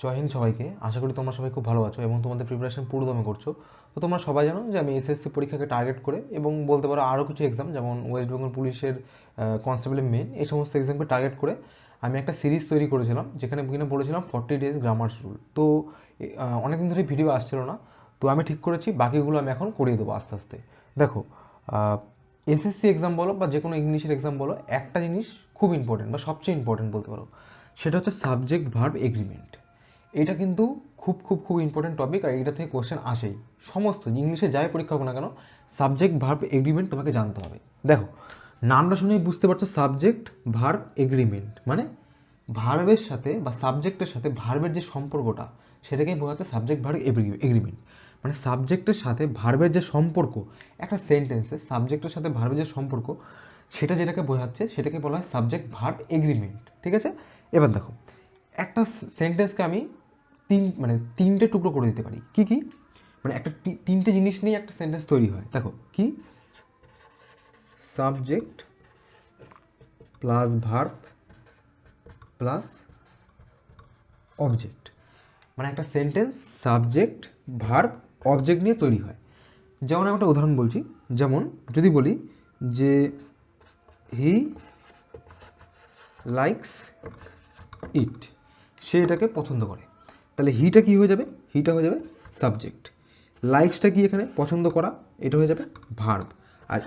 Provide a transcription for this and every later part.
জয় হিন্দ সবাইকে। আশা করি তোমরা সবাই খুব ভালো আছো এবং তোমাদের প্রিপারেশন পুরোদমে করছো। তো তোমরা সবাই জানো যে আমি এসএসসি পরীক্ষাকে টার্গেট করে এবং বলতে পারো আরও কিছু এক্সাম যেমন ওয়েস্ট বেঙ্গল পুলিশের কনস্টেবলের মেন, এই সমস্ত এক্সামকে টার্গেট করে আমি একটা সিরিজ তৈরি করেছিলাম যেখানে কিনা বলেছিলাম 40 ডেজ গ্রামার্স রুল। তো অনেকদিন ধরে ভিডিও আসছিল না, তো আমি ঠিক করেছি বাকিগুলো আমি এখন করিয়ে দেবো আস্তে আস্তে। দেখো, এসএসসি এক্সাম বলো বা যে কোনো ইংলিশের এক্সাম বলো, একটা জিনিস খুব ইম্পর্টেন্ট বা সবচেয়ে ইম্পর্টেন্ট বলতে পারো, সেটা হচ্ছে সাবজেক্ট ভার্ব এগ্রিমেন্ট। এটা কিন্তু খুব খুব খুব ইম্পর্টেন্ট টপিক, আর এটা থেকে কোশ্চেন আসেই। সমস্ত ইংলিশে যাই পরীক্ষা হোক না কেন, সাবজেক্ট ভার্ব এগ্রিমেন্ট তোমাকে জানতে হবে। দেখো, নামটা শুনেই বুঝতে পারছো সাবজেক্ট ভার্ব এগ্রিমেন্ট মানে ভার্বের সাথে বা সাবজেক্টের সাথে ভার্বের যে সম্পর্কটা, সেটাকেই বোঝাচ্ছে সাবজেক্ট ভার্ব এগ্রিমেন্ট। মানে সাবজেক্টের সাথে ভার্বের যে সম্পর্ক, একটা সেন্টেন্সে সাবজেক্টের সাথে ভার্বের যে সম্পর্ক, সেটা যেটাকে বোঝাচ্ছে সেটাকে বলা হয় সাবজেক্ট ভার্ব এগ্রিমেন্ট। ঠিক আছে, এবার দেখো, একটা সেন্টেন্সকে আমি তিনটে টুকরো করে দিতে পারি। কি কি মানে একটা তিনটে জিনিস নিয়ে একটা সেন্টেন্স তৈরি হয়। দেখো কি, subject plus verb plus object. মানে একটা সেন্টেন্স সাবজেক্ট ভার্ব অবজেক্ট নিয়ে তৈরি হয়। যেমন আমি একটা উদাহরণ বলছি, যেমন যদি বলি যে হি লাইকস ইট, সে এটাকে পছন্দ করে, তাহলে হিটা কী হয়ে যাবে? হিটা হয়ে যাবে সাবজেক্ট। লাইকসটা কি এখানে পছন্দ করা, এটা হয়ে যাবে ভার্ব। আর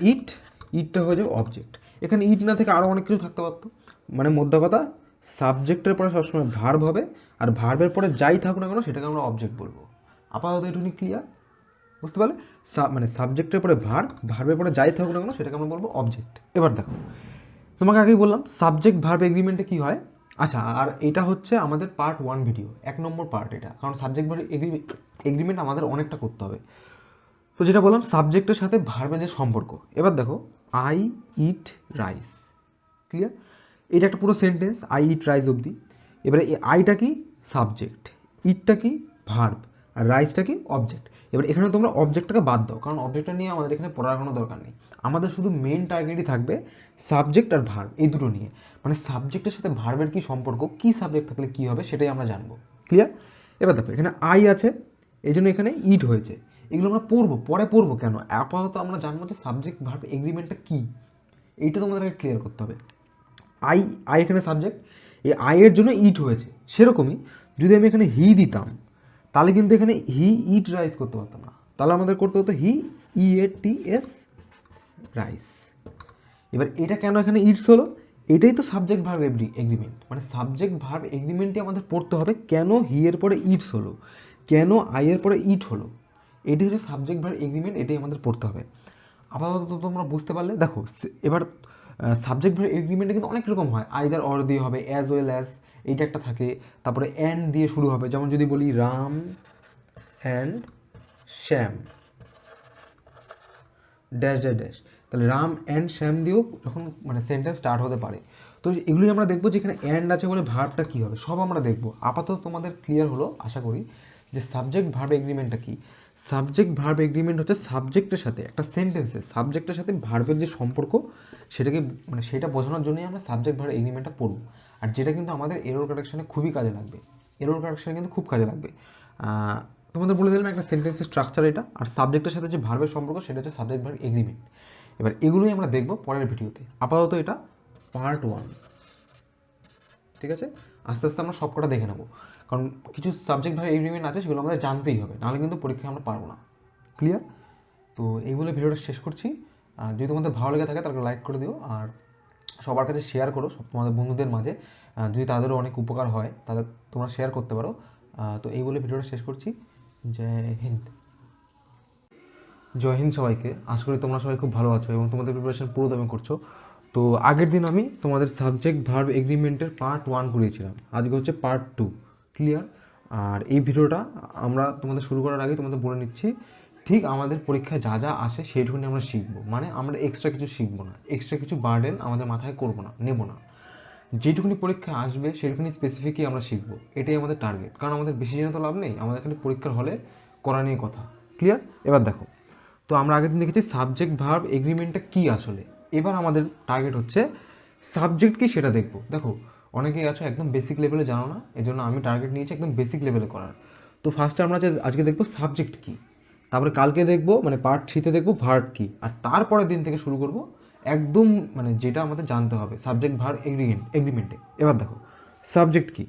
ইটটা হয়ে যাবে অবজেক্ট। এখানে ইট না থেকে আরও অনেক কিছু থাকতে পারতো। মানে মোদ্দা কথা, সাবজেক্টের পরে সবসময় ভার্ব হবে, আর ভার্বের পরে যাই থাকুক না কেন সেটাকে আমরা অবজেক্ট বলবো। আপাতত এটুকুনি ক্লিয়ার? বুঝতে পারলে? মানে সাবজেক্টের পরে ভার্বের পরে যাই থাকুক না কেন সেটাকে আমরা বলবো অবজেক্ট। এবার দেখো, তোমাকে আগেই বললাম সাবজেক্ট ভার্ব এগ্রিমেন্টে কী হয়। আচ্ছা, আর এটা হচ্ছে আমাদের পার্ট 1 ভিডিও, 1 নম্বর পার্ট এটা, কারণ সাবজেক্ট ভার্ব এগ্রিমেন্ট আমাদের অনেকটা করতে হবে। তো যেটা বললাম সাবজেক্টের সাথে ভার্বের যে সম্পর্ক, এবার দেখো আই ইট রাইস, ক্লিয়ার? এটা একটা পুরো সেন্টেন্স, আই ইট রাইস অবধি। এবারে এই আইটা কি সাবজেক্ট, ইটটা কি ভার্ব, আর রাইসটা কি অবজেক্ট। এবার এখানে তোমরা অবজেক্টটাকে বাদ দাও, কারণ অবজেক্টটা নিয়ে আমাদের এখানে পড়ার কোনো দরকার নেই। আমাদের শুধু মেন টার্গেটই থাকবে সাবজেক্ট আর ভার্ব, এই দুটো নিয়ে। মানে সাবজেক্টের সাথে ভার্বের কী সম্পর্ক, কী সাবজেক্ট থাকলে কী হবে, সেটাই আমরা জানবো। ক্লিয়ার? এবার দেখো, এখানে আই আছে, এই জন্য এখানে ইট হয়েছে। এগুলো আমরা পড়বো, পরে পড়বো কেন, আপাতত আমরা জানবো যে সাবজেক্ট ভার্ব এগ্রিমেন্টটা কী, এইটা তোমাদেরকে ক্লিয়ার করতে হবে। আই আই এখানে সাবজেক্ট, এই আইয়ের জন্য ইট হয়েছে। সেরকমই যদি আমি এখানে হি দিতাম, তাহলে কিন্তু এখানে হি ইট রাইস করতে পারতাম না, তাহলে আমাদের করতে হতো হি EATS রাইস। এবার এটা কেন এখানে ইটস হলো, এটাই তো সাবজেক্ট ভার্ব এগ্রিমেন্ট। মানে সাবজেক্ট ভার্ব এগ্রিমেন্টই আমাদের পড়তে হবে, কেন হি এর পরে ইটস হলো, কেন আই এর পরে ইট হলো, এটি হচ্ছে সাবজেক্ট ভার্ব এগ্রিমেন্ট, এটাই আমাদের পড়তে হবে। আপাতত তোমরা বুঝতে পারলে। দেখো এবার সাবজেক্ট ভার্ব এগ্রিমেন্টে কিন্তু অনেক রকম হয়, আইদার অর দিয়ে হবে, অ্যাজ ওয়েল অ্যাজ, এইটা একটা থাকে। তারপরে অ্যান্ড দিয়ে শুরু হবে, যেমন যদি বলি Ram and Shyam dash dash dash, তাহলে রাম অ্যান্ড শ্যাম দিয়েও যখন মানে সেন্টেন্স স্টার্ট হতে পারে। তো এগুলোই আমরা দেখবো, যে এখানে অ্যান্ড আছে বলে ভার্বটা কী হবে সব আমরা দেখবো। আপাতত তোমাদের ক্লিয়ার হলো আশা করি যে সাবজেক্ট ভার্ব এগ্রিমেন্টটা কী। সাবজেক্ট ভার্ব এগ্রিমেন্ট হচ্ছে সাবজেক্টের সাথে একটা সেন্টেন্সে সাবজেক্টের সাথে ভার্বের যে সম্পর্ক, সেটাকে মানে সেটা বোঝানোর জন্যই আমরা সাবজেক্ট ভার্ব এগ্রিমেন্টটা পড়ব। আর যেটা কিন্তু আমাদের এরর কারেকশনে খুবই কাজে লাগবে, এরর কারেকশনে কিন্তু খুব কাজে লাগবে। তোমাদের বলে দিলাম একটা সেন্টেন্সের স্ট্রাকচার এটা, আর সাবজেক্টের সাথে যে ভার্বের সম্পর্ক সেটা হচ্ছে সাবজেক্ট ভার্ব এগ্রিমেন্ট। এবার এগুলোই আমরা দেখব পরের ভিডিওতে। আপাতত এটা পার্ট 1, ঠিক আছে? আস্তে আস্তে আমরা সবকটা দেখে নেবো, কারণ কিছু সাবজেক্ট ভার্ব এগ্রিমেন্ট আছে সেগুলো আমাদের জানতেই হবে, নাহলে কিন্তু পরীক্ষায় আমরা পারবো না। ক্লিয়ার? তো এইগুলো ভিডিওটা শেষ করছি। যদি তোমাদের ভালো লেগে থাকে তাহলে লাইক করে দিও, আর সবার কাছে শেয়ার করো, সব তোমাদের বন্ধুদের মাঝে, যদি তাদেরও অনেক উপকার হয় তাহলে তোমরা শেয়ার করতে পারো। তো এই বলে ভিডিওটা শেষ করছি। জয় হিন্দ। জয় হিন্দ সবাইকে। আশা করি তোমরা সবাই খুব ভালো আছো এবং তোমাদের প্রিপারেশন পুরো দমে করছো। তো আগের দিন আমি তোমাদের সাবজেক্ট ভার্ব এগ্রিমেন্টের পার্ট 1 করিয়েছিলাম, আজকে হচ্ছে পার্ট 2। ক্লিয়ার? আর এই ভিডিওটা আমরা তোমাদের শুরু করার আগে তোমাদের বলে নিচ্ছি, ঠিক আমাদের পরীক্ষায় যা যা আসে সেইটুকুনি আমরা শিখবো। মানে আমরা এক্সট্রা কিছু শিখবো না, এক্সট্রা কিছু বার্ডেন আমাদের মাথায় করবো না, নেবো না। যেটুকুনি পরীক্ষায় আসবে সেটুকুনি স্পেসিফিকই আমরা শিখবো, এটাই আমাদের টার্গেট। কারণ আমাদের বেশি জেনে তো লাভ নেই, আমাদের এখানে পরীক্ষার হলে করা নিয়ে কথা। ক্লিয়ার? এবার দেখো, তো আমরা আগের দিন দেখেছি সাবজেক্ট ভার্ব এগ্রিমেন্টটা কী আসলে। এবার আমাদের টার্গেট হচ্ছে সাবজেক্ট কি সেটা দেখবো। দেখো, অনেকেই আছো একদম বেসিক লেভেলে জানো না, এই জন্য আমি টার্গেট নিয়েছি একদম বেসিক লেভেলে করার। তো ফার্স্টে আমরা আজকে দেখবো সাবজেক্ট কী, তারপরে কালকে দেখবো মানে পার্ট 3-তে দেখবো ভার্ব কী, আর তারপরের দিন থেকে শুরু করবো একদম মানে যেটা আমাদের জানতে হবে সাবজেক্ট ভার্ব এগ্রিমেন্টে। এবার দেখো সাবজেক্ট কী।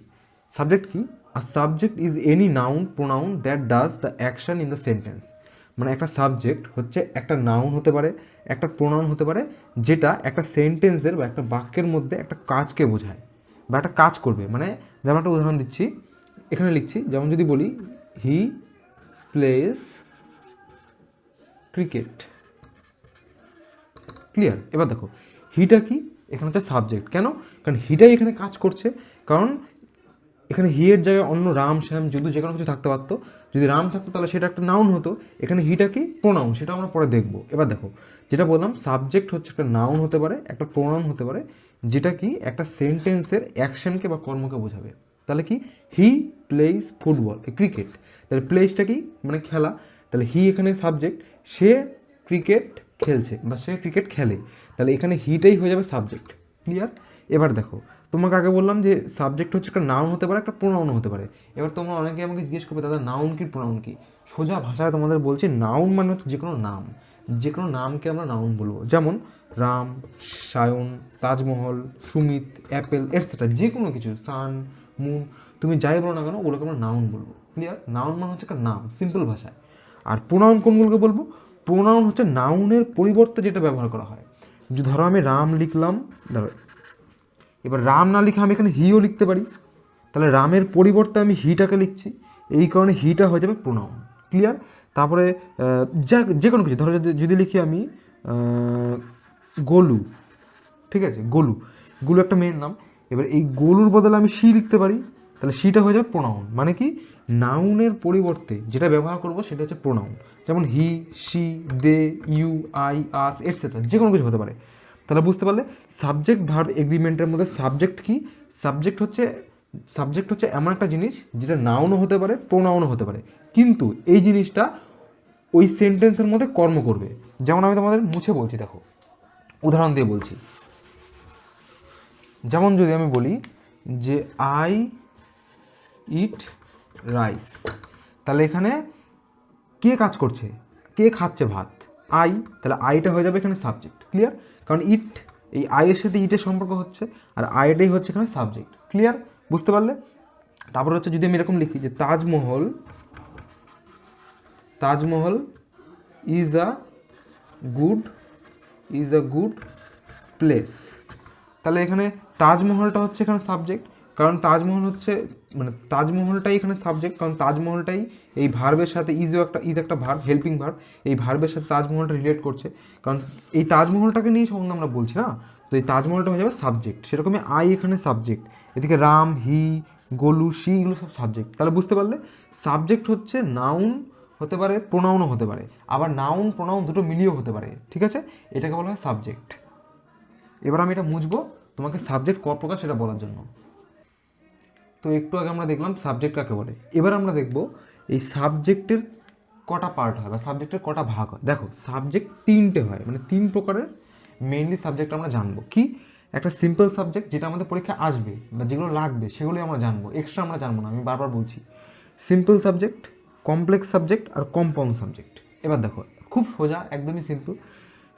সাবজেক্ট কী? আর subject is any noun pronoun that does the action in the sentence. মানে একটা সাবজেক্ট হচ্ছে একটা নাউন হতে পারে, একটা প্রোনাউন হতে পারে, যেটা একটা সেন্টেন্সের বা একটা বাক্যের মধ্যে একটা কাজকে বোঝায় বা একটা কাজ করবে। মানে যেমন একটা উদাহরণ দিচ্ছি, এখানে লিখছি, যেমন যদি বলি হি প্লেস ক্রিকেট। ক্লিয়ার? এবার দেখো হিটা কি, এখানে হচ্ছে সাবজেক্ট। কেন? কারণ হিটাই এখানে কাজ করছে। কারণ এখানে হি এর জায়গায় অন্য রাম শ্যাম যদু যে কোনো কিছু থাকতে পারতো। যদি রাম থাকতো তাহলে সেটা একটা নাউন হতো। এখানে হিটা কি? প্রোনাউন। সেটা আমরা পরে দেখবো। এবার দেখো যেটা বললাম, সাবজেক্ট হচ্ছে একটা নাউন হতে পারে, একটা প্রোনাউন হতে পারে, যেটা কি একটা সেন্টেন্সের অ্যাকশনকে বা কর্মকে বোঝাবে। তাহলে কি? হি প্লেইজ ফুটবল, ক্রিকেট। তাহলে প্লেইজটা কি? মানে খেলা। তাহলে হি এখানে সাবজেক্ট, সে ক্রিকেট খেলছে বা সে ক্রিকেট খেলে। তাহলে এখানে হিটাই হয়ে যাবে সাবজেক্ট। ক্লিয়ার? এবার দেখো তোমাকে আগে বললাম যে সাবজেক্ট হচ্ছে একটা নাউন হতে পারে, একটা প্রোনাউন হতে পারে। এবার তোমরা অনেকে আমাকে জিজ্ঞেস করবে দাদা নাউন কি প্রোনাউন কি। সোজা ভাষায় তোমাদের বলছি, নাউন মানে হচ্ছে যে কোনো নাম, যে কোনো নামকে আমরা নাউন বলবো। যেমন রাম, সায়ন, তাজমহল, সুমিত, অ্যাপেল এটসেট্রা, যে কোনো কিছু, সান, মুন, তুমি যাই বলো না কেন ওগুলোকে আমরা নাউন বলবো। ক্লিয়ার? নাউন মানে হচ্ছে একটা নাম সিম্পল ভাষায়। আর প্রোনাউন কোনগুলোকে বলবো? প্রোনাউন হচ্ছে নাউনের পরিবর্তে যেটা ব্যবহার করা হয়। যে ধরো আমি রাম লিখলাম, ধরো এবার রাম না লিখে আমি এখানে হিও লিখতে পারি, তাহলে রামের পরিবর্তে আমি হিটাকে লিখছি, এই কারণে হিটা হয়ে যাবে প্রোনাউন। ক্লিয়ার? তারপরে যে কোনো কিছু ধরো যদি লিখি আমি গোলু, ঠিক আছে, গোলু, গোলু একটা মেয়ের নাম। এবার এই গোলুর বদলে আমি সি লিখতে পারি, তাহলে সিটা হয়ে যাবে প্রোনাউন। মানে কি? নাউনের পরিবর্তে যেটা ব্যবহার করবো সেটা হচ্ছে প্রোনাউন। যেমন he, she, they, you, I, us etcetera, যে কোনো কিছু হতে পারে। তাহলে বুঝতে পারলে সাবজেক্ট ভার্ব এগ্রিমেন্টের মধ্যে সাবজেক্ট কি? সাবজেক্ট হচ্ছে এমন একটা জিনিস যেটা নাউনও হতে পারে, প্রোনাউনও হতে পারে, কিন্তু এই জিনিসটা ওই সেন্টেন্সের মধ্যে কর্ম করবে। যেমন আমি তোমাদের মুছে বলছি, দেখো উদাহরণ দিয়ে বলছি। যেমন যদি আমি বলি যে আই ইট রাইস, তাহলে এখানে কে কাজ করছে? কে খাচ্ছে ভাত? আই। তাহলে আইটা হয়ে যাবে এখানে সাবজেক্ট। ক্লিয়ার? কারণ ইট, এই আইয়ের সাথে ইটের সম্পর্ক হচ্ছে, আর আইটাই হচ্ছে এখানে সাবজেক্ট। ক্লিয়ার? বুঝতে পারলে? তারপর হচ্ছে যদি আমি এরকম লিখি যে Taj Mahal is a good place, তাহলে এখানে তাজমহলটা হচ্ছে এখানে সাবজেক্ট। কারণ তাজমহল হচ্ছে মানে তাজমহলটাই এখানে সাবজেক্ট, কারণ তাজমহলটাই এই ভার্বের সাথে ইজ একটা ভার্ব, হেল্পিং ভার্ব, এই ভার্বের সাথে তাজমহলটা রিলেট করছে। কারণ এই তাজমহলটাকে নিয়ে সম্বন্ধে আমরা বলছি না, তো এই তাজমহলটা হয়ে যাবে সাবজেক্ট। সেরকমই আই এখানে সাবজেক্ট, এদিকে রাম, হি, গোলু, সি এগুলো সব সাবজেক্ট। তাহলে বুঝতে পারলে সাবজেক্ট হচ্ছে নাউন হতে পারে, প্রোনাউনও হতে পারে, আবার নাউন প্রোনাউন দুটো মিলিয়েও হতে পারে। ঠিক আছে? এটাকে বলা হয় সাবজেক্ট। এবার আমি এটা মুছবো তোমাকে সাবজেক্ট ক প্রকার সেটা বলার জন্য। তো একটু আগে আমরা দেখলাম সাবজেক্ট কাকে বলে। এবার আমরা দেখব এই সাবজেক্টের কটা পার্ট হয় বা সাবজেক্টের কটা ভাগ হয়। দেখো সাবজেক্ট তিনটে হয়, মানে তিন প্রকারের মেইনলি সাবজেক্ট আমরা জানবো। কি? একটা সিম্পল সাবজেক্ট যেটা আমাদের পরীক্ষায় আসবে বা যেগুলো লাগবে সেগুলোই আমরা জানবো, এক্সট্রা আমরা জানবো না। আমি বারবার বলছি সিম্পল সাবজেক্ট, কমপ্লেক্স সাবজেক্ট আর কম্পাউন্ড সাবজেক্ট। এবার দেখো খুব সোজা, একদমই সিম্পল।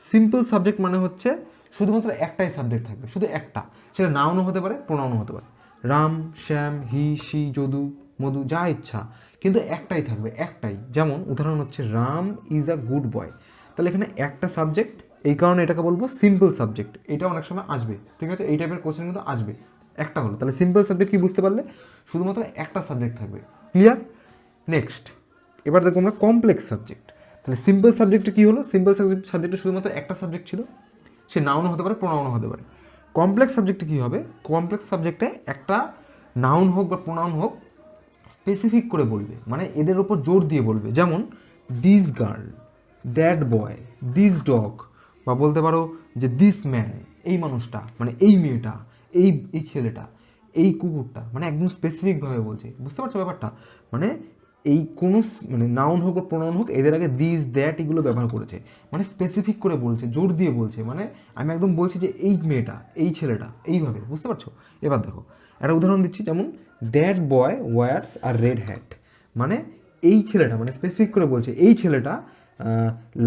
সিম্পল সাবজেক্ট মানে হচ্ছে শুধুমাত্র একটাই সাবজেক্ট থাকবে, শুধু একটা, সেটা নাউনও হতে পারে, প্রোনাউনও হতে পারে। রাম, শ্যাম, হি, সি, যদু, মধু, যা ইচ্ছা, কিন্তু একটাই থাকবে, একটাই। যেমন উদাহরণ হচ্ছে Ram is a good boy, তাহলে এখানে একটা সাবজেক্ট, এই কারণে এটাকে বলবো সিম্পল সাবজেক্ট। এটা অনেক সময় আসবে, ঠিক আছে, এই টাইপের কোশ্চেন কিন্তু আসবে। একটা হলো, তাহলে সিম্পল সাবজেক্ট কি বুঝতে পারলে? শুধুমাত্র একটা সাবজেক্ট থাকবে। ক্লিয়ার? নেক্সট এবার দেখো আমরা কমপ্লেক্স সাবজেক্ট। তাহলে সিম্পল সাবজেক্টে কী হলো? সিম্পল সাবজেক্টে শুধুমাত্র একটা সাবজেক্ট ছিল, সে নাউনও হতে পারে, প্রোনাউনও হতে পারে। কমপ্লেক্স সাবজেক্টে কী হবে? কমপ্লেক্স সাবজেক্টে একটা নাউন হোক বা প্রোনাউন হোক স্পেসিফিক করে বলবে, মানে এদের ওপর জোর দিয়ে বলবে। যেমন this girl, that boy, this dog, বা বলতে পারো যে দিস ম্যান, এই মানুষটা, মানে এই মেয়েটা, এই ছেলেটা, এই কুকুরটা, মানে একদম স্পেসিফিকভাবে বলছে। বুঝতে পারছো ব্যাপারটা? মানে এই কোনো মানে নাউন হোক বা প্রোনাউন হোক এদের আগে দিস দ্যাট এগুলো ব্যবহার করেছে, মানে স্পেসিফিক করে বলছে, জোর দিয়ে বলছে, মানে আমি একদম বলছি যে এই মেয়েটা, এই ছেলেটা, এইভাবে, বুঝতে পারছো? এবার দেখো একটা উদাহরণ দিচ্ছি, যেমন that boy wears a red hat, মানে এই ছেলেটা, মানে স্পেসিফিক করে বলছে এই ছেলেটা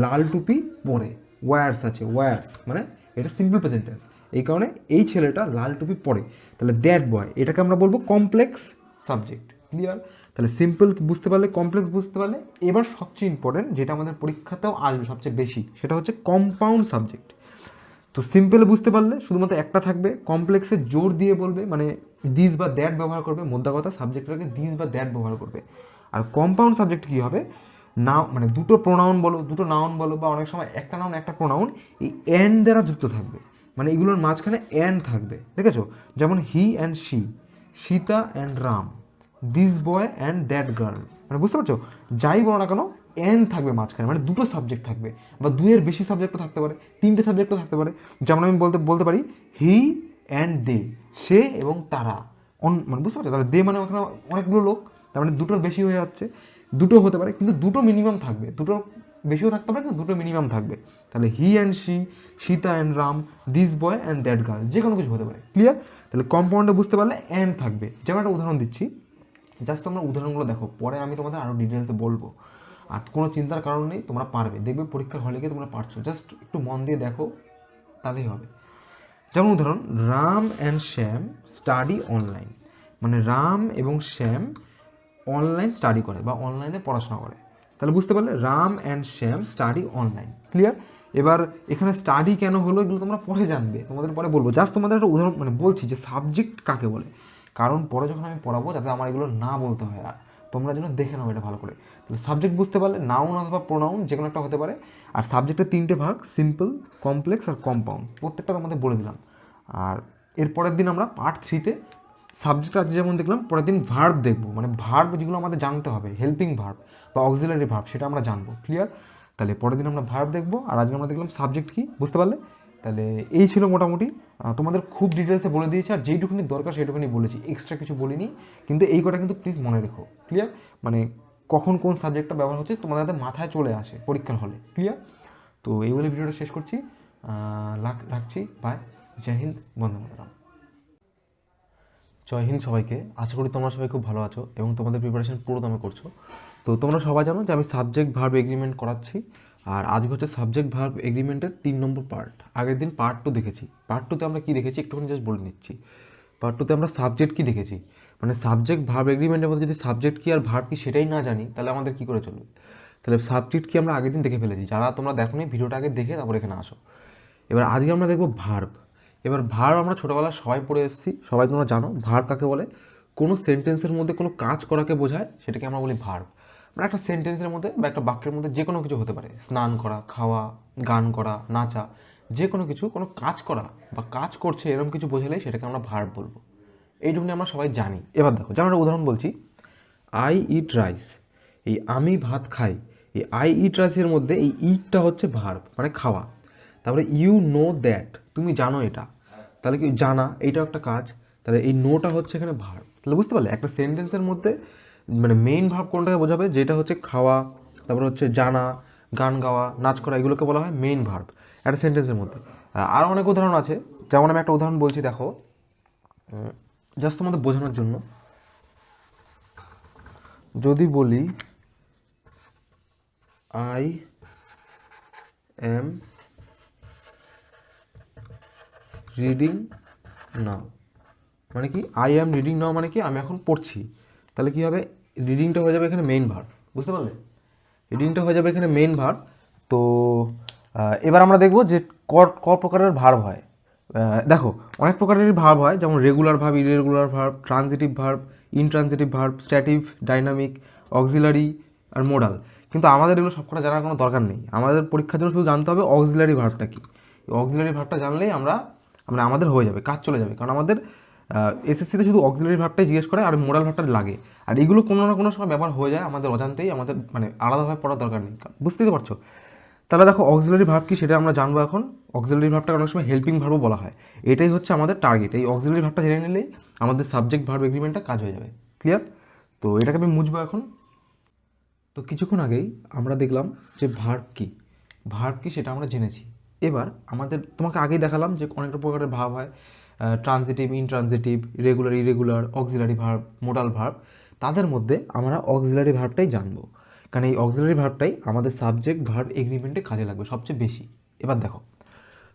লাল টুপি পরে, ওয়ার্স আছে, ওয়ার্স মানে এটা সিম্পল প্রেজেন্ট টেন্স, এই কারণে এই ছেলেটা লাল টুপি পরে, তাহলে দ্যাট বয় এটাকে আমরা বলবো কমপ্লেক্স সাবজেক্ট। ক্লিয়ার? তাহলে সিম্পল বুঝতে পারলে, কমপ্লেক্স বুঝতে পারলে, এবার সবচেয়ে ইম্পর্টেন্ট যেটা আমাদের পরীক্ষাতেও আসবে সবচেয়ে বেশি, সেটা হচ্ছে কম্পাউন্ড সাবজেক্ট। তো সিম্পলে বুঝতে পারলে শুধুমাত্র একটা থাকবে, কমপ্লেক্সে জোর দিয়ে বলবে, মানে দিস বা দ্যাট ব্যবহার করবে, মোদ্দা কথা সাবজেক্টটাকে দিস বা দ্যাট ব্যবহার করবে। আর কম্পাউন্ড সাবজেক্ট কী হবে, না মানে দুটো প্রোনাউন বলো, দুটো নাউন বলো, বা অনেক সময় একটা নাউন একটা প্রোনাউন এই অ্যান্ড দ্বারা যুক্ত থাকবে, মানে এগুলোর মাঝখানে অ্যান্ড থাকবে, দেখেছো? যেমন he and she, Sita and Ram, this boy and that girl, মানে বুঝতে পারছো? যাই বলো না কেন অ্যান্ড থাকবে মাঝখানে, মানে দুটো সাবজেক্ট থাকবে, বা দুইয়ের বেশি সাবজেক্টও থাকতে পারে, তিনটে সাবজেক্টও থাকতে পারে। যেমন আমি বলতে পারি হি অ্যান্ড দে, সে এবং তারা, মানে বুঝতে পারছো? তাহলে দে মানে ওখানে অনেকগুলো লোক, তার মানে দুটোর বেশি হয়ে যাচ্ছে, দুটো হতে পারে কিন্তু দুটো মিনিমাম থাকবে, দুটো বেশিও থাকতে পারে কিন্তু দুটো মিনিমাম থাকবে। তাহলে he and she, Sita and Ram, this boy and that girl, যে কোনো কিছু হতে পারে। ক্লিয়ার? তাহলে কম্পাউন্ডে বুঝতে পারলে অ্যান্ড থাকবে। যেমন একটা উদাহরণ দিচ্ছি, জাস্ট তোমরা উদাহরণগুলো দেখো, পরে আমি তোমাদের আরও ডিটেলসে বলবো, আর কোনো চিন্তার কারণ নেই, তোমরা পারবে, দেখবে পরীক্ষার হলে গিয়ে তোমরা পারছো, জাস্ট একটু মন দিয়ে দেখো তাহলেই হবে। যেমন উদাহরণ, Ram and Shyam study online, মানে রাম এবং শ্যাম অনলাইন স্টাডি করে বা অনলাইনে পড়াশোনা করে। তাহলে বুঝতে পারলে Ram and Shyam study online. Clear? এবার এখানে স্টাডি কেন হলো এগুলো তোমরা পরে জানবে, তোমাদের পরে বলবো, জাস্ট তোমাদের একটা উদাহরণ মানে বলছি যে সাবজেক্ট কাকে বলে, কারণ পরে যখন আমি পড়াবো যাতে আমার এগুলো না বলতে হয়, আর তোমরা যেন দেখে নাও এটা ভালো করে। তাহলে সাবজেক্ট বুঝতে পারলে নাউন অথবা প্রোনাউন যে কোনো একটা হতে পারে, আর সাবজেক্টের তিনটে ভাগ, সিম্পল, কমপ্লেক্স আর কম্পাউন্ড, প্রত্যেকটা তোমাদের বলে দিলাম। আর এরপরের দিন আমরা পার্ট 3-তে সাবজেক্ট আজকে যেমন দেখলাম, পরের দিন ভার্ব দেখবো, মানে ভার্ব যেগুলো আমাদের জানতে হবে, হেল্পিং ভার্ব বা অক্সিলারি ভার্ব, সেটা আমরা জানবো। ক্লিয়ার? তাহলে পরের দিন আমরা ভার্ব দেখবো, আর আজকে আমরা দেখলাম সাবজেক্ট কী, বুঝতে পারলে? তাহলে এই ছিল মোটামুটি, তোমাদের খুব ডিটেলসে বলে দিয়েছি, আর যেইটুকুনি দরকার সেইটুকুনি বলেছি, এক্সট্রা কিছু বলিনি। কিন্তু এই কটা কিন্তু প্লিজ মনে রেখো। ক্লিয়ার? মানে কখন কোন সাবজেক্টটা ব্যবহার হচ্ছে তোমাদের হাতে মাথায় চলে আসে পরীক্ষার হলে। ক্লিয়ার? তো এই বলে ভিডিওটা শেষ করছি, রাখছি, বাই, জয় হিন্দ, বন্দে মাতরম। জয় হিন্দ সবাইকে, আশা করি তোমরা সবাই খুব ভালো আছো এবং তোমাদের প্রিপারেশন পুরো দমে করছো। তো তোমরা সবাই জানো যে আমি সাবজেক্ট ভার্ব এগ্রিমেন্ট করাচ্ছি, আর আজকে হচ্ছে সাবজেক্ট ভার্ব এগ্রিমেন্টের 3 নম্বর পার্ট। আগের দিন পার্ট 2 দেখেছি। পার্ট 2-তে আমরা কী দেখেছি একটুখানি জাস্ট বলে নিচ্ছি। পার্ট 2-তে আমরা সাবজেক্ট কী দেখেছি, মানে সাবজেক্ট ভার্ব এগ্রিমেন্টের মধ্যে যদি সাবজেক্ট কী আর ভার্ব কী সেটাই না জানি তাহলে আমাদের কী করে চলবে। তাহলে সাবজেক্ট কি আমরা আগের দিন দেখে ফেলেছি, যারা তোমরা দেখোনি ভিডিওটা আগে দেখে তারপর এখানে আসো। এবার আজকে আমরা দেখবো ভার্ব। এবার ভার্ব আমরা ছোটোবেলায় সবাই পড়ে এসেছি, সবাই তোমরা জানো ভার্ব কাকে বলে। কোনো সেন্টেন্সের মধ্যে কোনো কাজ করাকে বোঝায়, সেটাকে আমরা বলি ভার্ব। মানে একটা সেন্টেন্সের মধ্যে বা একটা বাক্যের মধ্যে যে কোনো কিছু হতে পারে, স্নান করা, খাওয়া, গান করা, নাচা, যে কোনো কিছু, কোনো কাজ করা বা কাজ করছে এরকম কিছু বোঝালেই সেটাকে আমরা ভার্ব বলবো। এইটুকুনি আমরা সবাই জানি। এবার দেখো, যেমন একটা উদাহরণ বলছি, আই ইট রাইস, এই আমি ভাত খাই, এই আই ইট রাইসের মধ্যে এই ইটটা হচ্ছে ভার্ব, মানে খাওয়া। তারপরে ইউ নো দ্যাট, তুমি জানো এটা, তাহলে কি জানা এইটাও একটা কাজ, তাহলে এই নোটা হচ্ছে এখানে ভার্ব। তাহলে বুঝতে পারলে একটা সেন্টেন্সের মধ্যে মানে মেইন ভার্ব কোনটাকে বোঝাবে, যেটা হচ্ছে খাওয়া, তারপরে হচ্ছে জানা, গান গাওয়া, নাচ করা, এগুলোকে বলা হয় মেইন ভার্ব একটা সেন্টেন্সের মধ্যে। আরও অনেক উদাহরণ আছে, যেমন আমি একটা উদাহরণ বলছি, দেখো জাস্ট তোমাদের বোঝানোর জন্য। যদি বলি আই অ্যাম রিডিং নাও, মানে কি আই অ্যাম রিডিং নাও মানে কি আমি এখন পড়ছি, তাহলে কী হবে, রিডিংটা হয়ে যাবে এখানে মেইন ভার্ব, বুঝতে পারলে? রিডিংটা হয়ে যাবে এখানে মেইন ভার্ব। তো এবার আমরা দেখব যে ক প্রকারের ভার্ব হয়। দেখো অনেক প্রকারের ভার্ব হয়, যেমন regular verb, irregular verb, transitive verb, intransitive verb, stative, dynamic, auxiliary আর মোডাল। কিন্তু আমাদের এগুলো সবকটা জানার কোনো দরকার নেই, আমাদের পরীক্ষার জন্য শুধু জানতে হবে অক্সিলারি ভার্বটা কী। অক্সিলারি ভার্বটা জানলেই আমরা মানে আমাদের হয়ে যাবে, কাজ চলে যাবে, কারণ আমাদের এসএসসিতে শুধু অক্সিলারি ভার্বটাই জিজ্ঞেস করে আর মোডাল ভার্বটা লাগে, আর এগুলো কোনো না কোনো সময় ব্যবহার হয়ে যায় আমাদের অজান্তেই, আমাদের মানে আলাদাভাবে পড়ার দরকার নেই, বুঝতেই তো পারছো। তাহলে দেখো অক্সিলারি ভার্ব কি সেটা আমরা জানবো এখন। অক্সিলারি ভার্বটা অনেক সময় হেল্পিং ভার্বও বলা হয়, এটাই হচ্ছে আমাদের টার্গেট। এই অক্সিলারি ভার্বটা জেনে নিলেই আমাদের সাবজেক্ট ভার্ব এগ্রিমেন্টটা কাজ হয়ে যাবে। ক্লিয়ার? তো এটাকে আমি মুছবো এখন। তো কিছুক্ষণ আগেই আমরা দেখলাম যে ভার্ব কি সেটা আমরা জেনেছি। এবার তোমাকে আগেই দেখালাম যে অনেকটা প্রকারের ভাব হয়, transitive, intransitive, regular, irregular, auxiliary verb, modal verb. তাদের মধ্যে আমরা অক্সিলারি ভার্বটাই জানবো, কারণ এই অক্সিলারি ভার্বটাই আমাদের সাবজেক্ট ভার্ব এগ্রিমেন্টে কাজে লাগবে সবচেয়ে বেশি। এবার দেখো,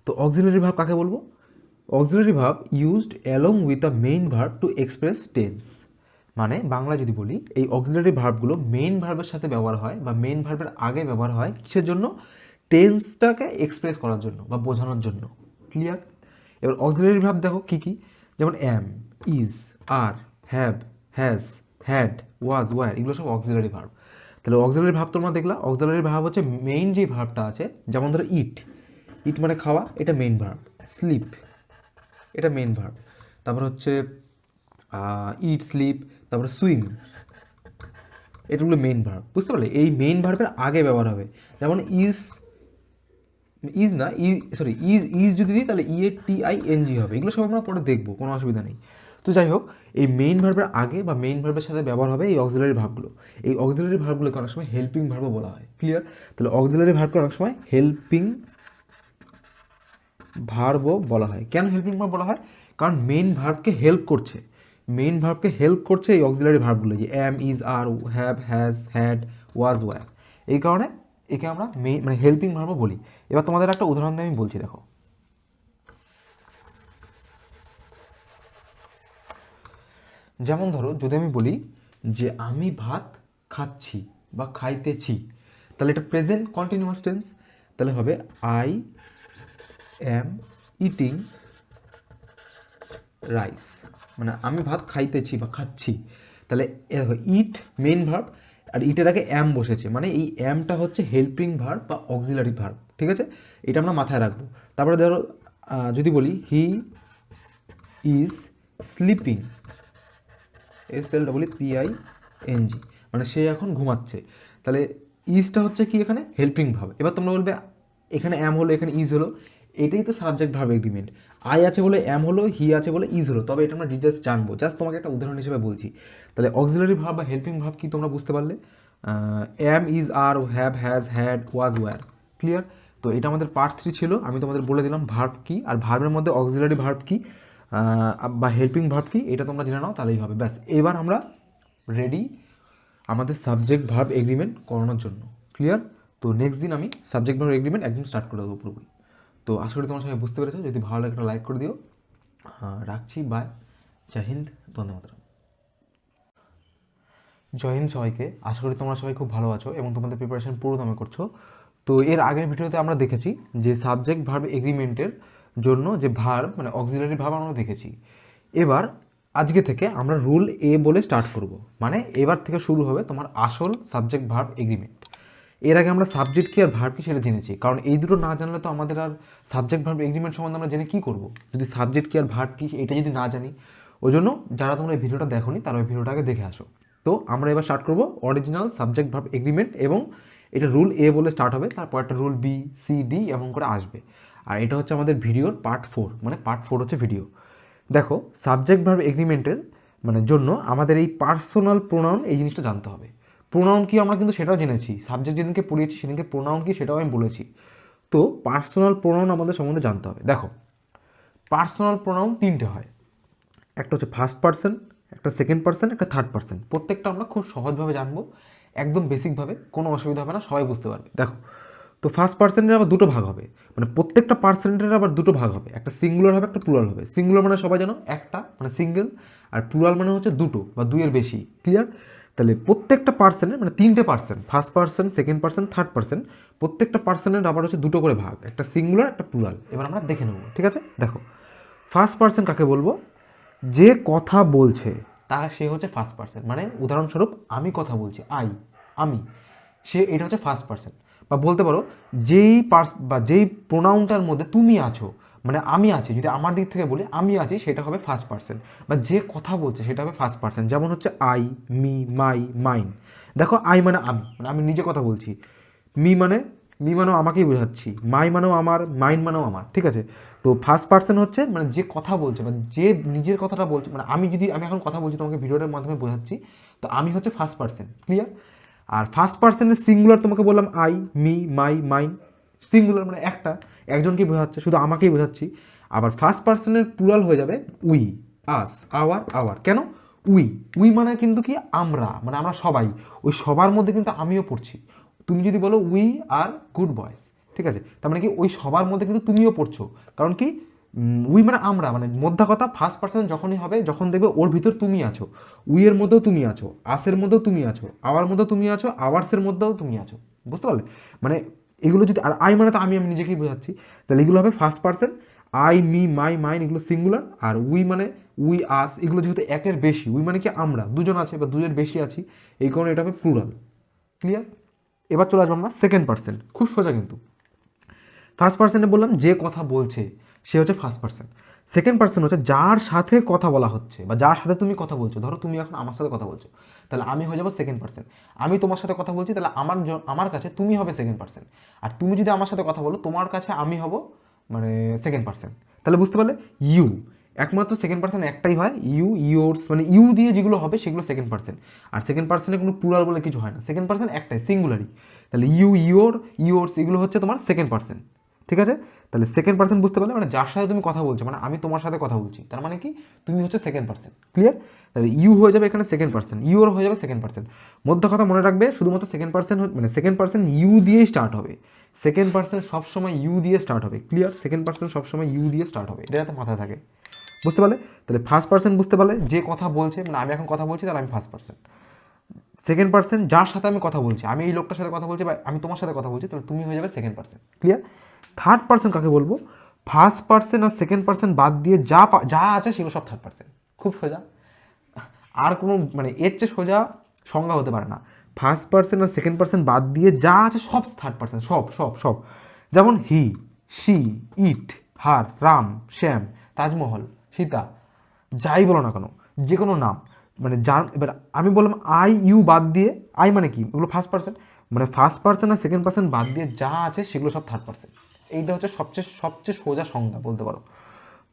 তো অক্সিলারি ভার্ব কাকে বলবো? Auxiliary verb used along with a main verb to express tense. মানে বাংলা যদি বলি, এই অক্সিলারি ভার্বগুলো মেইন ভার্বের সাথে ব্যবহার হয় বা মেইন ভার্বের আগে ব্যবহার হয় কিসের জন্য? টেন্সটাকে এক্সপ্রেস করার জন্য বা বোঝানোর জন্য। ক্লিয়ার? এবার অক্সিলারি ভার্ব দেখো কী কী, যেমন am, is, are, have, has, had, was, were, এগুলো সব অক্সিলারি ভার্ব। তাহলে অক্সিলারি ভার্ব তোমরা দেখলা, অক্সিলারি ভার্ব হচ্ছে মেইন যে ভার্বটা আছে, যেমন ধরো ইট, ইট মানে খাওয়া, এটা মেইন ভার্ব। স্লিপ, এটা মেইন ভার্ব। তারপর হচ্ছে ইট, স্লিপ, তারপরে সুইম, এটাগুলো মেইন ভার্ব। বুঝতে পারলে? এই মেইন ভার্বের আগে ব্যবহার হবে। যেমন ইজ না, ইজ যদি দিই তাহলে EATING হবে। এগুলো সব আমরা পরে দেখবো, কোনো অসুবিধা নেই। তো যাই হোক, এই মেইন ভার্বের আগে বা মেইন ভার্বের সাথে ব্যবহার হবে এই অক্সিলারি ভার্বগুলো। এই অক্সিলারি ভার্বগুলোকে অনেক সময় হেল্পিং ভার্বও বলা হয়। ক্লিয়ার? তাহলে অক্সিলারি ভার্বকে অনেক সময় হেল্পিং ভার্বও বলা হয়। কেন হেল্পিং ভার্ব বলা হয়? কারণ মেইন ভার্বকে হেল্প করছে, এই অক্সিলারি ভার্বগুলো, যে am, is, are, have, has, had, was, were. এই কারণে একে আমরা মানে হেল্পিং ভার্বও বলি। এবার তোমাদের একটা উদাহরণ দিয়ে আমি বলছি, দেখো। যেমন ধরো, যদি আমি বলি যে আমি ভাত খাচ্ছি বা খাইতেছি, তাহলে এটা প্রেজেন্ট কন্টিনিউয়াস টেন্স। তাহলে হবে আই অ্যাম ইটিং রাইস, মানে আমি ভাত খাইতেছি বা খাচ্ছি। তাহলে ইট মেইন ভার্ব, আর ইটের আগে অ্যাম বসেছে, মানে এই অ্যামটা হচ্ছে হেল্পিং ভার্ব বা অক্সিলারি ভার্ব। ঠিক আছে? এটা আমরা মাথায় রাখবো। তারপরে ধরো যদি বলি হি ইজ স্লিপিং, SLEEPING, মানে সে এখন ঘুমাচ্ছে। তাহলে ইজটা হচ্ছে কি এখানে? Helping verb. এবার তোমরা বলবে এখানে অ্যাম হলো, এখানে ইজ হলো, এটাই তো সাবজেক্ট ভার্ব এগ্রিমেন্ট। আই আছে বলে অ্যাম হলো, হি আছে বলে ইজ হলো, তবে এটা আমরা ডিটেলস জানবো, জাস্ট তোমাকে একটা উদাহরণ হিসেবে বলছি। তাহলে অক্সিলারি ভার্ব বা হেল্পিং ভার্ব কি তোমরা বুঝতে পারলে? Am, is, are, have, has, had, was, were. Clear? তো এটা আমাদের পার্ট 3 ছিল। আমি তোমাদের বলে দিলাম ভার্ব কি, আর ভার্বের মধ্যে অক্সিলারি ভার্ব কি বা হেল্পিং ভার্ব কি, এটা তোমরা জেনে নাও, তাহলেই হবে। ব্যাস, এবার আমরা রেডি আমাদের সাবজেক্ট ভার্ব এগ্রিমেন্ট করানোর জন্য। ক্লিয়ার? তো নেক্সট দিন আমি সাবজেক্ট ভার্ব এগ্রিমেন্ট একদম স্টার্ট করে দেবো পুরোপুরি। তো আশা করি তোমরা সবাই বুঝতে পেরেছো। যদি ভালো লাগে একটা লাইক করে দিও। রাখছি, বাই, জয় হিন্দ, বন্দে মাতরম। জয় হিন্দ সবাইকে। আশা করি তোমরা সবাই খুব ভালো আছো এবং তোমাদের প্রিপারেশন পুরো দমে করছো। তো এর আগের ভিডিওতে আমরা দেখেছি যে সাবজেক্ট ভার্ব এগ্রিমেন্টের জন্য যে ভার্ব মানে অক্সিলারি ভার্ব আমরা দেখেছি। এবার আজকে থেকে আমরা রুল এ বলে স্টার্ট করব, মানে এবার থেকে শুরু হবে তোমার আসল সাবজেক্ট ভার্ব এগ্রিমেন্ট। এর আগে আমরা সাবজেক্ট কি আর ভার্ব কি সেটা জেনেছি, কারণ এই দুটো না জানলে তো আমাদের আর সাবজেক্ট ভার্ব এগ্রিমেন্ট সম্বন্ধে আমরা জেনে কী করবো যদি সাবজেক্ট কি আর ভার্ব কি এটা যদি না জানি। ওই জন্য যারা তোমরা এই ভিডিওটা দেখোনি তারা ওই ভিডিওটাকে দেখে আসো। তো আমরা এবার স্টার্ট করবো অরিজিনাল সাবজেক্ট ভার্ব এগ্রিমেন্ট, এবং এটা রুল এ বলে স্টার্ট হবে, তারপর একটা রুল বি, সি, ডি এমন করে আসবে। আর এটা হচ্ছে আমাদের ভিডিওর পার্ট 4, মানে পার্ট 4 হচ্ছে ভিডিও। দেখো, সাবজেক্ট ভার্ব এগ্রিমেন্টের মানে জন্য আমাদের এই পার্সোনাল প্রোনাউন এই জিনিসটা জানতে হবে। প্রোনাউন কি আমরা কিন্তু সেটাও জেনেছি, সাবজেক্ট যেদিনকে পড়িয়েছি সেদিনকে প্রোনাউন কি সেটাও আমি বলেছি। তো পার্সোনাল প্রোনাউন আমাদের সম্বন্ধে জানতে হবে। দেখো, পার্সোনাল প্রোনাউন 3টে হয়, একটা হচ্ছে ফার্স্ট পার্সন, একটা সেকেন্ড পার্সন, একটা থার্ড পার্সন। প্রত্যেকটা আমরা খুব সহজভাবে জানবো, একদম বেসিকভাবে, কোনো অসুবিধা হবে না, সবাই বুঝতে পারবে। দেখো, তো ফার্স্ট পার্সেন্টের আবার দুটো ভাগ হবে, মানে প্রত্যেকটা পার্সেন্টের আবার দুটো ভাগ হবে, একটা সিঙ্গুলার হবে, একটা প্লুরাল হবে। সিঙ্গুলার মানে সবাই জানো একটা, মানে সিঙ্গেল, আর প্লুরাল মানে হচ্ছে দুটো বা দুইয়ের বেশি। ক্লিয়ার? তাহলে প্রত্যেকটা পার্সনের মানে 3টে person, first person, second person, third person, প্রত্যেকটা পার্সনের আবার হচ্ছে দুটো করে ভাগ, একটা সিঙ্গুলার, একটা প্লুরাল। এবার আমরা দেখে নেব, ঠিক আছে? দেখো, ফার্স্ট পার্সন কাকে বলবো? যে কথা বলছে তার, সে হচ্ছে ফার্স্ট পার্সন। মানে উদাহরণস্বরূপ আমি কথা বলছি, আমি, সে, এটা হচ্ছে ফার্স্ট পার্সন। বা বলতে পারো যেই প্রোনাউনটার মধ্যে তুমি আছো, মানে আমি আছি, যদি আমার দিক থেকে বলি আমি আছি, সেটা হবে ফার্স্ট পার্সন। বা যে কথা বলছে সেটা হবে ফার্স্ট পার্সন। যেমন হচ্ছে আই, মি, মাই, মাইন। দেখো, আই মানে আমি, মানে আমি নিজে কথা বলছি। মি মানেও আমাকেই বোঝাচ্ছি। মাই মানেও আমার, মাইন মানেও আমার। ঠিক আছে? তো ফার্স্ট পার্সন হচ্ছে মানে যে কথা বলছে, মানে যে নিজের কথাটা বলছে। মানে আমি এখন কথা বলছি, তোমাকে ভিডিওটার মাধ্যমে বোঝাচ্ছি, তো আমি হচ্ছে ফার্স্ট পার্সন। ক্লিয়ার? আর ফার্স্ট পার্সনের সিঙ্গুলার তোমাকে বললাম I, me, my, mine. Singular মানে একটা, একজনকেই বোঝাচ্ছে, শুধু আমাকেই বোঝাচ্ছি। আবার ফার্স্ট পার্সনের প্লুরাল হয়ে যাবে উই, আস, আওয়ার, আওয়ার। কেন উই? উই মানে কিন্তু কি আমরা, মানে আমরা সবাই, ওই সবার মধ্যে কিন্তু আমিও পড়ছি। তুমি যদি বলো উই আর গুড বয়েজ, ঠিক আছে, তার মানে কি ওই সবার মধ্যে কিন্তু তুমিও পড়ছো। কারণ কি উই মানে আমরা, মানে মধ্যা কথা ফার্স্ট পার্সন যখনই হবে, যখন দেখবে ওর ভিতর তুমি আছো, উই এর মধ্যেও তুমি আছো, আসের মধ্যেও তুমি আছো, আওয়ার মধ্যেও তুমি আছো, আওয়ার্সের মধ্যেও তুমি আছো। বুঝতে পারলে? মানে এগুলো যদি, আর আই মানে তো আমি নিজেকেই বোঝাচ্ছি, তাহলে এগুলো হবে first person. I, me, my, mine এগুলো সিঙ্গুলার। আর উই মানে উই, আস এগুলো যেহেতু একের বেশি, উই মানে কি আমরা দুজন আছে বা দুজনের বেশি আছি, এই কারণে এটা হবে প্লুরাল। ক্লিয়ার? এবার চলে আসবো আমরা সেকেন্ড পার্সন। খুব সোজা কিন্তু। ফার্স্ট পার্সনে বললাম যে কথা বলছে সে হচ্ছে ফার্স্ট পার্সন। সেকেন্ড পার্সন হচ্ছে যার সাথে কথা বলা হচ্ছে বা যার সাথে তুমি কথা বলছো। ধরো তুমি এখন আমার সাথে কথা বলছো, তাহলে আমি হয়ে যাবো সেকেন্ড পার্সন। আমি তোমার সাথে কথা বলছি, তাহলে আমার কাছে তুমি হবে সেকেন্ড পার্সন। আর তুমি যদি আমার সাথে কথা বলো, তোমার কাছে আমি হব মানে সেকেন্ড পার্সন। তাহলে বুঝতে পারলে? ইউ, একমাত্র সেকেন্ড পার্সন একটাই হয়, ইউ, ইয়োর্স, মানে ইউ দিয়ে যেগুলো হবে সেগুলো সেকেন্ড পার্সন। আর সেকেন্ড পার্সনে কোনো প্লুরাল বলে কিছু হয় না, সেকেন্ড পার্সন একটাই, সিঙ্গুলারই। তাহলে ইউ, ইয়োর, ইয়োর্স এগুলো হচ্ছে তোমার সেকেন্ড পার্সন। ঠিক আছে? তাহলে সেকেন্ড পার্সন বুঝতে পারলে, মানে যার সাথে তুমি কথা বলছো, মানে আমি তোমার সাথে কথা বলছি, তার মানে কি তুমি হচ্ছে সেকেন্ড পার্সন। ক্লিয়ার? তাহলে ইউ হয়ে যাবে এখানে সেকেন্ড পার্সন, ইউর হয়ে যাবে সেকেন্ড পার্সন। মধ্য কথা মনে রাখবে, শুধুমাত্র সেকেন্ড পার্সন, মানে সেকেন্ড পার্সন ইউ দিয়েই স্টার্ট হবে। সেকেন্ড পার্সন সবসময় ইউ দিয়ে স্টার্ট হবে। ক্লিয়ার? সেকেন্ড পার্সন সবসময় ইউ দিয়ে স্টার্ট হবে, এটা যাতে মাথায় থাকে। বুঝতে পারলে? তাহলে ফার্স্ট পার্সন বুঝতে পারলে যে কথা বলছে, মানে আমি এখন কথা বলছি, তাহলে আমি ফার্স্ট পার্সন। সেকেন্ড পার্সন যার সাথে আমি কথা বলছি, আমি এই লোকটার সাথে কথা বলছি বা আমি তোমার সাথে কথা বলছি, তাহলে তুমি হয়ে যাবে second person. Clear? Third person কাকে বলবো? ফার্স্ট পার্সন আর সেকেন্ড পার্সন বাদ দিয়ে যা আছে সেগুলো সব থার্ড পার্সন। খুব সোজা, আর কোনো মানে এর চেয়ে সোজা সংজ্ঞা হতে পারে না। ফার্স্ট পার্সন আর সেকেন্ড পার্সন বাদ দিয়ে যা আছে সব থার্ড পার্সন, সব সব সব। যেমন হি, শি, ইট, হার, রাম, শ্যাম, তাজমহল, সীতা, যাই বলো না কেন, যে কোনো নাম, মানে যার, এবার আমি বললাম আই, ইউ বাদ দিয়ে, আই মানে কি, এগুলো ফার্স্ট পার্সন, মানে ফার্স্ট পার্সন আর সেকেন্ড পার্সন বাদ দিয়ে যা আছে সেগুলো সব থার্ড পার্সন। এইটা হচ্ছে সবচেয়ে সবচেয়ে সোজা সংজ্ঞা বলতে পারো।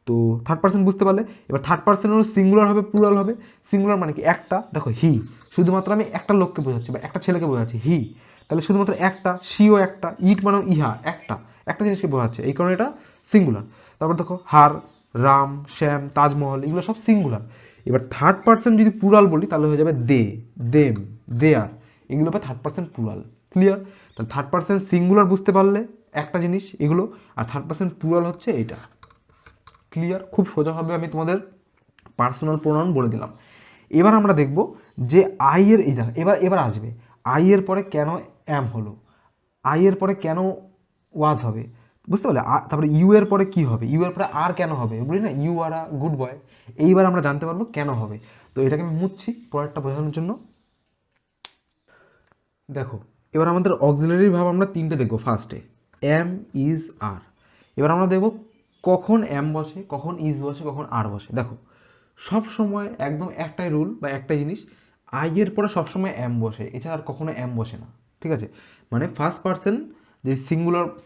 তো থার্ড পার্সন বুঝতে পারলে। এবার থার্ড পার্সনের সিঙ্গুলার হবে, প্লুরাল হবে। সিঙ্গুলার মানে কি একটা, দেখো হি, শুধুমাত্র আমি একটা লোককে বোঝাচ্ছি বা একটা ছেলেকে বোঝাচ্ছি, হি, তাহলে শুধুমাত্র একটা, সিও একটা, ইট মানে ইহা, একটা জিনিসকে বোঝাচ্ছে, এই কারণে এটা সিঙ্গুলার। তারপর দেখো হার, রাম, শ্যাম, তাজমহল এগুলো সব সিঙ্গুলার। এবার থার্ড পার্সন যদি প্লুরাল বলি, তাহলে হয়ে যাবে দে, দেম, দেয়ার, এগুলো হবে থার্ড পার্সন প্লুরাল। ক্লিয়ার? তাহলে থার্ড পার্সন সিঙ্গুলার বুঝতে পারলে একটা জিনিস এগুলো, আর থার্ড পার্সন প্লুরাল হচ্ছে এইটা। ক্লিয়ার? খুব সোজাভাবে আমি তোমাদের পার্সোনাল প্রোনাউন বলে দিলাম। এবার আমরা দেখব যে আই এর এই, এবার আসবে আই এর পরে কেন অ্যাম হলো, আই এর পরে কেন ওয়াজ হবে, বুঝতে পারলে? তারপরে ইউ এর পরে কি হবে, ইউ এর পরে আর কেন হবে, বলি না you R a good boy. এইবার আমরা জানতে পারবো কেন হবে। তো এটাকে আমি মুছছি পরেরটা বোঝানোর জন্য। দেখো, এবার আমাদের অক্সিলারি ভাব আমরা তিনটে দেখবো। ফার্স্টে এম, ইজ, আর। এবার আমরা দেখব কখন এম বসে, কখন ইজ বসে, কখন আর বসে। দেখো, সব সময় একদম একটাই রুল বা একটাই জিনিস, আই এর পরে সবসময় এম বসে, এছাড়া আর কখনো এম বসে না। ঠিক আছে? মানে ফার্স্ট পার্সন যে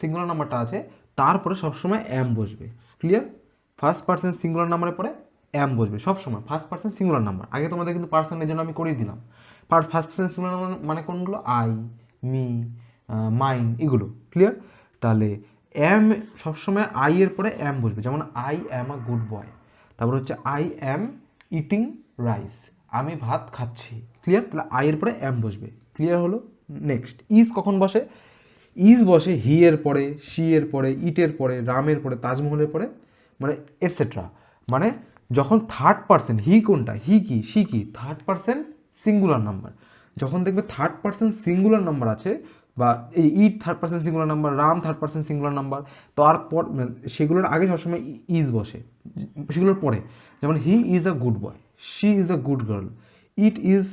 সিঙ্গুলার নাম্বারটা আছে, তারপরে সবসময় এম বসবে। ক্লিয়ার? ফার্স্ট পার্সন সিঙ্গুলার নাম্বারের পরে এম বসবে সবসময়। ফার্স্ট পার্সন সিঙ্গুলার নাম্বার, আগে তোমাদের কিন্তু পার্সনের জন্য আমি করিয়ে দিলাম। ফার্স্ট পার্সন সিঙ্গুলার নাম্বার মানে কোনগুলো? আই, মি, মাইন এগুলো। ক্লিয়ার? তাহলে এম সবসময় আই এর পরে এম বসবে, যেমন I am a good boy. তারপর হচ্ছে আই অ্যাম ইটিং রাইস, আমি ভাত খাচ্ছি। ক্লিয়ার? তাহলে আই এর পরে এম বসবে। ক্লিয়ার হলো? নেক্সট ইজ কখন বসে? ইজ বসে হি এর পরে, শি এর পরে, ইটের পরে, রামের পরে, তাজমহলের পরে, মানে এটসেট্রা। মানে যখন থার্ড পার্সন, হি কোনটা, হি কি, শি কি, থার্ড পার্সন সিঙ্গুলার নাম্বার, যখন দেখবে থার্ড পার্সন সিঙ্গুলার নাম্বার আছে, বা এই it third person singular number, Ram third person singular number, তারপর সেগুলোর আগে সবসময় ইজ বসে, সেগুলোর পরে। যেমন he is a good boy, she is a good girl, it is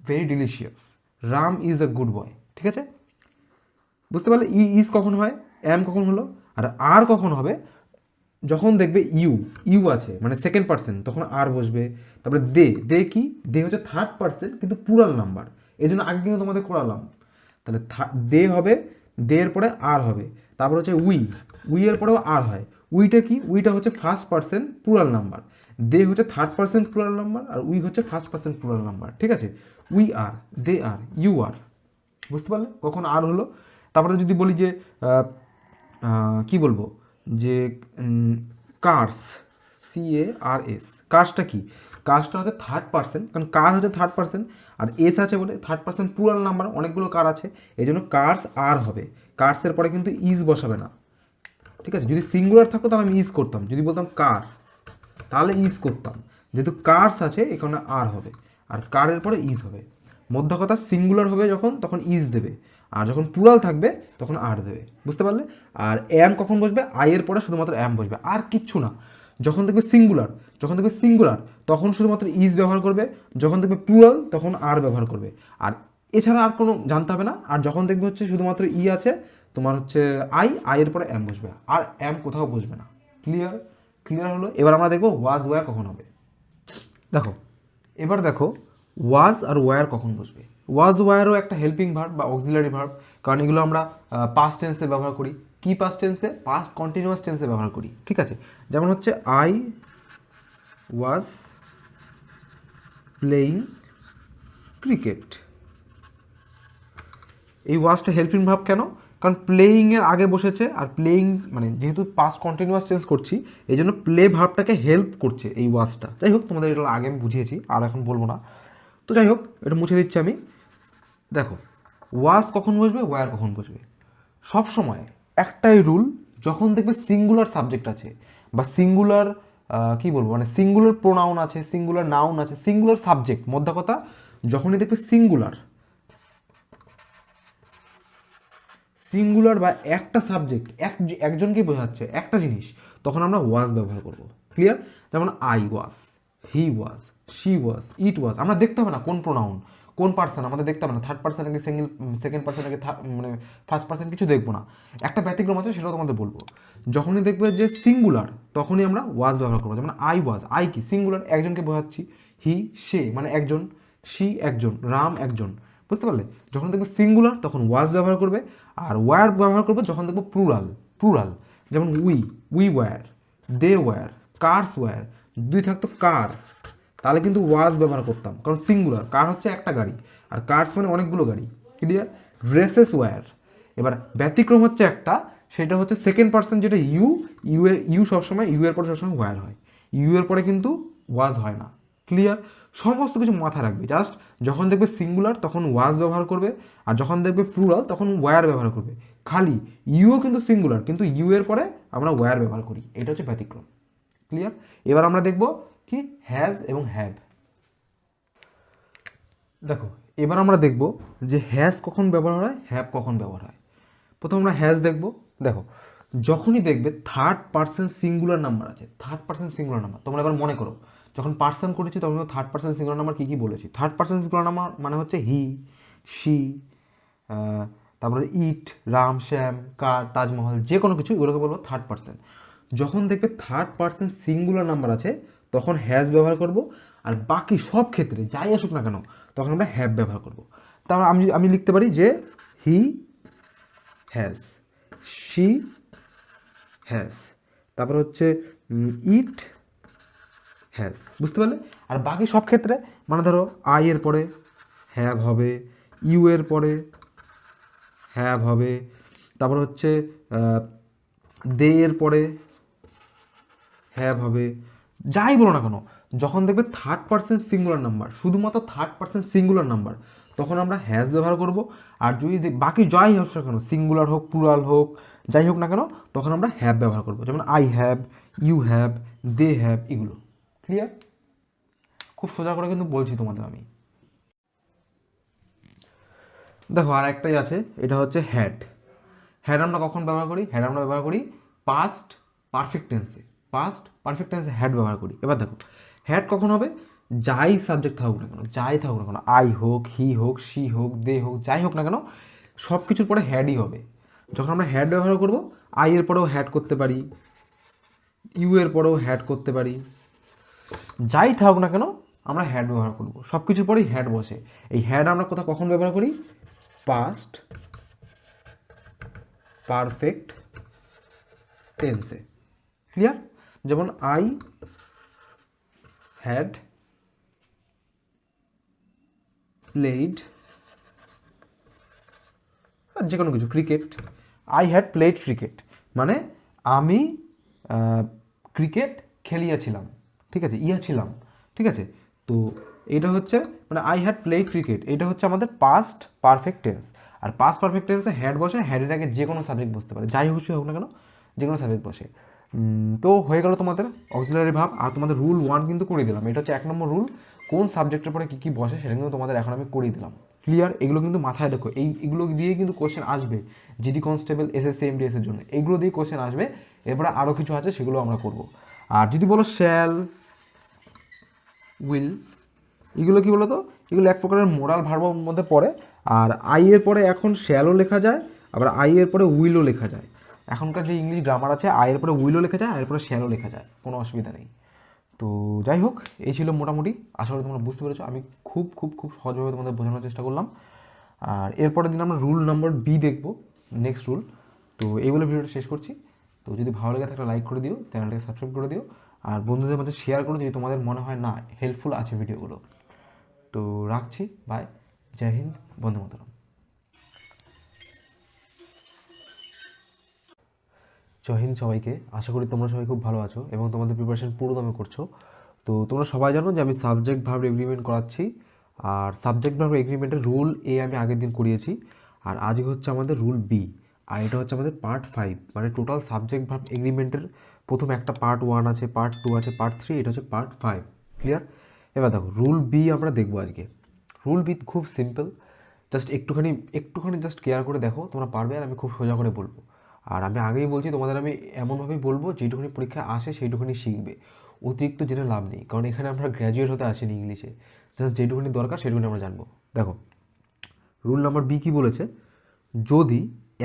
very delicious, Ram is a good boy. ঠিক আছে? বুঝতে পারলে? ইজ কখন হয়, এম কখন হলো, আর কখন হবে? যখন দেখবে ইউ আছে মানে সেকেন্ড পার্সন, তখন আর বসবে। তারপরে দে কি, দে হচ্ছে থার্ড পার্সন কিন্তু প্লুরাল নাম্বার, এই জন্য আগে কিন্তু তোমাদের করালাম। তাহলে দে হবে, দে এর পরে আর হবে। তারপর হচ্ছে উই এর পরেও আর হয়। উইটা কি, উইটা হচ্ছে first person plural number, they হচ্ছে থার্ড পার্সন প্লুরাল নাম্বার, আর উই হচ্ছে ফার্স্ট পার্সন প্লুরাল নাম্বার। ঠিক আছে? We are, they are, you are. বুঝতে পারলে কখন আর হলো। তারপরে যদি বলি যে কি বলবো যে কার্স, CARS, কার্সটা কি, কার্সটা হচ্ছে থার্ড পার্সন, কারণ কার হচ্ছে থার্ড পার্সন আর এস আছে বলে থার্ড পার্সন প্লুরাল নাম্বার, অনেকগুলো কার আছে, এই জন্য কার্স আর হবে। কার্সের পরে কিন্তু ইজ বসাবে না, ঠিক আছে। যদি সিঙ্গুলার থাকতো তাহলে আমি ইজ করতাম, যদি বলতাম কার তাহলে ইজ করতাম, যেহেতু কার্স আছে এখানে আর হবে, আর কারের পরে ইজ হবে। মধ্য কথা সিঙ্গুলার হবে যখন তখন ইজ দেবে, আর যখন প্লুরাল থাকবে তখন আর দেবে, বুঝতে পারলে। আর অ্যাম কখন বসবে, আই এর পরে শুধুমাত্র অ্যাম বসবে, আর কিচ্ছু না। যখন দেখবে সিঙ্গুলার তখন শুধুমাত্র ইজ ব্যবহার করবে, যখন দেখবে প্লুরাল তখন আর ব্যবহার করবে, আর এছাড়া আর কোনো জানতে হবে না। আর যখন দেখবে হচ্ছে শুধুমাত্র ই আছে তোমার হচ্ছে আই এর পরে অ্যাম বসবে, আর অ্যাম কোথাও বসবে না। ক্লিয়ার? ক্লিয়ার হলো। এবার আমরা দেখবো ওয়াজ ওয়্যার কখন হবে। দেখো এবার দেখো ওয়াজ আর ওয়্যার কখন বসবে। ওয়াজ ওয়্যারও একটা হেল্পিং ভার্ব বা অক্সিলারি ভার্ব, কারণ এগুলো আমরা পাস্ট টেন্সে ব্যবহার করি। কি পাস্ট টেন্সে? পাস্ট কন্টিনিউয়াস টেন্সে ব্যবহার করি, ঠিক আছে। যেমন হচ্ছে আই ওয়াজ প্লেয়িং ক্রিকেট, এই ওয়াজটা হেল্পিং ভার্ব কেন? কারণ প্লেয়িংয়ের আগে বসেছে, আর প্লেয়িং মানে যেহেতু পাস্ট কন্টিনিউয়াস টেন্স করছি এই জন্য প্লে ভার্বটাকে হেল্প করছে এই ওয়াজটা। যাই হোক তোমাদের এটা আগে আমি বুঝিয়েছি আর এখন বলবো না, তো যাই হোক এটা মুছে দিচ্ছি আমি। দেখো ওয়াজ কখন বসবে, ওয়্যার কখন বসবে, সব সময় একটাই রুল, যখন দেখবে সিঙ্গুলার সাবজেক্ট আছে বা সিঙ্গুলার কি বলবো মানে সিঙ্গুলার প্রোনাউন আছে, সিঙ্গুলার নাউন আছে, সিঙ্গুলার সাবজেক্ট, মোদ্দা কথা যখনই দেখবে সিঙ্গুলার বা একটা সাবজেক্ট একজনকে বোঝাচ্ছে একটা জিনিস, তখন আমরা ওয়াজ ব্যবহার করব। ক্লিয়ার? যেমন I was, he was, she was, ইট ওয়াজ, আমরা দেখতে হবে না কোন প্রোনাউন কোন পার্সন, আমাদের দেখতে হবে না থার্ড পার্সন নাকি সেকেন্ড পার্সন নাকি মানে ফার্স্ট পার্সন, কিছু দেখবো না। একটা ব্যতিক্রম আছে সেটাও তোমাদের বলবো। যখনই দেখবে যে সিঙ্গুলার তখনই আমরা ওয়াজ ব্যবহার করবো। যেমন আই ওয়াজ, আই কি সিঙ্গুলার, একজনকে বোঝাচ্ছি। হি সে মানে একজন, শি একজন, রাম একজন, বুঝতে পারলে। যখন দেখবে সিঙ্গুলার তখন ওয়াজ ব্যবহার করবে, আর ওয়্যার ব্যবহার করবে যখন দেখবো প্লুরাল। যেমন we were, they were, cars were, দুই থাকতো কার, তাহলে কিন্তু ওয়াজ ব্যবহার করতাম, কারণ সিঙ্গুলার, কার হচ্ছে একটা গাড়ি আর কার্স মানে অনেকগুলো গাড়ি। ক্লিয়ার? Dresses were. এবার ব্যতিক্রম হচ্ছে একটা, সেটা হচ্ছে সেকেন্ড পার্সন, যেটা ইউ সবসময় ইউ এর পরে সবসময় ওয়্যার হয়, ইউ এর পরে কিন্তু ওয়াজ হয় না। ক্লিয়ার? সমস্ত কিছু মাথায় রাখবে, জাস্ট যখন দেখবে সিঙ্গুলার তখন ওয়াজ ব্যবহার করবে, আর যখন দেখবে প্লুরাল তখন ওয়্যার ব্যবহার করবে। খালি ইউও কিন্তু সিঙ্গুলার, কিন্তু ইউ এর পরে আমরা ওয়্যার ব্যবহার করি, এটা হচ্ছে ব্যতিক্রম। ক্লিয়ার? এবার আমরা দেখব কি হ্যাজ এবং হ্যাভ। দেখো এবার আমরা দেখব যে হ্যাজ কখন ব্যবহার হয়, হ্যাভ কখন ব্যবহার হয়। প্রথম আমরা হ্যাজ দেখব। দেখো যখনই দেখবে থার্ড পার্সন সিঙ্গুলার নাম্বার আছে, থার্ড পার্সন সিঙ্গুলার নাম্বার, তোমরা এবার মনে করো যখন পার্সন করেছি তখন থার্ড পার্সন সিঙ্গুলার নাম্বার কী কী বলেছি। থার্ড পার্সন সিঙ্গুলার নাম্বার মানে হচ্ছে হি, শি, তারপরে ইট, রাম, শ্যাম, কার, তাজমহল, যে কোনো কিছু এগুলোকে বলবো থার্ড পার্সন। যখন দেখবে থার্ড পার্সন সিঙ্গুলার নাম্বার আছে তখন হ্যাজ ব্যবহার করব, আর বাকি সব ক্ষেত্রে যাই আসুক না কেন তখন আমরা হ্যাভ ব্যবহার করব। তারপর আমি লিখতে পারি যে হি হ্যাজ, শি হ্যাজ, তারপর হচ্ছে ইট হ্যাজ, বুঝতে পারলে। আর বাকি সব ক্ষেত্রে মানে ধরো আই এর পরে হ্যাভ হবে, ইউ এর পরে হ্যাভ হবে, তারপর হচ্ছে দে এর পরে হ্যাভ হবে, যাই বলো না কেন যখন দেখবে থার্ড পার্সন সিঙ্গুলার নাম্বার, শুধুমাত্র থার্ড পার্সন সিঙ্গুলার নাম্বার, তখন আমরা হ্যাজ ব্যবহার করব। আর যদি বাকি যাই হোক না কেন, সিঙ্গুলার হোক প্লুরাল হোক যাই হোক না কেন, তখন আমরা হ্যাভ ব্যবহার করব। যেমন I have, you have, they have, এগুলো। ক্লিয়ার? খুব সোজা করে কিন্তু বলছি তোমাদের আমি। দেখো আর একটাই আছে, এটা হচ্ছে হ্যাড। হ্যাড আমরা কখন ব্যবহার করি? হ্যাড আমরা ব্যবহার করি পাস্ট পারফেক্ট টেন্সে, পাস্ট পারফেক্ট টেন্সে হ্যাড ব্যবহার করি। এবার দেখো হ্যাড কখন হবে? যাই সাবজেক্ট থাকুক না কেন, যাই থাকুক না কেন, আই হোক, হি হোক, শি হোক, দে হোক, যাই হোক না কেন, সব কিছুর পরে হ্যাডই হবে। যখন আমরা হ্যাড ব্যবহার করব, আই এর পরেও হ্যাড করতে পারি, ইউ এর পরেও হ্যাড করতে পারি, যাই থাকুক না কেন আমরা হ্যাড ব্যবহার করব, সব কিছুর পরেই হ্যাড বসে। এই হ্যাড আমরা কোথাও কখন ব্যবহার করি? পাস্ট পারফেক্ট টেন্সে। ক্লিয়ার? যেমন আই হ্যাড প্লেড আর যে কোনো কিছু, cricket, I had played cricket মানে আমি ক্রিকেট খেলিয়াছিলাম, ঠিক আছে, ছিলাম, ঠিক আছে। তো এটা হচ্ছে মানে আই হ্যাড প্লেড ক্রিকেট, এটা হচ্ছে আমাদের পাস্ট পারফেক্ট টেন্স। আর পাস্ট পারফেক্ট টেন্সে হ্যাড বসে, হ্যাডের আগে যে কোনো সাবজেক্ট বসতে পারে, যাই খুশি হোক না কেন যে কোনো সাবজেক্ট বসে। তো হয়ে গেল তোমাদের অক্সিলারি ভার্ব। আর তোমাদের রুল 1 কিন্তু করে দিলাম, এটা হচ্ছে 1 নম্বর রুল, কোন সাবজেক্টের পরে কী কী বসে সেটা কিন্তু তোমাদের এখন আমি করিয়ে দিলাম। ক্লিয়ার? এগুলো কিন্তু মাথায় রেখো, এগুলো দিয়েই কিন্তু কোশ্চেন আসবে জিডি কনস্টেবল, এসএসসি, এমডিএস এর জন্য এইগুলো দিয়ে কোশ্চেন আসবে। এরপরে আরও কিছু আছে সেগুলো আমরা করব। আর যদি বলো শ্যাল, উইল, এগুলো কি বলো তো, এগুলো এক প্রকারের মোরাল ভার্বের মধ্যে পড়ে। আর আই এর পরে এখন শ্যালও লেখা যায়, আবার আই এর পরে উইলও লেখা যায়। এখনকার যে ইংলিশ গ্রামার আছে, আই এর পরে উইলও লেখা যায়, আই এর পরে শ্যালও লেখা যায়, কোনো অসুবিধা নেই। তো যাই হোক, এই ছিল মোটামুটি, আশা করি তোমরা বুঝতে পেরেছো। আমি খুব খুব খুব সহজভাবে তোমাদের বোঝানোর চেষ্টা করলাম। আর এরপরের দিন আমরা রুল নম্বর বি দেখবো, নেক্সট রুল। তো এই বলে ভিডিওটা শেষ করছি। তো যদি ভালো লাগে একটা লাইক করে দিও, চ্যানেলটাকে সাবস্ক্রাইব করে দিও, আর বন্ধুদের মধ্যে শেয়ার করো যদি তোমাদের মনে হয় না হেল্পফুল আছে ভিডিওগুলো। তো রাখছি, বাই, জয় হিন্দ, বন্দে মাতরম। জয় হিন্দ সবাইকে, আশা করি তোমরা সবাই খুব ভালো আছো এবং তোমাদের প্রিপারেশন পুরো দমে করছো। তো তোমরা সবাই জানো যে আমি সাবজেক্ট ভার্ব এগ্রিমেন্ট করাচ্ছি, আর সাবজেক্ট ভার্ব এগ্রিমেন্টের রুল এ আমি আগের দিন করিয়েছি, আর আজকে হচ্ছে আমাদের রুল বি, আর এটা হচ্ছে আমাদের পার্ট 5, মানে টোটাল সাবজেক্ট ভার্ব এগ্রিমেন্টের প্রথম একটা পার্ট 1 আছে, পার্ট 2 আছে, পার্ট 3, এটা হচ্ছে পার্ট 5। ক্লিয়ার? এবার দেখো রুল বি আমরা দেখবো আজকে। রুল বি খুব সিম্পল, জাস্ট একটুখানি জাস্ট কেয়ার করে দেখো, তোমরা পারবে। আর আমি খুব সোজা করে বলবো, আর আমি আগেই বলছি তোমাদের, আমি এমনভাবেই বলবো যেটুকুনি পরীক্ষা আসে সেইটুকুনি শিখবে, অতিরিক্ত জেনে লাভ নেই, কারণ এখানে আমরা গ্র্যাজুয়েট হতে আসিনি ইংলিশে, জাস্ট যেটুকুনি দরকার সেটুকুনি আমরা জানবো। দেখো রুল নাম্বার বি কী বলেছে, যদি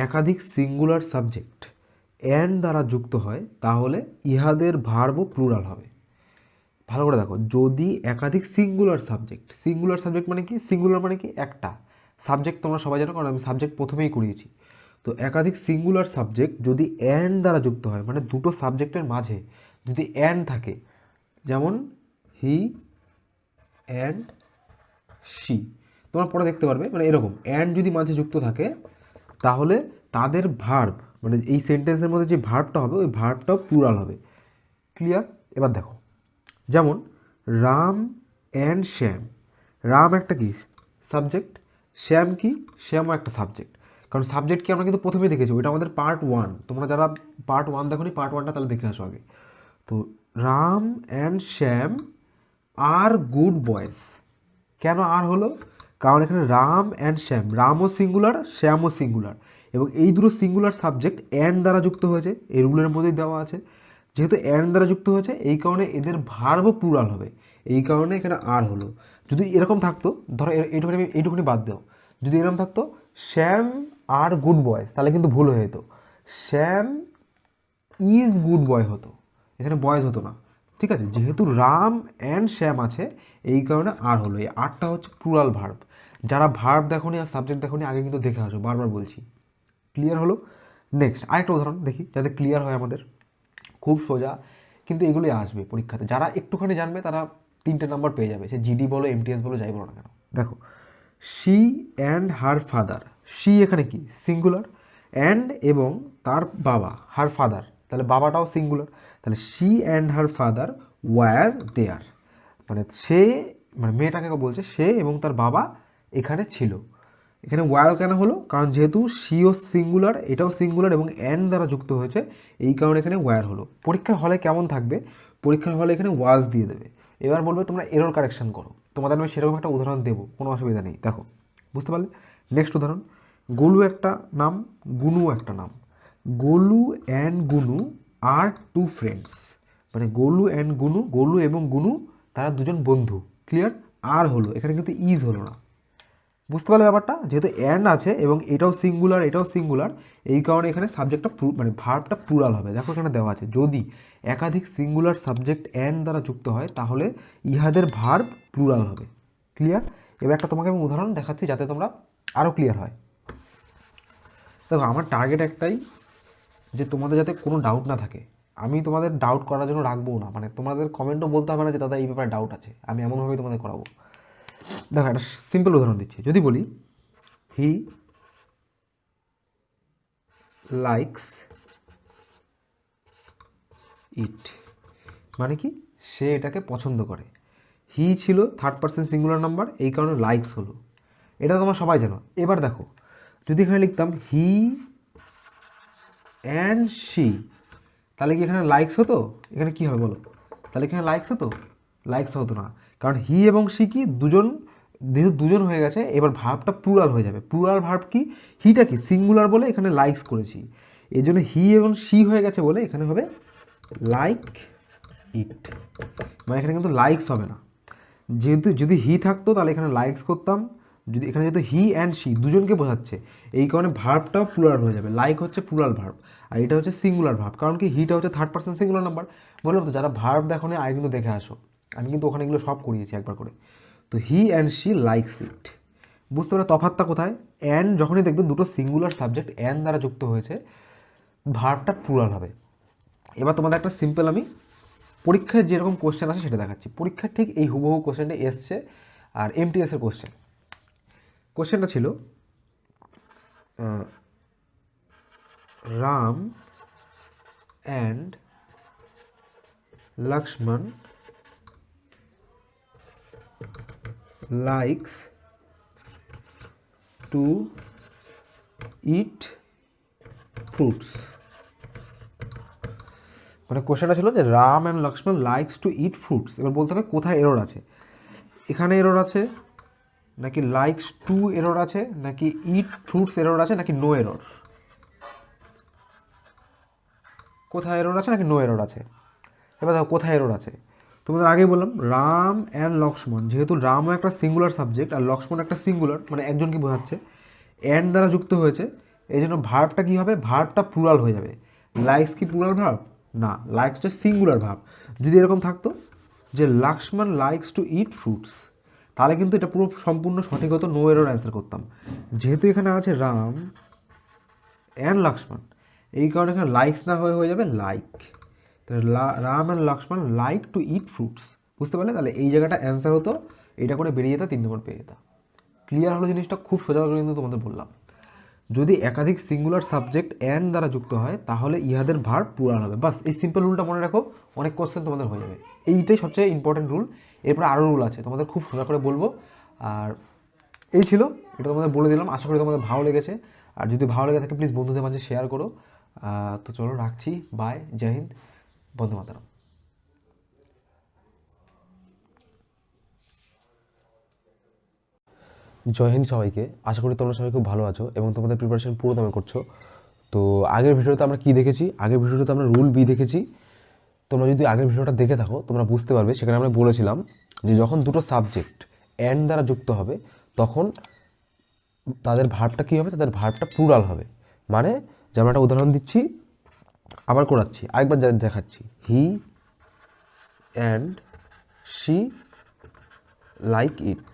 একাধিক সিঙ্গুলার সাবজেক্ট অ্যান্ড দ্বারা যুক্ত হয় তাহলে ইহাদের ভার্বও প্লুরাল হবে। ভালো করে দেখো, যদি একাধিক সিঙ্গুলার সাবজেক্ট মানে কি, সিঙ্গুলার মানে কি একটা সাবজেক্ট, তোমরা সবাই জানো কারণ আমি সাবজেক্ট প্রথমেই করিয়েছি। তো একাধিক সিঙ্গুলার সাবজেক্ট যদি অ্যান্ড দ্বারা যুক্ত হয়, মানে দুটো সাবজেক্টের মাঝে যদি অ্যান্ড থাকে, যেমন হি অ্যান্ড শি, তোমরা পরে দেখতে পারবে, মানে এরকম অ্যান্ড যদি মাঝে যুক্ত থাকে তাহলে তাদের ভার্ব, মানে এই সেন্টেন্সের মধ্যে যে ভার্বটা হবে ওই ভার্বটাও প্লুরাল হবে। ক্লিয়ার? এবার দেখো, যেমন রাম অ্যান্ড শ্যাম, রাম একটা কি সাবজেক্ট, শ্যাম কি, শ্যামও একটা সাবজেক্ট। কারণ সাবজেক্ট কি আমরা কিন্তু প্রথমেই দেখেছি, ওইটা আমাদের পার্ট 1, তোমরা যারা পার্ট 1 দেখোনি পার্ট 1টা তাহলে দেখে আসো আগে। তো Ram and Shyam are good boys, কেন আর হলো, কারণ এখানে রাম অ্যান্ড শ্যাম, রামও সিঙ্গুলার শ্যামও সিঙ্গুলার, এবং এই দুটো সিঙ্গুলার সাবজেক্ট অ্যান্ড দ্বারা যুক্ত হয়েছে, এই রুলের মধ্যেই দেওয়া আছে। যেহেতু অ্যান্ড দ্বারা যুক্ত হয়েছে এই কারণে এদের ভার্বও প্লুরাল হবে, এই কারণে এখানে আর হলো। যদি এরকম থাকতো, ধরো এইটুকুনি বাদ দাও, যদি এরকম থাকতো শ্যাম আর গুড বয়েজ, তাহলে কিন্তু ভুল হয়ে যেত, শ্যাম ইজ গুড বয় হতো, এখানে বয়েজ হতো না। ঠিক আছে, যেহেতু রাম অ্যান্ড শ্যাম আছে এই কারণে আর হলো, এই আরটা হচ্ছে প্লুরাল ভার্ব। যারা ভার্ব দেখোনি আর সাবজেক্ট দেখোনি আগে কিন্তু দেখে আসো, বারবার বলছি। ক্লিয়ার হলো? নেক্সট আরেকটা উদাহরণ দেখি যাতে ক্লিয়ার হয় আমাদের, খুব সোজা, কিন্তু এগুলোই আসবে পরীক্ষাতে, যারা একটুখানি জানবে তারা 3টে নাম্বার পেয়ে যাবে, সে জিডি বলো এমটিএস বলো যাই বলো না কেন। দেখো she and her father, she এখানে কি সিঙ্গুলার, অ্যান্ড এবং তার বাবা হার ফাদার, তাহলে বাবাটাও সিঙ্গুলার, তাহলে she and her father were there, মানে সে, মানে মেয়েটাকে বলছে সে এবং তার বাবা এখানে ছিল। এখানে ওয়্যার কেন হলো, কারণ যেহেতু সিও সিঙ্গুলার এটাও সিঙ্গুলার এবং অ্যান্ড দ্বারা যুক্ত হয়েছে এই কারণে এখানে ওয়্যার হলো। পরীক্ষার হলে কেমন থাকবে, পরীক্ষার হলে এখানে ওয়াজ দিয়ে দেবে, এবার বলবে তোমরা এরর কারেকশন করো, তোমাদের আমি সেরকম একটা উদাহরণ দেবো, কোনো অসুবিধা নেই। দেখো বুঝতে পারলে? নেক্সট উদাহরণ, গোলু একটা নাম, গুনু একটা নাম, Golu and Gunu are two friends, মানে গোলু অ্যান্ড গুনু, গোলু এবং গুনু তারা দুজন বন্ধু। ক্লিয়ার? আর হলো, এখানে কিন্তু ইজ হলো না। বুঝতে পারলে ব্যাপারটা? যেহেতু অ্যান্ড আছে এবং এটাও সিঙ্গুলার এটাও সিঙ্গুলার এই কারণে এখানে সাবজেক্টটা মানে ভার্বটা প্লুরাল হবে। দেখো এখানে দেওয়া আছে, যদি একাধিক সিঙ্গুলার সাবজেক্ট অ্যান্ড দ্বারা যুক্ত হয় তাহলে ইহাদের ভার্ব প্লুরাল হবে। ক্লিয়ার? এবার একটা তোমাকে আমি উদাহরণ দেখাচ্ছি যাতে তোমরা আরও ক্লিয়ার হয়। দেখো আমার টার্গেট একটাই, যে তোমাদের যাতে কোনো ডাউট না থাকে, আমি তোমাদের ডাউট করার জন্য রাখবো না, মানে তোমাদের কমেন্টও বলতে হবে না যে দাদা এই ব্যাপারে ডাউট আছে, আমি এমনভাবেই তোমাদের করাবো। দেখো একটা সিম্পল উদাহরণ দিচ্ছি, যদি বলি হি লাইকস ইট, মানে কি সে এটাকে পছন্দ করে। হি ছিল থার্ড পারসন সিঙ্গুলার নাম্বার, এই কারণে লাইকস হলো। এটা তোমরা সবাই জানো। এবার দেখো, যদি এখানে লিখতাম হি অ্যান্ড শি, তাহলে কি এখানে লাইকস হতো? এখানে কি হবে বলো? তাহলে এখানে লাইকস হতো? লাইকস হতো না, কারণ হি এবং শি কি দুজন, যেহেতু দুজন হয়ে গেছে, এবার ভার্বটা প্লুরাল হয়ে যাবে। প্লুরাল ভার্ব কি? হিটা কি সিঙ্গুলার বলে এখানে লাইকস করেছি, এই জন্য হি এবং শি হয়ে গেছে বলে এখানে হবে লাইক ইট। মানে এখানে কিন্তু লাইকস হবে না, যেহেতু যদি হি থাকতো তাহলে এখানে লাইকস করতাম। যদি এখানে যেহেতু হি অ্যান্ড শি দুজনকে বোঝাচ্ছে, এই কারণে ভার্বটাও প্লুরাল হয়ে যাবে। লাইক হচ্ছে প্লুরাল ভার্ব, আর এটা হচ্ছে সিঙ্গুলার ভার্ব, কারণ কি হিটা হচ্ছে থার্ড পারসন সিঙ্গুলার নাম্বার। বললাম তো, যারা ভার্ব দেখো না আগে কিন্তু দেখে আসো, আমি কিন্তু ওখানে এগুলো সব করিয়েছি একবার করে। তো he and she likes it. বুঝতে পারলে তফাৎটা কোথায়? অ্যান্ড যখনই দেখবে দুটো সিঙ্গুলার সাবজেক্ট অ্যান্ড দ্বারা যুক্ত হয়েছে, ভার্বটা প্লুরাল হবে। এবার তোমাদের একটা সিম্পল আমি পরীক্ষায় যেরকম কোশ্চেন আসে সেটা দেখাচ্ছি। পরীক্ষার ঠিক এই হুবহু কোশ্চেনটা এসছে, আর এমটিএসের কোশ্চেন। কোশ্চেনটা ছিল Ram and Lakshman likes to eat fruits. মানে কোশ্চেনটা ছিল যে Ram and Lakshman likes to eat fruits. এবার বলতে হবে কোথায় এরর আছে। এখানে এরর আছে, নাকি লাইকস টু এরর আছে, নাকি ইট ফ্রুটস এরর আছে, নাকি নো এরর? কোথায় এরর আছে নাকি নো এরর আছে? এবার দেখো কোথায় এরর আছে। তোমাদের আগেই বললাম রাম অ্যান্ড লক্ষ্মণ, যেহেতু রামও একটা সিঙ্গুলার সাবজেক্ট আর লক্ষ্মণ একটা সিঙ্গুলার, মানে একজনকে বোঝাচ্ছে, অ্যান্ড দ্বারা যুক্ত হয়েছে, এই জন্য ভার্বটা কী হবে? ভার্বটা প্লুরাল হয়ে যাবে। লাইকস কি প্লুরাল ভার্ব? না, লাইকস হচ্ছে সিঙ্গুলার ভার্ব। যদি এরকম থাকতো যে Lakshman likes to eat fruits, তাহলে কিন্তু এটা পুরো সম্পূর্ণ সঠিক হতো, নো এরর অ্যান্সার করতাম। যেহেতু এখানে আছে রাম অ্যান্ড লক্ষ্মণ, এই কারণে এখানে লাইকস না হয়ে যাবে like. Ram and Lakshman like to eat fruits. বুঝতে পারলে? তাহলে এই জায়গাটা অ্যান্সার হতো, এটা করে বেরিয়ে যেত, 3 নম্বর পেয়ে যেত। ক্লিয়ার হলো জিনিসটা? খুব সোজা করে কিন্তু তোমাদের বললাম। যদি একাধিক সিঙ্গুলার সাবজেক্ট অ্যান্ড দ্বারা যুক্ত হয় তাহলে ইহাদের ভার্ব প্লুরাল হবে। বাস এই সিম্পল রুলটা মনে রাখো, অনেক কোশ্চেন তোমাদের হয়ে যাবে। এইটাই সবচেয়ে ইম্পর্টেন্ট রুল। এরপর আরও রুল আছে, তোমাদের খুব সোজা করে বলবো। আর এই ছিল, এটা তোমাদের বলে দিলাম। আশা করি তোমাদের ভালো লেগেছে, আর যদি ভালো লেগে থাকে প্লিজ বন্ধুদের মাঝে শেয়ার করো। তো চলো রাখছি, বাই, জয় হিন্দ, বন্দে মাতরম। জয় হিন্দ সবাইকে। আশা করি তোমরা সবাই খুব ভালো আছো এবং তোমাদের প্রিপারেশন পুরো দমে করছো। তো আগের ভিডিওতে আমরা কি দেখেছি? আগের ভিডিওতে আমরা রুল বি দেখেছি। তোমরা যদি আগের ভিডিওটা দেখে থাকো তোমরা বুঝতে পারবে, সেখানে আমরা বলেছিলাম যে যখন দুটো সাবজেক্ট অ্যান্ড দ্বারা যুক্ত হবে তখন তাদের ভার্বটা কী হবে? তাদের ভার্বটা প্লুরাল হবে। মানে যেমন একটা উদাহরণ দিচ্ছি, আবার করাচ্ছি, আরেকবার দেখাচ্ছি। He and she like it.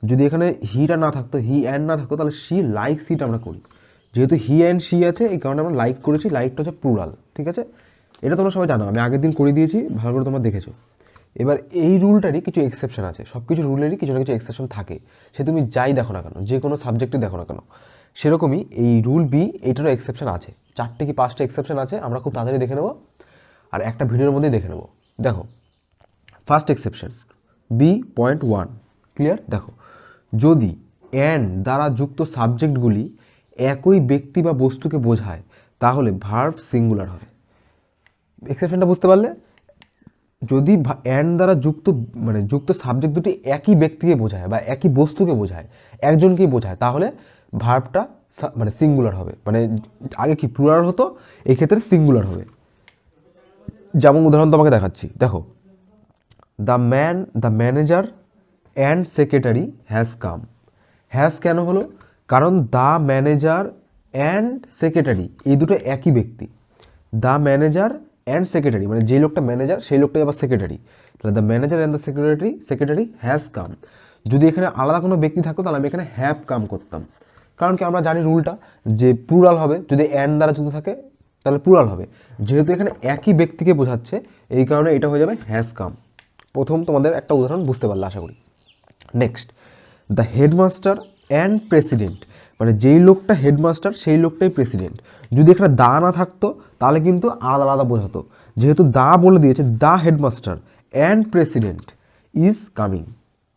যদি এখানে হিটা না থাকতো, হি অ্যান্ড না থাকতো, তাহলে শি লাইক সিটা আমরা করি। যেহেতু হি অ্যান্ড শি আছে এই কারণে আমরা লাইক করেছি, লাইকটা হচ্ছে প্লুরাল। ঠিক আছে, এটা তোমরা সবাই জানো, আমি আগের দিন করে দিয়েছি, ভালো করে তোমরা দেখেছো। এবার এই রুলটারই কিছু এক্সেপশন আছে, সব কিছু রুলেরই কিছু না কিছু এক্সেপশন থাকে, সে তুমি যাই দেখো না কেন, যে কোনো সাবজেক্টই দেখো না কেন। সেরকমই এই রুল বি, এইটারও এক্সেপশন আছে। 4টে কি 5টা এক্সেপশন আছে, আমরা খুব তাড়াতাড়ি দেখে নেবো, আর একটা ভিডিওর মধ্যেই দেখে নেবো। দেখো, ফার্স্ট এক্সেপশন B.1, ক্লিয়ার? দেখো, যদি অ্যান্ড দ্বারা যুক্ত সাবজেক্টগুলি একই ব্যক্তি বা বস্তুকে বোঝায় তাহলে ভার্ব সিঙ্গুলার হবে। এক্সেপশনটা বুঝতে পারলে? যদি অ্যান্ড দ্বারা যুক্ত সাবজেক্ট দুটি একই ব্যক্তিকে বোঝায় বা একই বস্তুকে বোঝায়, একজনকেই বোঝায়, তাহলে ভার্বটা সিঙ্গুলার হবে। মানে আগে কি প্লুরাল হতো, এই ক্ষেত্রে সিঙ্গুলার হবে। যেমন উদাহরণ তোমাকে দেখাচ্ছি, দেখো, the manager and secretary has come. Has কেন হলো? কারণ দ্য ম্যানেজার অ্যান্ড সেক্রেটারি এই দুটো একই ব্যক্তি। দ্য ম্যানেজার অ্যান্ড সেক্রেটারি মানে যে লোকটা ম্যানেজার সেই লোকটাই আবার সেক্রেটারি, তাহলে the manager and the secretary has come. যদি এখানে আলাদা কোনো ব্যক্তি থাকতো তাহলে আমি এখানে হ্যাভ কাম করতাম, কারণ কি আমরা জানি রুলটা যে প্লুরাল হবে, যদি অ্যান্ড দ্বারা যুক্ত থাকে তাহলে প্লুরাল হবে। যেহেতু এখানে একই ব্যক্তিকে বোঝাচ্ছে এই কারণে এটা হয়ে যাবে হ্যাজ কাম। প্রথম তোমাদের একটা উদাহরণ বুঝতে পারলে আশা করি। Next, the headmaster and president মানে যেই লোকটা হেডমাস্টার সেই লোকটাই প্রেসিডেন্ট। যদি এখানে দা না থাকতো তাহলে কিন্তু আলাদা আলাদা বোঝাতো। যেহেতু দা বলে দিয়েছে, the headmaster and president is coming.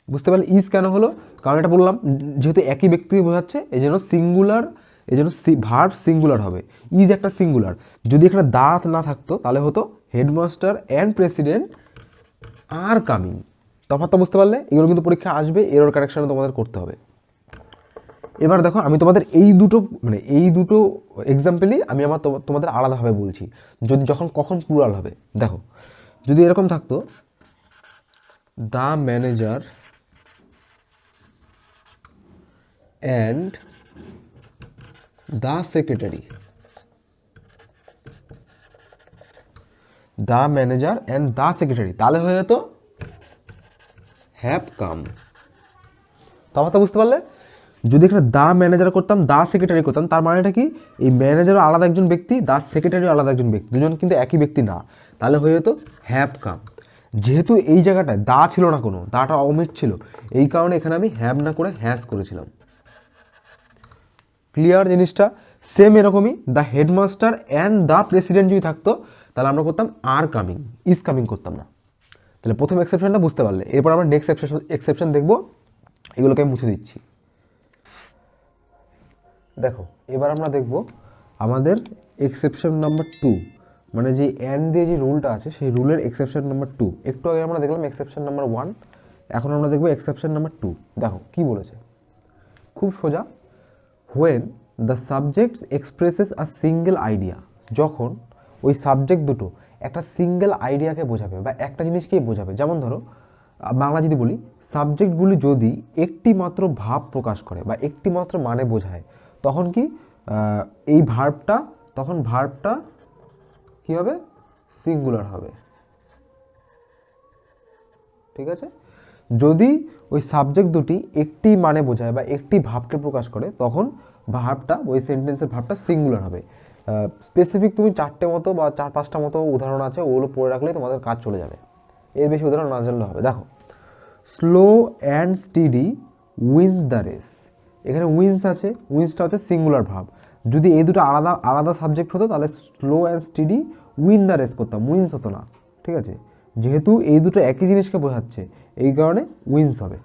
বুঝতে পারলে ইজ কেন হলো? কারণ এটা বললাম যেহেতু একই ব্যক্তিকে বোঝাচ্ছে, এই জন্য সিঙ্গুলার, এই জন্য ভার্ব সিঙ্গুলার হবে। ইজ একটা সিঙ্গুলার। যদি এখানে দা না থাকতো তাহলে হতো headmaster and president are coming. তফাৎটা বুঝতে পারলে? এগুলো কিন্তু পরীক্ষা আসবে, এরর কারেকশনে তোমাদের করতে হবে। এবার দেখো আমি তোমাদের এই দুটো এক্সাম্পলই আমি আমার তোমাদের আলাদাভাবে বলছি, যদি কখন প্লুরাল হবে। দেখো যদি এরকম থাকতো, the manager and the secretary, the manager and the secretary, তাহলে হয়ে যেত হ্যাভ কাম। তফাৎটা বুঝতে পারলে? যদি এখানে দা ম্যানেজার করতাম, দা সেক্রেটারি করতাম, তার মানেটা কি? এই ম্যানেজারও আলাদা একজন ব্যক্তি, দা সেক্রেটারিও আলাদা একজন ব্যক্তি, দুজন কিন্তু একই ব্যক্তি না। তাহলে হয়ে যেত হ্যাভ কাম। যেহেতু এই জায়গাটায় দা ছিল না, কোনো দাটা অমিট ছিল, এই কারণে এখানে আমি হ্যাভ না করে হ্যাজ করেছিলাম। ক্লিয়ার জিনিসটা? সেম এরকমই the headmaster and the president যদি থাকতো তাহলে আমরা করতাম আর কামিং, ইজ কামিং করতাম না। তাহলে প্রথম এক্সেপশনটা বুঝতে পারলে। এরপর আমরা নেক্সট এক্সেপশন দেখবো, এগুলোকে আমি মুছে দিচ্ছি। দেখো এবার আমরা দেখব আমাদের এক্সেপশন নাম্বার 2, মানে যে অ্যান্ড দিয়ে যে রুলটা আছে সেই রুলের এক্সেপশন নাম্বার 2। একটু আগে আমরা দেখলাম এক্সেপশন নাম্বার 1, এখন আমরা দেখব এক্সেপশন নাম্বার 2। দেখো কি বলেছে, খুব সোজা। When the subject expresses a single idea, যখন ওই সাবজেক্ট দুটো একটা সিঙ্গেল আইডিয়াকে বোঝাবে বা একটা জিনিসকেই বোঝাবে। যেমন ধরো বাংলা যদি বলি, সাবজেক্টগুলি যদি একটি মাত্র ভাব প্রকাশ করে বা একটি মাত্র মানে বোঝায়, তখন কি এই ভার্বটা কি হবে? সিঙ্গুলার হবে। ঠিক আছে? যদি ওই সাবজেক্ট দুটি একটি মানে বোঝায় বা একটি ভাবকে প্রকাশ করে, তখন ভার্বটা, ওই সেন্টেন্সের ভার্বটা সিঙ্গুলার হবে। স্পেসিফিক তুমি 4টে মতো বা 4-5টা মতো উদাহরণ আছে, ওগুলো পড়ে রাখলেই তোমাদের কাজ চলে যাবে। এর বেশি উদাহরণ না জানলে হবে। দেখো, slow and steady wins the race. এখানে উইন্স আছে, উইন্সটা হচ্ছে সিঙ্গুলার ভার্ব। যদি এই দুটো আলাদা আলাদা সাবজেক্ট হতো তাহলে slow and steady win the race করতাম, উইন্স হতো না। ঠিক আছে? যেহেতু এই দুটো একই জিনিসকে বোঝাচ্ছে, এই কারণে উইন্স হবে।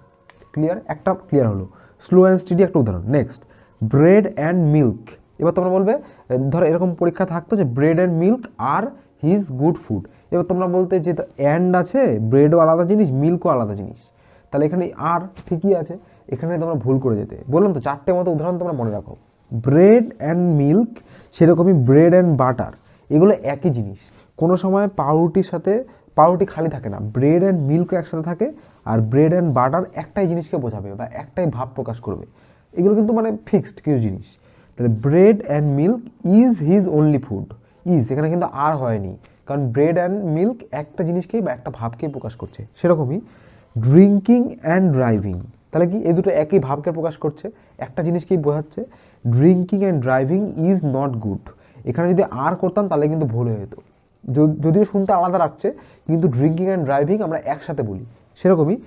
ক্লিয়ার? একটা ক্লিয়ার হলো। স্লো অ্যান্ড স্টিডি একটা উদাহরণ। Next, bread and milk. এবার তোমরা বলবে, ধরো এরকম পরীক্ষা থাকতো যে bread and milk are his good food. এবার তোমরা বলতে যে অ্যান্ড আছে, ব্রেডও আলাদা জিনিস, মিল্কও আলাদা জিনিস, তাহলে এখানে আর ঠিকই আছে, এখানে তোমরা ভুল করে যেতে। বললাম তো 4টে মতো উদাহরণ তোমরা মনে রাখো। ব্রেড অ্যান্ড মিল্ক, সেরকমই ব্রেড অ্যান্ড বাটার, এগুলো একই জিনিস। কোনো সময় পাউরুটির সাথে পাউরুটি খালি থাকে না, ব্রেড অ্যান্ড মিল্কও একসাথে থাকে, আর ব্রেড অ্যান্ড বাটার একটাই জিনিসকে বোঝাবে বা একটাই ভাব প্রকাশ করবে। এগুলো কিন্তু মানে ফিক্সড কিছু জিনিস। তাহলে bread and milk is his only food. Is এখানে কিন্তু আর হয়নি, কারণ ব্রেড অ্যান্ড মিল্ক একটা জিনিসকেই বা একটা ভাবকেই প্রকাশ করছে। সেরকমই ড্রিঙ্কিং অ্যান্ড ড্রাইভিং, তাহলে কি এই দুটো একই ভাবকে প্রকাশ করছে, একটা জিনিসকেই বোঝাচ্ছে। Drinking and driving is not good, এখানে যদি আর করতাম তাহলে কিন্তু ভুল হয়ে যেত। যদিও শুনতে আলাদা রাখছে, কিন্তু ড্রিঙ্কিং অ্যান্ড ড্রাইভিং আমরা একসাথে বলি। সেরকমই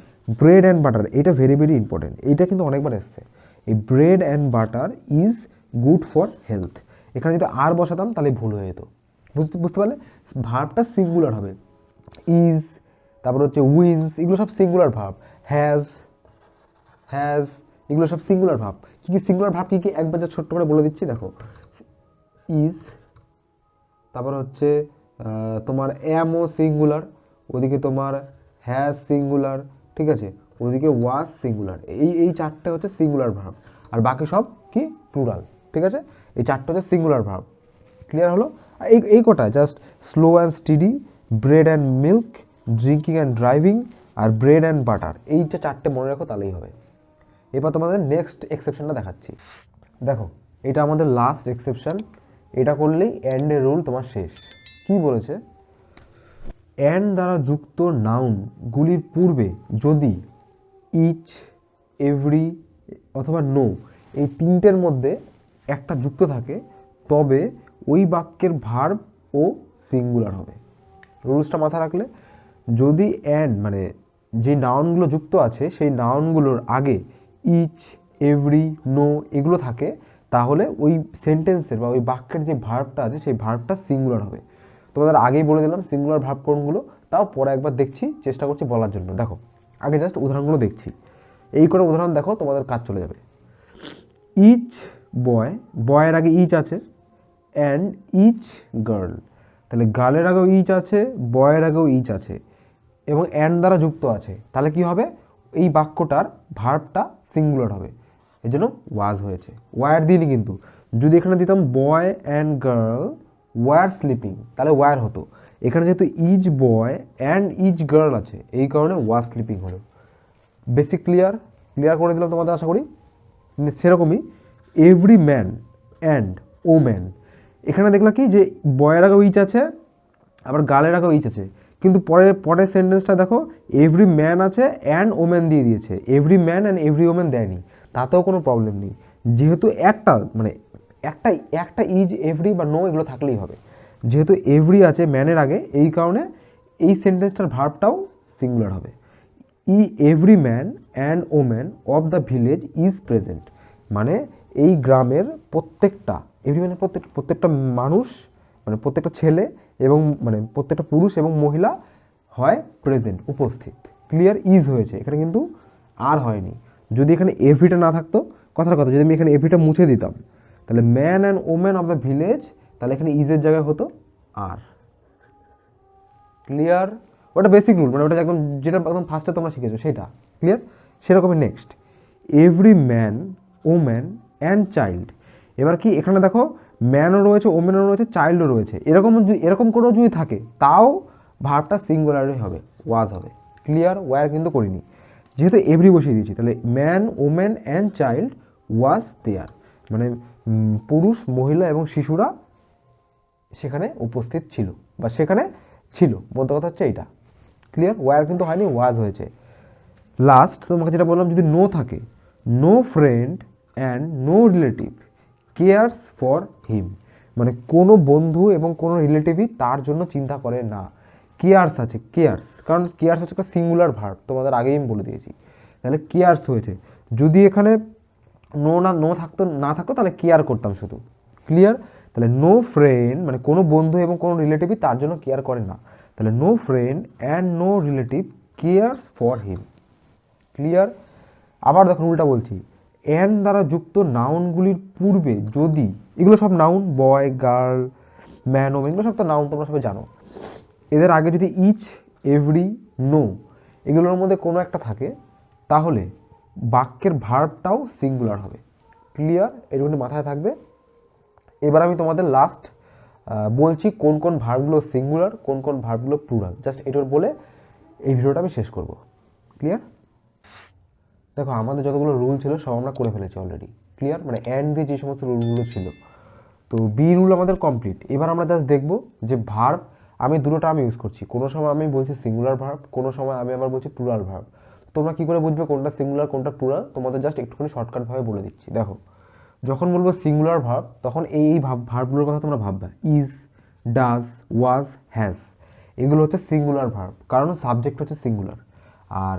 ব্রেড অ্যান্ড বাটার, এটা ভেরি ভেরি ইম্পর্টেন্ট, এইটা কিন্তু অনেকবার এসছে। এই bread and butter is good for health, এখানে যদি আর বসাতাম তাহলে ভুল হয়ে যেত। বুঝতে পারলে? ভার্বটা সিঙ্গুলার হবে। ইজ, তারপর হচ্ছে উইন্স, এগুলো সব সিঙ্গুলার ভার্ব। হ্যাজ এগুলো সব সিঙ্গুলার ভার্ব। কি কি সিঙ্গুলার ভার্ব কি কি একবার যা ছোট্ট করে বলে দিচ্ছি। দেখো, ইজ, তারপর হচ্ছে তোমার অ্যামও সিঙ্গুলার, ওদিকে তোমার হ্যাজ সিঙ্গুলার, ঠিক আছে, ওদিকে ওয়াজ সিঙ্গুলার। এই 4টে হচ্ছে সিঙ্গুলার ভার্ব, আর বাকি সব কি প্লুরাল। ঠিক আছে? এই 4টে হচ্ছে সিঙ্গুলার ভার্ব। ক্লিয়ার হলো? এই কটা just slow and steady, bread and milk, drinking and driving, আর ব্রেড অ্যান্ড বাটার, এইটা 4টে মনে রাখো, তাহলেই হবে। এবার তোমাদের নেক্সট এক্সেপশনটা দেখাচ্ছি। দেখো, এটা আমাদের লাস্ট এক্সেপশন, এটা করলেই অ্যান্ডের রুল তোমার শেষ। কি বলেছে? অ্যান্ড দ্বারা যুক্ত নাউনগুলির পূর্বে যদি ইচ, এভরি অথবা নো, এই 3টের মধ্যে একটা যুক্ত থাকে, তবে ওই বাক্যের ভার্ব ও সিঙ্গুলার হবে। রুলসটা মাথায় রাখলে, যদি অ্যান্ড মানে যে নাউনগুলো যুক্ত আছে সেই নাউনগুলোর আগে ইচ, এভরি, নো এগুলো থাকে, তাহলে ওই সেন্টেন্সের বা ওই বাক্যের যে ভার্বটা আছে সেই ভার্বটা সিঙ্গুলার হবে। তোমাদের আগেই বলে দিলাম সিঙ্গুলার ভার্ব কোনগুলো, তাও পরে একবার দেখছি, চেষ্টা করছি বলার জন্য। দেখো আগে জাস্ট উদাহরণগুলো দেখছি, এই করে উদাহরণ দেখো তোমাদের কাজ চলে যাবে। ইচ বয়, বয়ের আগে ইচ আছে, অ্যান্ড ইচ গার্ল, তাহলে গার্লের আগেও ইচ আছে, বয়ের আগেও ইচ আছে এবং অ্যান্ড দ্বারা যুক্ত আছে, তাহলে কি হবে, এই বাক্যটার ভার্বটা সিঙ্গুলার হবে, এই জন্য ওয়াজ হয়েছে। ওয়ার দিইনি কিন্তু, যদি এখানে দিতাম boy and girl were sleeping তাহলে ওয়ার হতো, এখানে যেহেতু each boy and each girl আছে এই কারণে ওয়াজ স্লিপিং হলো। বেসিক ক্লিয়ার করে দিলাম তোমাদের আশা করি। সেরকমই every man and woman, এখানে দেখলাম কি যে বয়ের আগেও ইচ আছে আবার গার্লের আগেও ইচ আছে, কিন্তু পরের সেন্টেন্সটা দেখো এভরি ম্যান আছে অ্যান্ড ওম্যান দিয়ে দিয়েছে, every man and every woman দেয়নি, তাতেও কোনো প্রবলেম নেই, যেহেতু একটা ইজ এভরি বা নো এগুলো থাকলেই হবে, যেহেতু এভরি আছে ম্যানের আগে এই কারণে এই সেন্টেন্সটার ভার্বটাও সিঙ্গুলার হবে। Every man and woman of the village is present, মানে এই গ্রামের প্রত্যেকটা, এভরি ম্যানের প্রত্যেকটা মানুষ মানে প্রত্যেকটা ছেলে এবং মানে প্রত্যেকটা পুরুষ এবং মহিলা হয় প্রেজেন্ট, উপস্থিত। ক্লিয়ার, ইজ হয়েছে এখানে কিন্তু আর হয়নি। যদি এখানে এভরিটা না থাকতো, কথার কথা যদি আমি এখানে এভরিটা মুছে দিতাম তাহলে man and woman of the village, তাহলে এখানে ইজের জায়গায় হতো আর। ক্লিয়ার, ওটা বেসিক রুল, মানে ওটা একদম যেটা একদম ফার্স্টে তোমরা শিখেছো সেটা ক্লিয়ার। সেরকমই next every man woman and child, এবার কি এখানে দেখো ম্যানও রয়েছে ওম্যানও রয়েছে চাইল্ডও রয়েছে, এরকম করেও যদি থাকে তাও ভার্বটা সিঙ্গুলারই হবে, ওয়াজ হবে। ক্লিয়ার, ওয়ার কিন্তু করিনি, যেহেতু এভরি বসিয়ে দিয়েছি তাহলে man woman and child was there, মানে পুরুষ মহিলা এবং শিশুরা সেখানে উপস্থিত ছিল বা সেখানে ছিল, বলতে কথা হচ্ছে এইটা। ক্লিয়ার, ওয়ার কিন্তু হয়নি, ওয়াজ হয়েছে। লাস্ট তোমাকে যেটা বললাম, যদি নো থাকে, no friend and no relative cares for him, মানে কোনো বন্ধু এবং কোনো রিলেটিভই তার জন্য চিন্তা করে না। কেয়ার্স আছে, কেয়ার্স, কারণ কেয়ার্স হচ্ছে একটা সিঙ্গুলার ভার্ব, তোমাদের আগেই আমি বলে দিয়েছি, তাহলে কেয়ার্স হয়েছে। যদি এখানে না থাকতো তাহলে কেয়ার করতাম শুধু। ক্লিয়ার, তাহলে নো ফ্রেন্ড মানে কোনো বন্ধু এবং কোনো রিলেটিভই তার জন্য কেয়ার করে না, তাহলে no friend and no relative cares for him. Clear, আবার দেখুন উল্টা বলছি, অ্যান্ড দ্বারা যুক্ত নাউনগুলির পূর্বে যদি, এগুলো সব noun, boy girl man woman এগুলো সব তো নাউন, তোমরা সবাই জানো, এদের আগে যদি ইচ এভরি নো এগুলোর মধ্যে কোনো একটা থাকে তাহলে বাক্যের ভার্বটাও সিঙ্গুলার হবে। ক্লিয়ার, এটুকুনি মাথায় থাকবে। এবার আমি তোমাদের লাস্ট বলছি কোন কোন ভার্বগুলো সিঙ্গুলার কোন কোন ভার্বগুলো প্লুরাল, জাস্ট এটার বলে এই ভিডিওটা আমি শেষ করব। ক্লিয়ার, দেখো আমাদের যতগুলো রুল ছিল সব আমরা করে ফেলেছি অলরেডি। ক্লিয়ার, মানে অ্যান্ড দিয়ে যে সমস্ত রুলগুলো ছিল, তো বি রুল আমাদের কমপ্লিট। এবার আমরা জাস্ট দেখবো যে ভার্ব, আমি দুটো টার্ম ইউজ করছি, কোনো সময় আমি বলছি সিঙ্গুলার ভার্ব, কোনো সময় আমি আবার বলছি প্লুরাল ভার্ব। তোমরা কী করে বুঝবে কোনটা সিঙ্গুলার কোনটা প্লুরাল, তোমাদের জাস্ট একটুখানি শর্টকাটভাবে বলে দিচ্ছি। দেখো যখন বলবো সিঙ্গুলার ভার্ব তখন এই ভার্বগুলোর কথা তোমরা ভাববে, ইজ, ডাজ, ওয়াজ, হ্যাজ, এগুলো হচ্ছে সিঙ্গুলার ভার্ব, কারণ সাবজেক্ট হচ্ছে সিঙ্গুলার। আর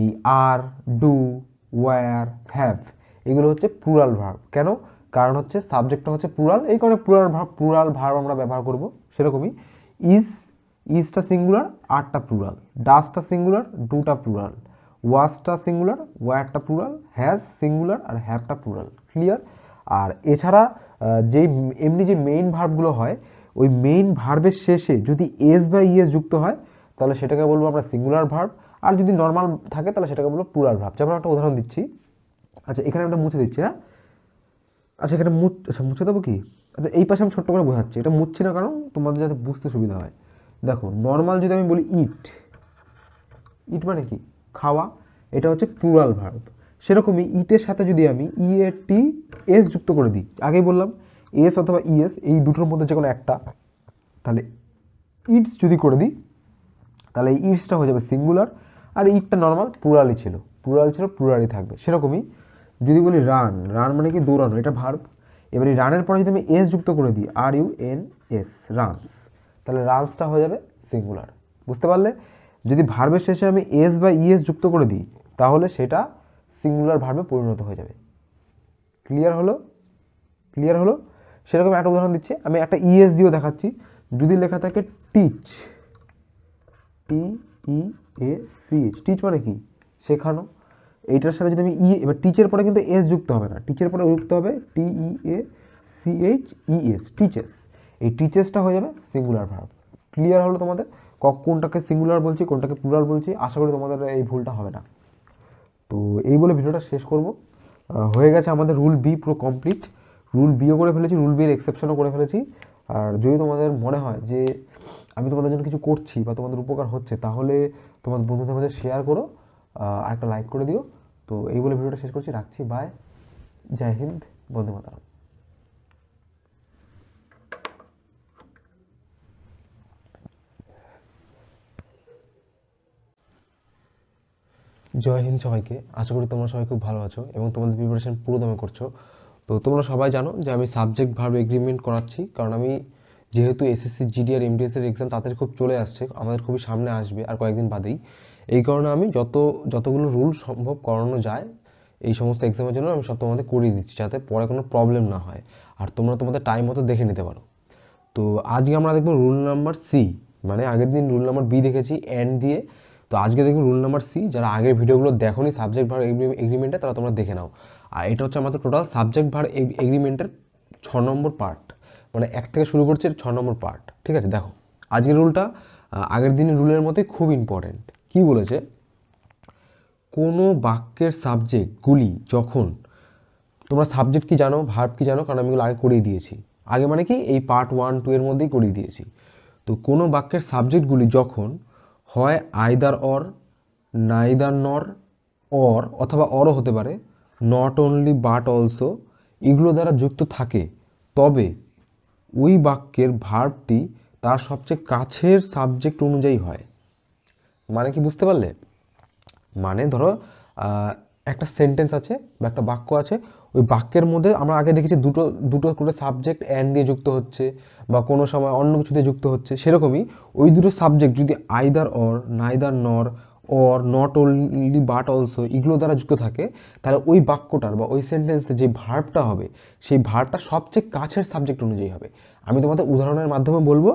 এই আর, ডু, ওয়্যার, হ্যাভ এগুলো হচ্ছে প্লুরাল ভার্ব। কেন? কারণ হচ্ছে সাবজেক্টটা হচ্ছে প্লুরাল, এই কারণে প্লুরাল ভার্ব আমরা ব্যবহার করব। সেরকমই ইজটা সিঙ্গুলার, আরটা প্লুরাল, ডাজটা সিঙ্গুলার, ডুটা প্লুরাল, ওয়াজটা সিঙ্গুলার, ওয়্যারটা প্লুরাল, হ্যাজ সিঙ্গুলার আর হ্যাভটা প্লুরাল। ক্লিয়ার, আর এছাড়া এমনি যে মেইন ভার্বগুলো হয় ওই মেইন ভার্বের শেষে যদি এস বা ইএস যুক্ত হয় তাহলে সেটাকে বলবো আমরা সিঙ্গুলার ভার্ব, আর যদি নর্মাল থাকে তাহলে সেটাকে বলবো প্লুরাল ভার্ব। যেমন একটা উদাহরণ দিচ্ছি, আচ্ছা এখানে আমরা মুছে দিচ্ছি, হ্যাঁ আচ্ছা এখানে মুছে দেবো কি, আচ্ছা এই পাশে আমি ছোট্ট করে বোঝাচ্ছি, এটা মুছছি না কারণ তোমাদের যাতে বুঝতে সুবিধা হয়। দেখো নর্মাল যদি আমি বলি ইট, ইট মানে কি খাওয়া, এটা হচ্ছে প্লুরাল ভার্ব। সেরকমই ইটের সাথে যদি আমি ইএটি এস যুক্ত করে দিই, আগেই বললাম এস অথবা ইএস এই দুটোর মধ্যে যে কোনো একটা, তাহলে ইটস যদি করে দিই তাহলে এই ইটসটা হয়ে যাবে সিঙ্গুলার, আর ইটটা নর্মাল প্লুরালই ছিল, প্লুরালই থাকবে। সেরকমই যদি বলি রান, মানে কি দৌড়ানো, এটা ভার্ব। এবার এই রানের পরে যদি আমি এস যুক্ত করে দিই, RUNS, রানস, তাহলে রানসটা হয়ে যাবে সিঙ্গুলার। বুঝতে পারলে? যদি ভার্বের শেষে আমি এস বা ইএস যুক্ত করে দিই তাহলে সেটা সিঙ্গুলার ভার্বে পরিণত হয়ে যাবে। ক্লিয়ার হলো? ক্লিয়ার হলো? সেরকম একটা উদাহরণ দিচ্ছি, আমি একটা ইএস দিয়েও দেখাচ্ছি। যদি লেখা থাকে টিচ, TEACH, টিচ মানে কি? শেখানো। এইটার সাথে যদি আমি এবার টিচের পরে কিন্তু এস যুক্ত হবে না, টিচের পরে যুক্ত হবে TEACHES, টিচেস। এই টিচেসটা হয়ে যাবে সিঙ্গুলার ভার্ব। ক্লিয়ার হলো তোমাদের? কোনটাকে সিঙ্গুলার বলছি, কোনটাকে প্লুরাল বলছি? আশা করি তোমাদের এই ভুলটা হবে না। তো এই বলে ভিডিওটা শেষ করব। হয়ে গেছে আমাদের রুল বি পুরো কমপ্লিট। রুল বিও করে ফেলেছি, রুল বির এক্সেপশনও করে ফেলেছি। আর যদি তোমাদের মনে হয় যে আমি তোমাদের জন্য কিছু করছি বা তোমাদের উপকার হচ্ছে, তাহলে তোমার বন্ধুদের মধ্যে শেয়ার করো, আর একটা লাইক করে দিও। তো এই বলে ভিডিওটা শেষ করছি, রাখছি, বাই, জয় হিন্দ, বন্দে মাতরম। জয় হিন্দ সবাইকে। আশা করি তোমরা সবাই খুব ভালো আছো এবং তোমাদের প্রিপারেশন পুরো দমে করছো। তো তোমরা সবাই জানো যে আমি সাবজেক্ট ভার্ব এগ্রিমেন্ট করাচ্ছি, কারণ আমি যেহেতু এসএসসি জিডি আর এমডিএসের এক্সাম তাদের খুব চলে আসছে, আমাদের খুবই সামনে আসবে আর কয়েকদিন বাদেই। এই কারণে আমি যতগুলো রুল সম্ভব করানো যায় এই সমস্ত এক্সামের জন্য আমি সব তোমাদের করিয়ে দিচ্ছি, যাতে পরে কোনো প্রবলেম না হয় আর তোমরা তোমাদের টাইম মতো দেখে নিতে পারো। তো আজকে আমরা দেখবো রুল নাম্বার সি, মানে আগের দিন রুল নাম্বার বি দেখেছি এন্ড দিয়ে, তো আজকে দেখবো রুল নাম্বার সি। যারা আগের ভিডিওগুলো দেখোনি সাবজেক্ট ভার এগ্রিমেন্টে, তারা তোমরা দেখে নাও। আর এটা হচ্ছে আমাদের টোটাল সাবজেক্ট ভার এগ্রিমেন্টের 6 নম্বর পার্ট, মানে 1 থেকে শুরু করছে 6 নম্বর পার্ট। ঠিক আছে, দেখো আজকের রুলটা আগের দিনের রুলের মতোই খুব ইম্পর্টেন্ট। কি বলেছে? কোনো বাক্যের সাবজেক্টগুলি যখন, তোমরা সাবজেক্ট কি জানো, ভার্ব কি জানো, কারণ আমি এগুলো আগে করিয়ে দিয়েছি। আগে মানে কি এই পার্ট 1, 2 এর মধ্যেই করিয়ে দিয়েছি। তো কোনো বাক্যের সাবজেক্টগুলি যখন হয় আইদার অর, নাইদার নর, অর অথবা অরও হতে পারে, নট অনলি বাট অলসো, এগুলো দ্বারা যুক্ত থাকে, তবে ওই বাক্যের ভার্বটি তার সবচেয়ে কাছের সাবজেক্ট অনুযায়ী হয়। মানে কি বুঝতে পারলে? মানে ধরো একটা সেন্টেন্স আছে বা একটা বাক্য আছে, ওই বাক্যের মধ্যে আমরা আগে দেখেছি দুটো দুটো করে সাবজেক্ট অ্যান্ড দিয়ে যুক্ত হচ্ছে বা কোনো সময় অন্য কিছু দিয়ে যুক্ত হচ্ছে। সেরকমই ওই দুটো সাবজেক্ট যদি আইদার অর, নাইদার নর, or, not only but also এগুলো দ্বারা যুক্ত থাকে, তাহলে ওই বাক্যটার বা ওই সেন্টেন্সে যে ভার্বটা হবে সেই ভার্বটা সবচেয়ে কাছের সাবজেক্ট অনুযায়ী হবে। আমি তোমাদের উদাহরণের মাধ্যমে বলবো।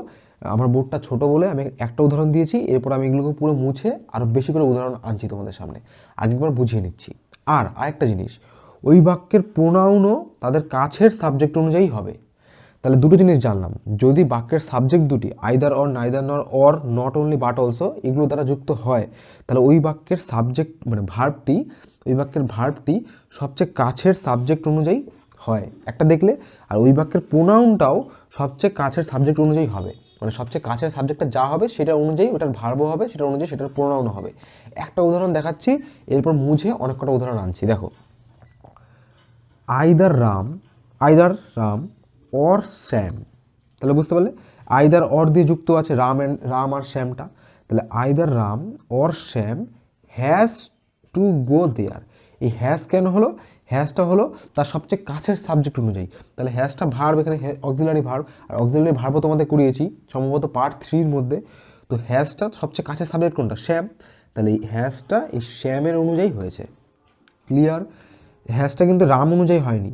আমার বোর্ডটা ছোট বলে আমি একটা উদাহরণ দিয়েছি, এরপর আমি এগুলোকে পুরো মুছে আরও বেশি করে উদাহরণ আনছি তোমাদের সামনে, আগেবার বুঝিয়ে নিচ্ছি। আর আরেকটা জিনিস, ওই বাক্যের প্রোনাউনও তাদের কাছের সাবজেক্ট অনুযায়ী হবে। তাহলে দুটো জিনিস জানলাম, যদি বাক্যের সাবজেক্ট দুটি আইদার অর, নাইদার নর, or, not only but also এগুলো দ্বারা যুক্ত হয়, তাহলে ওই বাক্যের সাবজেক্ট মানে ভার্বটি, ওই বাক্যের ভার্বটি সবচেয়ে কাছের সাবজেক্ট অনুযায়ী হয় একটা দেখলে। আর ওই বাক্যের প্রোনাউনটাও সবচেয়ে কাছের সাবজেক্ট অনুযায়ী হবে, মানে সবচেয়ে কাছের সাবজেক্টটা যা হবে সেটা অনুযায়ী ওটার ভার্বও হবে, সেটা অনুযায়ী সেটার প্রোনাউনও হবে। একটা উদাহরণ দেখাচ্ছি, এরপর মুছে অনেক কটা উদাহরণ আনছি। দেখো, আইদার রাম অর শ্যাম, তাহলে বুঝতে পারলে আইদার অর দিয়ে যুক্ত আছে রাম আর শ্যামটা। তাহলে either Ram or Shyam has to go there. এই হ্যাজ কেন হলো? হ্যাজটা হলো তার সবচেয়ে কাছের সাবজেক্ট অনুযায়ী। তাহলে হ্যাজটা ভার্ব, এখানে অক্সিলারি ভার্ব, আর অক্সিলারি ভার্বও তোমাদের করিয়েছি সম্ভবত পার্ট 3-র মধ্যে। তো হ্যাজটা সবচেয়ে কাছের সাবজেক্ট কোনটা? শ্যাম। তাহলে এই হ্যাজটা এই শ্যামের অনুযায়ী হয়েছে। ক্লিয়ার? হ্যাজটা কিন্তু রাম অনুযায়ী হয়নি,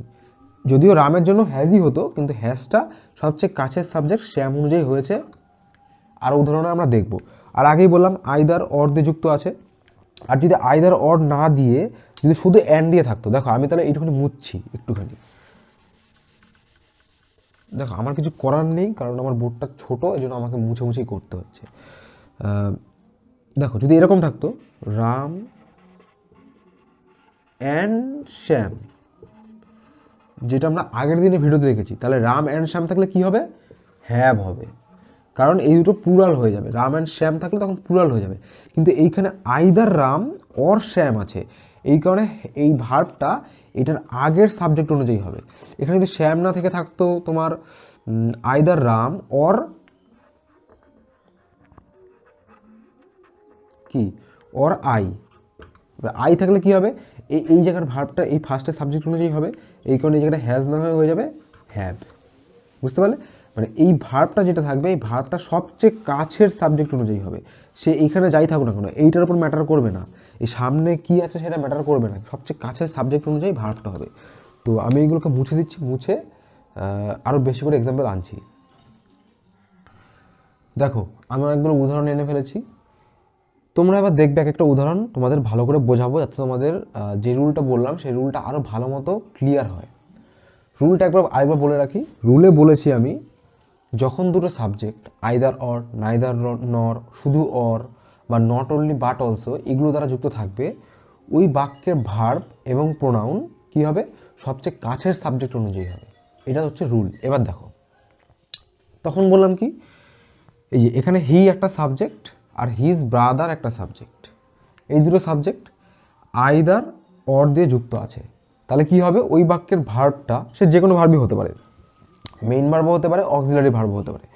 যদিও রামের জন্য হ্যাজই হতো, কিন্তু হ্যাজটা সবচেয়ে কাছের সাবজেক্ট শ্যাম অনুযায়ী হয়েছে। আর উদাহরণ আমরা দেখব। আর আগেই বললাম আইদার অর দিয়ে যুক্ত আছে। আর যদি আইদার অর না দিয়ে যদি শুধু অ্যান্ড দিয়ে থাকতো, দেখো আমি তাহলে এইটুখানি মুছছি একটুখানি, দেখো আমার কিছু করার নেই, কারণ আমার বোর্ডটা ছোটো, এই জন্য আমাকে মুছে মুছেই করতে হচ্ছে। দেখো যদি এরকম থাকতো রাম অ্যান্ড শ্যাম, যেটা আমরা আগের দিনে ভিডিওতে দেখেছি, তাহলে রাম অ্যান্ড শ্যাম থাকলে কি হবে? হ্যাভ হবে, কারণ এই দুটো প্লুরাল হয়ে যাবে। রাম অ্যান্ড শ্যাম থাকলে তখন প্লুরাল হয়ে যাবে, কিন্তু এইখানে আইদার রাম অর শ্যাম আছে, এই কারণে এই ভার্বটা এটার আগের সাবজেক্ট অনুযায়ী হবে। এখানে যদি শ্যাম না থেকে থাকতো তোমার আইদার রাম অর কি অর আই থাকলে কি হবে? এই জায়গার ভার্বটা এই ফার্স্টের সাবজেক্ট অনুযায়ী হবে, এই কারণে এই জায়গাটা হ্যাজ না হয়ে যাবে হ্যাভ। বুঝতে পারলে? মানে এই ভার্বটা যেটা থাকবে, এই ভার্বটা সবচেয়ে কাছের সাবজেক্ট অনুযায়ী হবে। সে এইখানে যাই থাকুক না কেন, এইটার উপর ম্যাটার করবে না, এই সামনে কি আছে সেটা ম্যাটার করবে না, সবচেয়ে কাছের সাবজেক্ট অনুযায়ী ভার্বটা হবে। তো আমি এইগুলোকে মুছে দিচ্ছি, মুছে আরও বেশি করে এক্সাম্পল আনছি। দেখো আমি অনেকগুলো উদাহরণ এনে ফেলেছি, তোমরা এবার দেখবে এক একটা উদাহরণ তোমাদের ভালো করে বোঝাবো, যাতে তোমাদের যে রুলটা বললাম সেই রুলটা আরও ভালো মতো ক্লিয়ার হয়। রুলটা আরেকবার বলে রাখি। রুলে বলেছি আমি, যখন দুটো সাবজেক্ট আইদার অর, নাইদার নর, শুধু অর বা নট অনলি বাট অলসো এগুলো দ্বারা যুক্ত থাকবে, ওই বাক্যের ভার্ব এবং প্রোনাউন কী হবে, সবচেয়ে কাছের সাবজেক্ট অনুযায়ী হবে। এটা হচ্ছে রুল। এবার দেখো, তখন বললাম কি, এই যে এখানে হি একটা সাবজেক্ট আর হিজ ব্রাদার একটা সাবজেক্ট, এই দুটো সাবজেক্ট আইদার অর দিয়ে যুক্ত আছে, তাহলে কি হবে, ওই বাক্যের ভার্বটা সে যে কোনো ভার্বই হতে পারে, মেইন ভার্বও হতে পারে, অক্সিলারি ভার্বও হতে পারে,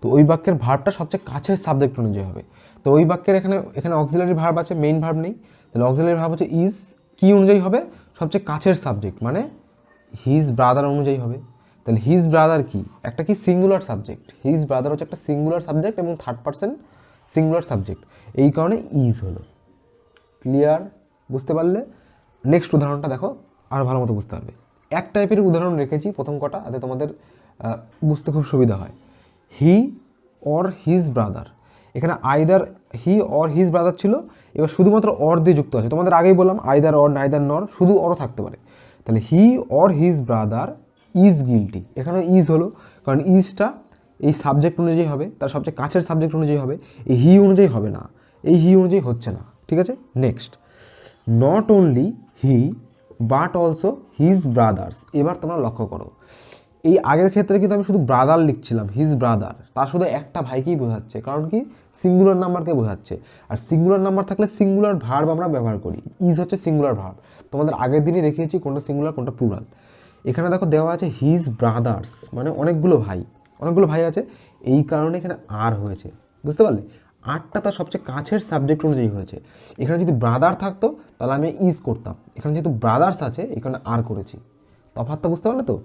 তো ওই বাক্যের ভার্বটা সবচেয়ে কাছের সাবজেক্ট অনুযায়ী হবে। তো ওই বাক্যের এখানে অক্সিলারি ভার্ব আছে, মেইন ভার্ব নেই, তাহলে অক্সিলারি ভার্ব হচ্ছে ইজ, কি অনুযায়ী হবে, সবচেয়ে কাছের সাবজেক্ট মানে হিজ ব্রাদার অনুযায়ী হবে। তাহলে হিজ ব্রাদার কি, একটা কি সিঙ্গুলার সাবজেক্ট, হিজ ব্রাদার হচ্ছে একটা সিঙ্গুলার সাবজেক্ট এবং থার্ড পারসন সিঙ্গুলার সাবজেক্ট, এই কারণে ইজ হলো। ক্লিয়ার, বুঝতে পারলে? নেক্সট উদাহরণটা দেখো, আরও ভালো মতো বুঝতে পারবে। এক টাইপের উদাহরণ রেখেছি প্রথম কটা, যাতে তোমাদের বুঝতে খুব সুবিধা হয়। হি অর হিজ ব্রাদার, এখানে either he or his brother ছিল, এবার শুধুমাত্র অর দিয়ে যুক্ত আছে। তোমাদের আগেই বললাম আইদার অর, নাইদার নর, শুধু অরও থাকতে পারে। তাহলে he or his brother is guilty, এখানেও ইজ হলো, কারণ ইজটা এই সাবজেক্ট অনুযায়ী হবে, তার সবচেয়ে কাছের সাবজেক্ট অনুযায়ী হবে, এই হি অনুযায়ী হবে না, এই হি অনুযায়ী হচ্ছে না। ঠিক আছে, next, not only he but also his brothers. এবার তোমরা লক্ষ্য করো, এই আগের ক্ষেত্রে কিন্তু আমি শুধু ব্রাদার লিখছিলাম, হিজ ব্রাদার, তার শুধু একটা ভাইকেই বোঝাচ্ছে, কারণ কি সিঙ্গুলার নাম্বারকে বোঝাচ্ছে, আর সিঙ্গুলার নাম্বার থাকলে সিঙ্গুলার ভার্ব আমরা ব্যবহার করি, ইজ হচ্ছে সিঙ্গুলার ভার্ব। তোমাদের আগের দিনই দেখিয়েছি কোনটা সিঙ্গুলার কোনটা প্লুরাল। এখানে দেখো দেওয়া আছে হিজ ব্রাদার্স, মানে অনেকগুলো ভাই আছে, এই কারণে এখানে আর হয়েছে, বুঝতে পারলে? আরটা তার সবচেয়ে কাছের সাবজেক্ট অনুযায়ী হয়েছে। এখানে যদি ব্রাদার থাকতো তাহলে আমি ইজ করতাম, এখানে যেহেতু ব্রাদার্স আছে এখানে আর করেছি। তফাৎটা বুঝতে পারলে তো?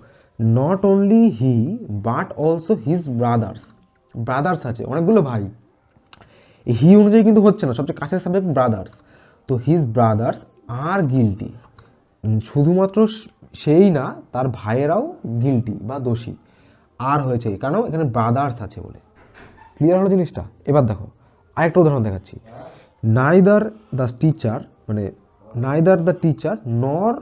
Not only he but also his brothers আছে, অনেকগুলো ভাই, হি অনুযায়ী কিন্তু হচ্ছে না, সবচেয়ে কাছের সাবজেক্ট ব্রাদার্স, তো হিজ ব্রাদার্স আর গিলটি, শুধুমাত্র সেই না, তার ভাইয়েরাও গিলটি বা দোষী, আর হয়েছে কেন, এখানে ব্রাদার্স আছে বলে। ক্লিয়ার হলো জিনিসটা? এবার দেখো আরেকটা উদাহরণ দেখাচ্ছি। নাইদার দ্য টিচার নর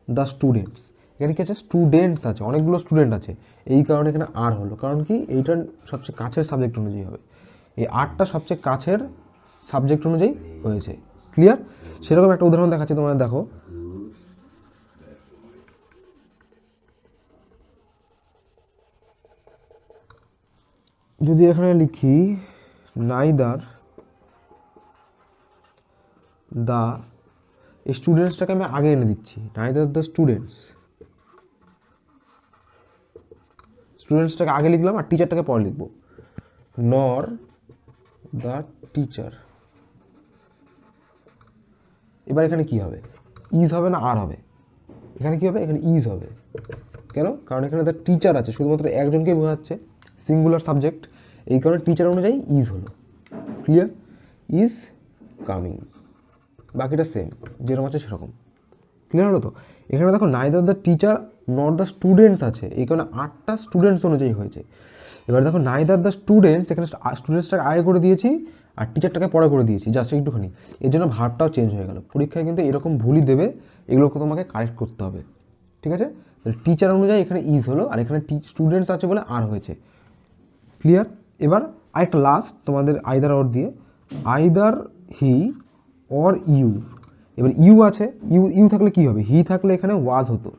দ্য স্টুডেন্টস, এখানে কি আছে, স্টুডেন্টস আছে, অনেকগুলো স্টুডেন্ট আছে, এই কারণে এখানে আর হলো, কারণ কি এইটার সবচেয়ে কাছের সাবজেক্ট অনুযায়ী হবে, এই আরটা সবচেয়ে কাছের সাবজেক্ট অনুযায়ী হয়েছে। ক্লিয়ার? সেরকম একটা উদাহরণ দেখাচ্ছি তোমাদের, দেখো যদি এখানে লিখি নাইদার দ্য, এই স্টুডেন্টসটাকে আমি আগে এনে দিচ্ছি, নাইদার দ্য স্টুডেন্টসটাকে আগে লিখলাম আর টিচারটাকে পরে লিখবো, নর দ্য টিচার। এবার এখানে কি হবে, ইজ হবে না আর হবে? এখানে কি হবে, এখানে ইজ হবে। কেন? কারণ এখানে দ্য টিচার আছে, শুধুমাত্র একজনকেই বোঝাচ্ছে, সিঙ্গুলার সাবজেক্ট, এই কারণে টিচার অনুযায়ী ইজ হলো। ক্লিয়ার? ইজ কামিং, বাকিটা সেম যেরকম আছে সেরকম। ক্লিয়ার হলো তো? এখানে দেখো neither the teacher not the students আছে, এই কারণে আটটা স্টুডেন্টস অনুযায়ী হয়েছে। এবার দেখো নাইদার দ্য স্টুডেন্টস, এখানে স্টুডেন্টসটাকে আগে করে দিয়েছি আর টিচারটাকে পরে করে দিয়েছি, জাস্ট একটুখানি, এর জন্য ভার্বটাও চেঞ্জ হয়ে গেল। পরীক্ষায় কিন্তু এরকম ভুলই দেবে, এগুলোকে তোমাকে কারেক্ট করতে হবে। ঠিক আছে? টিচার অনুযায়ী এখানে ইজ হলো, আর এখানে স্টুডেন্টস আছে বলে আর হয়েছে। ক্লিয়ার? এবার আরেকটা লাস্ট তোমাদের আইদার অর দিয়ে, আইদার হি অর ইউ। এবার ইউ আছে, ইউ থাকলে কি হবে, হি থাকলে এখানে ওয়াজ হতো,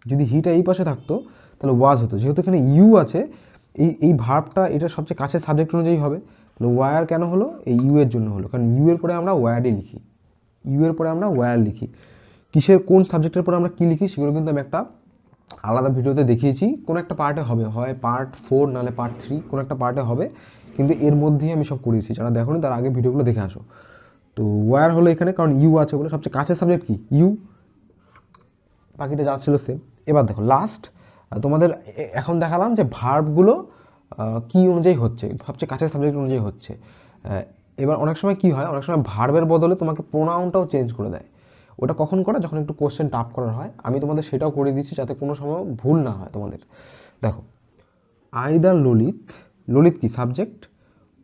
যদি হিটা এই পাশে থাকতো তাহলে ওয়াজ হতো, যেহেতু এখানে ইউ আছে, এই ভার্বটা এটা সবচেয়ে কাছের সাবজেক্ট অনুযায়ী হবে, তাহলে ওয়ার কেন হলো, এই ইউ এর জন্য হলো, কারণ ইউ এর পরে আমরা ওয়ারই লিখি, কিসের কোন সাবজেক্টের পরে আমরা কী লিখি সেগুলো কিন্তু আমি একটা আলাদা ভিডিওতে দেখিয়েছি, কোনো একটা পার্টে হবে, হয় পার্ট 4 নাহলে পার্ট 3, কোনো একটা পার্টে হবে, কিন্তু এর মধ্যেই আমি সব করিয়েছি, যারা দেখোনি তার আগে ভিডিওগুলো দেখে আসো। তো ওয়ার হলো এখানে, কারণ ইউ আছে বলে, সবচেয়ে কাছের সাবজেক্ট কি, ইউ, বাকিটা যা ছিল সেম। এবার দেখো লাস্ট তোমাদের এখন দেখালাম যে ভার্বগুলো কী অনুযায়ী হচ্ছে, সবচেয়ে কাছের সাবজেক্ট অনুযায়ী হচ্ছে। এবার অনেক সময় কি হয়, অনেক সময় ভার্বের বদলে তোমাকে প্রোনাউনটাও চেঞ্জ করে দেয়, ওটা কখন করা, যখন একটু কোশ্চেন টাফ করার হয়। আমি তোমাদের সেটাও করে দিচ্ছি যাতে কোনো সময় ভুল না হয় তোমাদের। দেখো, আইদার ললিত, ললিত কি সাবজেক্ট,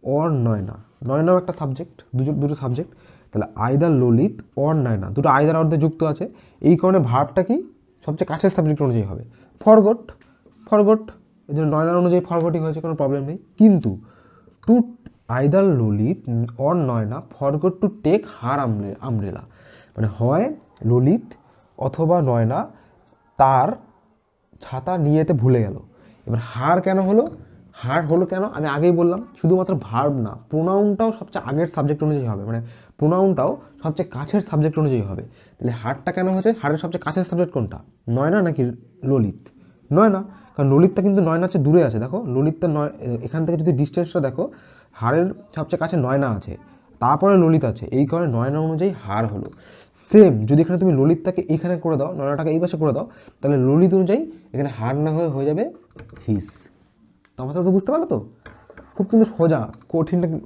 অর নয়না, নয়নাও একটা সাবজেক্ট, দুটো সাবজেক্ট। তাহলে আইদার ললিত অর নয়না, দুটো আইদার অর্ধে যুক্ত আছে, এই কারণে ভার্বটা কি সবচেয়ে কাছের সাবজেক্ট অনুযায়ী হবে। ফরগট, ফরগট, এই জন্য নয়নার অনুযায়ী ফরগটই হয়েছে, কোনো প্রবলেম নেই। কিন্তু to either Lalit or Nayna forgot to take her umbrella, মানে হয় ললিত অথবা নয়না তার ছাতা নিয়ে যেতে ভুলে গেল। এবার হার কেন হলো, হার হলো কেন আমি আগেই বললাম, শুধুমাত্র ভার্ব না, প্রোনাউনটাও সবচেয়ে আগের সাবজেক্ট অনুযায়ী হবে, মানে প্রোনাউনটাও সবচেয়ে কাছের সাবজেক্ট অনুযায়ী হবে। তাহলে হারটা কেন হচ্ছে, হারের সবচেয়ে কাছের সাবজেক্ট কোনটা, নয়না নাকি ললিত? নয়না, কারণ ললিতটা কিন্তু নয়না হচ্ছে দূরে আছে। দেখো ললিতটা এখান থেকে যদি ডিস্টেন্সটা দেখো, হারের সবচেয়ে কাছে নয়না আছে, তারপরে ললিত আছে, এই কারণে নয়না অনুযায়ী হার হলো। সেম যদি এখানে তুমি ললিতটাকে এখানে করে দাও, নয়নাটাকে এই পাশে করে দাও, তাহলে ললিত অনুযায়ী এখানে হার না হয়ে যাবে হিস। তোমার তো বুঝতে পারলো তো? খুব কিন্তু সোজা,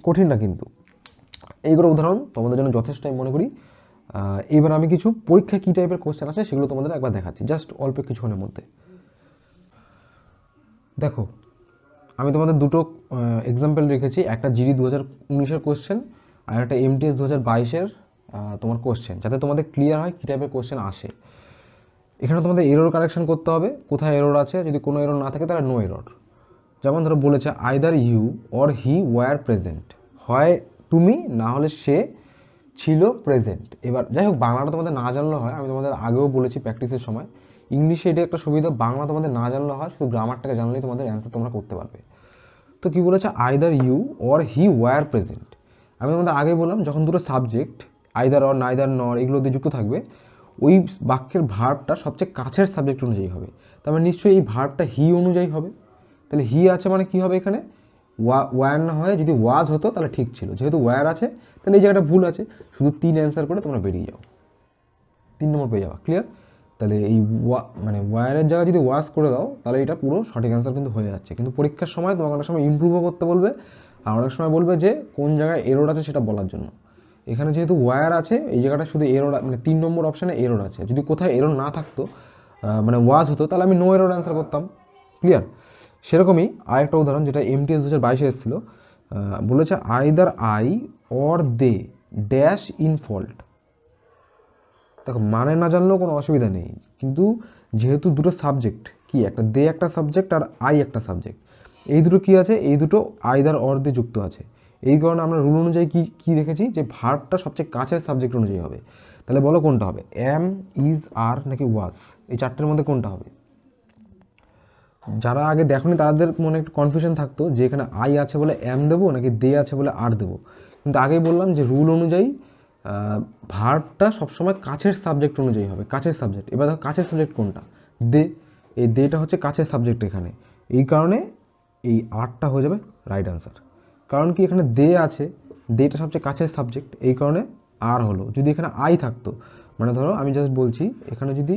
কঠিন না কিন্তু। এইগুলো উদাহরণ তোমাদের জন্য যথেষ্ট আমি মনে করি। এবার আমি কিছু পরীক্ষায় কী টাইপের কোশ্চেন আছে সেগুলো তোমাদের একবার দেখাচ্ছি, জাস্ট অল্প কিছুক্ষণের মধ্যে। দেখো, আমি তোমাদের দুটো এক্সাম্পল রেখেছি, একটা জিডি 2019-এর কোশ্চেন আর একটা এমটিএস 2022-এর তোমার কোশ্চেন, যাতে তোমাদের ক্লিয়ার হয় কী টাইপের কোশ্চেন আসে। এখানে তোমাদের এরর কারেকশন করতে হবে, কোথায় এরর আছে, যদি কোনো এরর না থাকে তাহলে নো এরর। যেমন ধরো বলেছে either you or he were present, হয় তুমি না হলে সে ছিল প্রেজেন্ট। এবার যাই হোক, বাংলাটা তোমাদের না জানলেও হয়, আমি তোমাদের আগেও বলেছি প্র্যাকটিসের সময়, ইংলিশে এটা একটা সুবিধা, বাংলা তোমাদের না জানলেও হয়, শুধু গ্রামারটাকে জানলেই তোমাদের অ্যান্সার তোমরা করতে পারবে। তো কী বলেছে, either you or he were present. আমি তোমাদের আগেই বললাম, যখন দুটো সাবজেক্ট আইদার অর নাইদার নর এগুলো দিয়ে যুক্ত থাকবে, ওই বাক্যের ভার্বটা সবচেয়ে কাছের সাবজেক্ট অনুযায়ী হবে। তার মানে নিশ্চয়ই এই ভার্বটা হি অনুযায়ী হবে। তাহলে হি আছে মানে কী হবে, এখানে ওয়ার না হয়, যদি ওয়াজ হতো তাহলে ঠিক ছিল, যেহেতু ওয়ার আছে তাহলে এই জায়গাটা ভুল আছে, শুধু 3 অ্যান্সার করে তোমরা বেরিয়ে যাও, 3 নম্বর পেয়ে যাওয়া, ক্লিয়ার? তাহলে এই মানে ওয়ারের জায়গায় যদি ওয়াজ করে দাও তাহলে এটা পুরো সঠিক অ্যান্সার কিন্তু হয়ে যাচ্ছে। কিন্তু পরীক্ষার সময় তোমাকে অনেক সময় ইমপ্রুভও করতে বলবে, আর অনেক সময় বলবে যে কোন জায়গায় এরর আছে সেটা বলার জন্য। এখানে যেহেতু ওয়ার আছে, এই জায়গাটা শুধু এরর, মানে 3 নম্বর অপশানে এরর আছে। যদি কোথায় এরর না থাকতো, মানে ওয়াজ হতো, তাহলে আমি নো এরর অ্যান্সার করতাম, ক্লিয়ার? সেরকমই আরেকটা উদাহরণ, যেটা এমটিএস 2022-এ এসেছিলো, বলেছে either I or they dash in fault. দেখো, মানে না জানলেও কোনো অসুবিধা নেই, কিন্তু যেহেতু দুটো সাবজেক্ট, কি একটা দে একটা সাবজেক্ট আর আই একটা সাবজেক্ট, এই দুটো কি আছে, এই দুটো আইদার অর দিয়ে যুক্ত আছে, এই কারণে আমরা রুল অনুযায়ী কি দেখেছি, যে ভার্বটা সবচেয়ে কাছের সাবজেক্ট অনুযায়ী হবে। তাহলে বলো কোনটা হবে, এম, ইজ, আর নাকি ওয়াজ, এই চারটের মধ্যে কোনটা হবে? যারা আগে দেখোনি তাদের মনে একটু কনফিউশন থাকতো যে এখানে আই আছে বলে এম দেবো নাকি দে আছে বলে আর দেবো, কিন্তু আগেই বললাম যে রুল অনুযায়ী ভার্বটা সবসময় কাছের সাবজেক্ট অনুযায়ী হবে, কাছের সাবজেক্ট। এবার দেখো কাছের সাবজেক্ট কোনটা, দে, এই দেটা হচ্ছে কাছের সাবজেক্ট এখানে, এই কারণে এই আরটা হয়ে যাবে রাইট আনসার। কারণ কি, এখানে দে আছে, দেটা সবচেয়ে কাছের সাবজেক্ট, এই কারণে আর হলো। যদি এখানে আই থাকতো, মানে ধরো আমি জাস্ট বলছি, এখানে যদি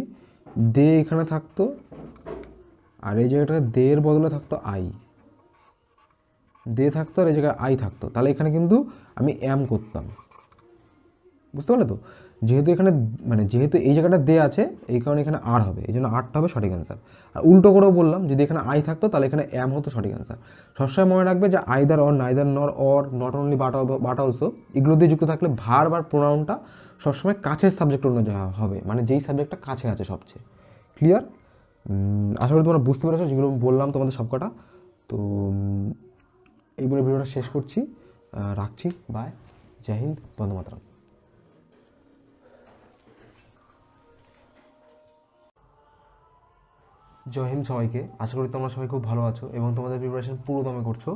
দে এখানে থাকতো আর এই জায়গাটাতে দে এর বদলে থাকতো আই, দে থাকতো আর এই জায়গায় আই থাকতো, তাহলে এখানে কিন্তু আমি এম করতাম, বুঝতে পারলে তো? যেহেতু এখানে মানে যেহেতু এই জায়গাটা দে আছে, এই কারণে এখানে আর হবে, এই জন্য আরটা হবে সঠিক অ্যান্সার। আর উল্টো করেও বললাম, যদি এখানে আই থাকতো তাহলে এখানে এম হতো সঠিক অ্যান্সার। সবসময় মনে রাখবে যে আইদার অর, নাইদার নর, or, not only but also, এগুলো দিয়ে যুক্ত থাকলে ভার্ব আর প্রোনাউনটা সবসময় কাছের সাবজেক্ট অনুযায়ী হবে, মানে যেই সাবজেক্টটা কাছে আছে সবচেয়ে, ক্লিয়ার? আশা করি তোমরা বুঝতে পেরেছো যেগুলো বললাম তোমাদের সবকটা। তো এই বলে ভিডিওটা শেষ করছি, রাখছি, বাই, জয় হিন্দ, বন্দে মাতরম। জয় হিন্দ সবাইকে, আশা করি তোমরা সবাই খুব ভালো আছো এবং তোমাদের প্রিপারেশন পুরো দমে করছো।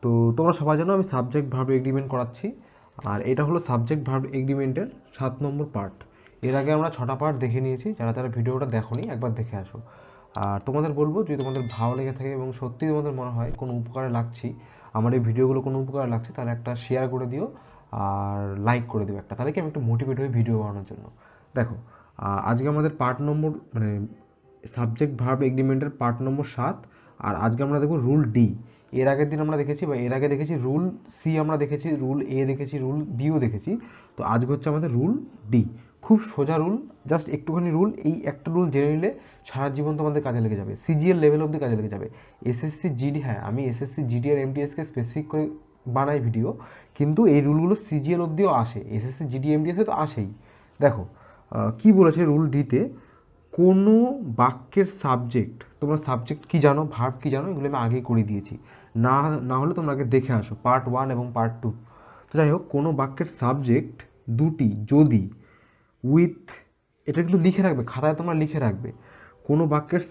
তো তোমরা সবার জন্য আমি সাবজেক্ট ভার্ব এগ্রিমেন্ট করাচ্ছি, আর এটা হলো সাবজেক্ট ভার্ব এগ্রিমেন্টের 7 নম্বর পার্ট। এর আগে আমরা 6টা পার্ট দেখে নিয়েছি, যারা তারা ভিডিওটা দেখোনি একবার দেখে আসো। আর তোমাদের বলবো, যদি তোমাদের ভালো লেগে থাকে এবং সত্যিই তোমাদের মনে হয় কোনো উপকারে লাগছি, আমার এই ভিডিওগুলো কোনো উপকারে লাগছে, তাহলে একটা শেয়ার করে দিও আর লাইক করে দিও একটা, তাহলে কি আমি একটু মোটিভেট হই ভিডিও বানানোর জন্য। দেখো, আজকে আমাদের পার্ট নম্বর মানে সাবজেক্ট ভার্ব এগ্রিমেন্টের পার্ট নম্বর 7, আর আজকে আমরা দেখব রুল ডি। এর আগের দিন আমরা দেখেছি, বা এর আগে দেখেছি রুল সি, আমরা দেখেছি রুল এ, দেখেছি রুল বিও দেখেছি। তো আজকে হচ্ছে আমাদের রুল ডি। খুব সোজা রুল, জাস্ট একটুখানি রুল, এই একটা রুল জেনে নিলে সারা জীবন তোমাদের কাজে লেগে যাবে, সিজিএল লেভেল অবধি কাজে লেগে যাবে। এসএসসি জিডি, হ্যাঁ আমি এসএসসি জিডি আর এমটিএসকে স্পেসিফিক করে বানাই ভিডিও, কিন্তু এই রুলগুলো সিজিএল অবধিও আসে, এসএসসি জিডি এমটিএসে তো আসেই। দেখো কি বলেছে রুল ডিতে, কোনো বাক্যের সাবজেক্ট, তোমরা সাবজেক্ট কি জানো, ভার্ব কি জানো, এগুলো আমি আগেই করে দিয়েছি, না হলে তোমরা আগে দেখে আসো পার্ট 1 এবং পার্ট 2। তো যাই হোক, কোনো বাক্যের সাবজেক্ট দুটি যদি উইথ, এটা কিন্তু লিখে রাখবে, খাতায় তোমরা লিখে রাখবে, কোনো বাক্যের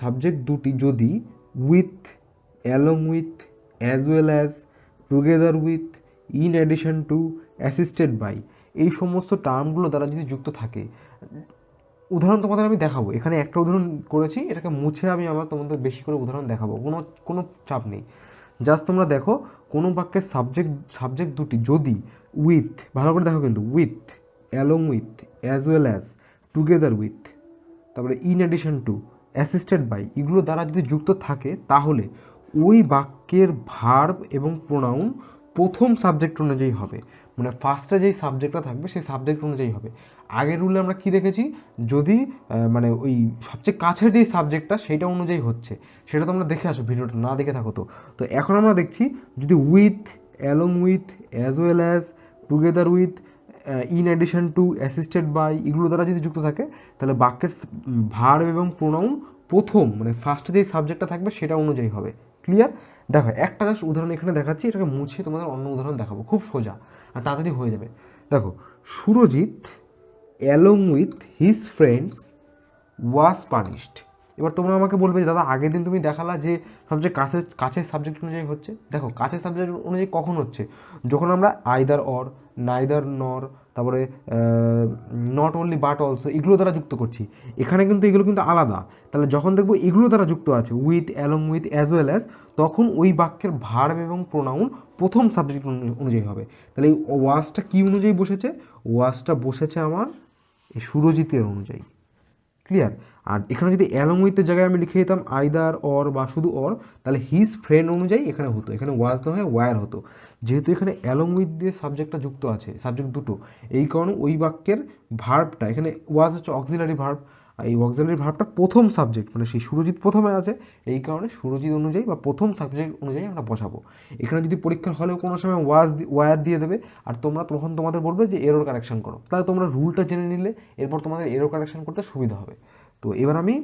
সাবজেক্ট দুটি যদি with, along with, as well as, together with, in addition to, assisted by, এই সমস্ত টার্মগুলো দ্বারা যদি যুক্ত থাকে, উদাহরণ তোমাদের আমি দেখাবো, এখানে একটা উদাহরণ করেছি, এটাকে মুছে আমি আবার তোমাদের বেশি করে উদাহরণ দেখাবো, কোনো চাপ নেই। জাস্ট তোমরা দেখো, কোনো বাক্যের সাবজেক্ট দুটি যদি উইথ, ভালো করে দেখো কিন্তু, with, along with, as well as, together with, তারপরে in addition to, assisted by, এগুলো দ্বারা যদি যুক্ত থাকে, তাহলে ওই বাক্যের ভার্ব এবং প্রোনাউন প্রথম সাবজেক্ট অনুযায়ী হবে, মানে ফার্স্টে যেই সাবজেক্টটা থাকবে সেই সাবজেক্ট অনুযায়ী হবে। আগের রুলে আমরা কি দেখেছি, যদি মানে ওই সবচেয়ে কাছের যেই সাবজেক্টটা সেইটা অনুযায়ী হচ্ছে, সেটা তোমরা দেখে আসো, ভিডিওটা না দেখে থাকো। তো এখন আমরা দেখছি, যদি with, along with, as well as, together with, in addition to, assisted by, এগুলো দ্বারা যদি যুক্ত থাকে, তাহলে বাক্যের ভার্ব এবং প্রোনাউন প্রথম, মানে ফার্স্টে যেই সাবজেক্টটা থাকবে সেটা অনুযায়ী হবে। ক্লিয়ার? দেখো একটা জাস্ট উদাহরণ এখানে দেখাচ্ছি, এটাকে মুছে তোমাদের অন্য উদাহরণ দেখাবো, খুব সোজা আর তাড়াতাড়ি হয়ে যাবে। দেখো, Surajit along with his friends was punished. এবার তোমরা আমাকে বলবে যে দাদা আগের দিন তুমি দেখালা যে সবচেয়ে কাছের সাবজেক্ট অনুযায়ী হচ্ছে। দেখো, কাছের সাবজেক্ট অনুযায়ী কখন হচ্ছে, যখন আমরা আইদার অর, নাইদার নর, তারপরে নট অনলি বাট অলসো, এগুলো দ্বারা যুক্ত করছি। এখানে কিন্তু এগুলো কিন্তু আলাদা। তাহলে যখন দেখবো এগুলো দ্বারা যুক্ত আছে, with, along with, as well as, তখন ওই বাক্যের ভার্ব এবং প্রোনাউন প্রথম সাবজেক্ট অনুযায়ী হবে। তাহলে এই ওয়াজটা কী অনুযায়ী বসেছে, ওয়াজটা বসেছে আমার এই সুরজিতের অনুযায়ী। ক্লিয়ার? আর এখানে যদি অ্যালং উইথের জায়গায় আমি লিখে দিতাম আইদার অর বা শুধু অর, তাহলে হিজ ফ্রেন্ড অনুযায়ী এখানে হতো, এখানে ওয়াজ না হয়ে ওয়ার হতো। যেহেতু এখানে অ্যালং উইথ দিয়ে সাবজেক্টটা যুক্ত আছে, সাবজেক্ট দুটো, এই কারণে ওই বাক্যের ভার্বটা, এখানে ওয়াজ হচ্ছে অক্সিলারি ভার্ব, আর এই অক্সিলারি ভার্বটা প্রথম সাবজেক্ট, মানে সেই সুরজিৎ প্রথমে আছে, এই কারণে সুরজিৎ অনুযায়ী বা প্রথম সাবজেক্ট অনুযায়ী আমরা বসাবো। এখানে যদি পরীক্ষার হলেও কোনো সময় ওয়ার দিয়ে দেবে, আর তোমরা তখন তোমাদের বলবে যে এরর কারেকশন করো, তাহলে তোমরা রুলটা জেনে নিলে এরপর তোমাদের এরর কারেকশন করতে সুবিধা হবে। তো এবার আমি,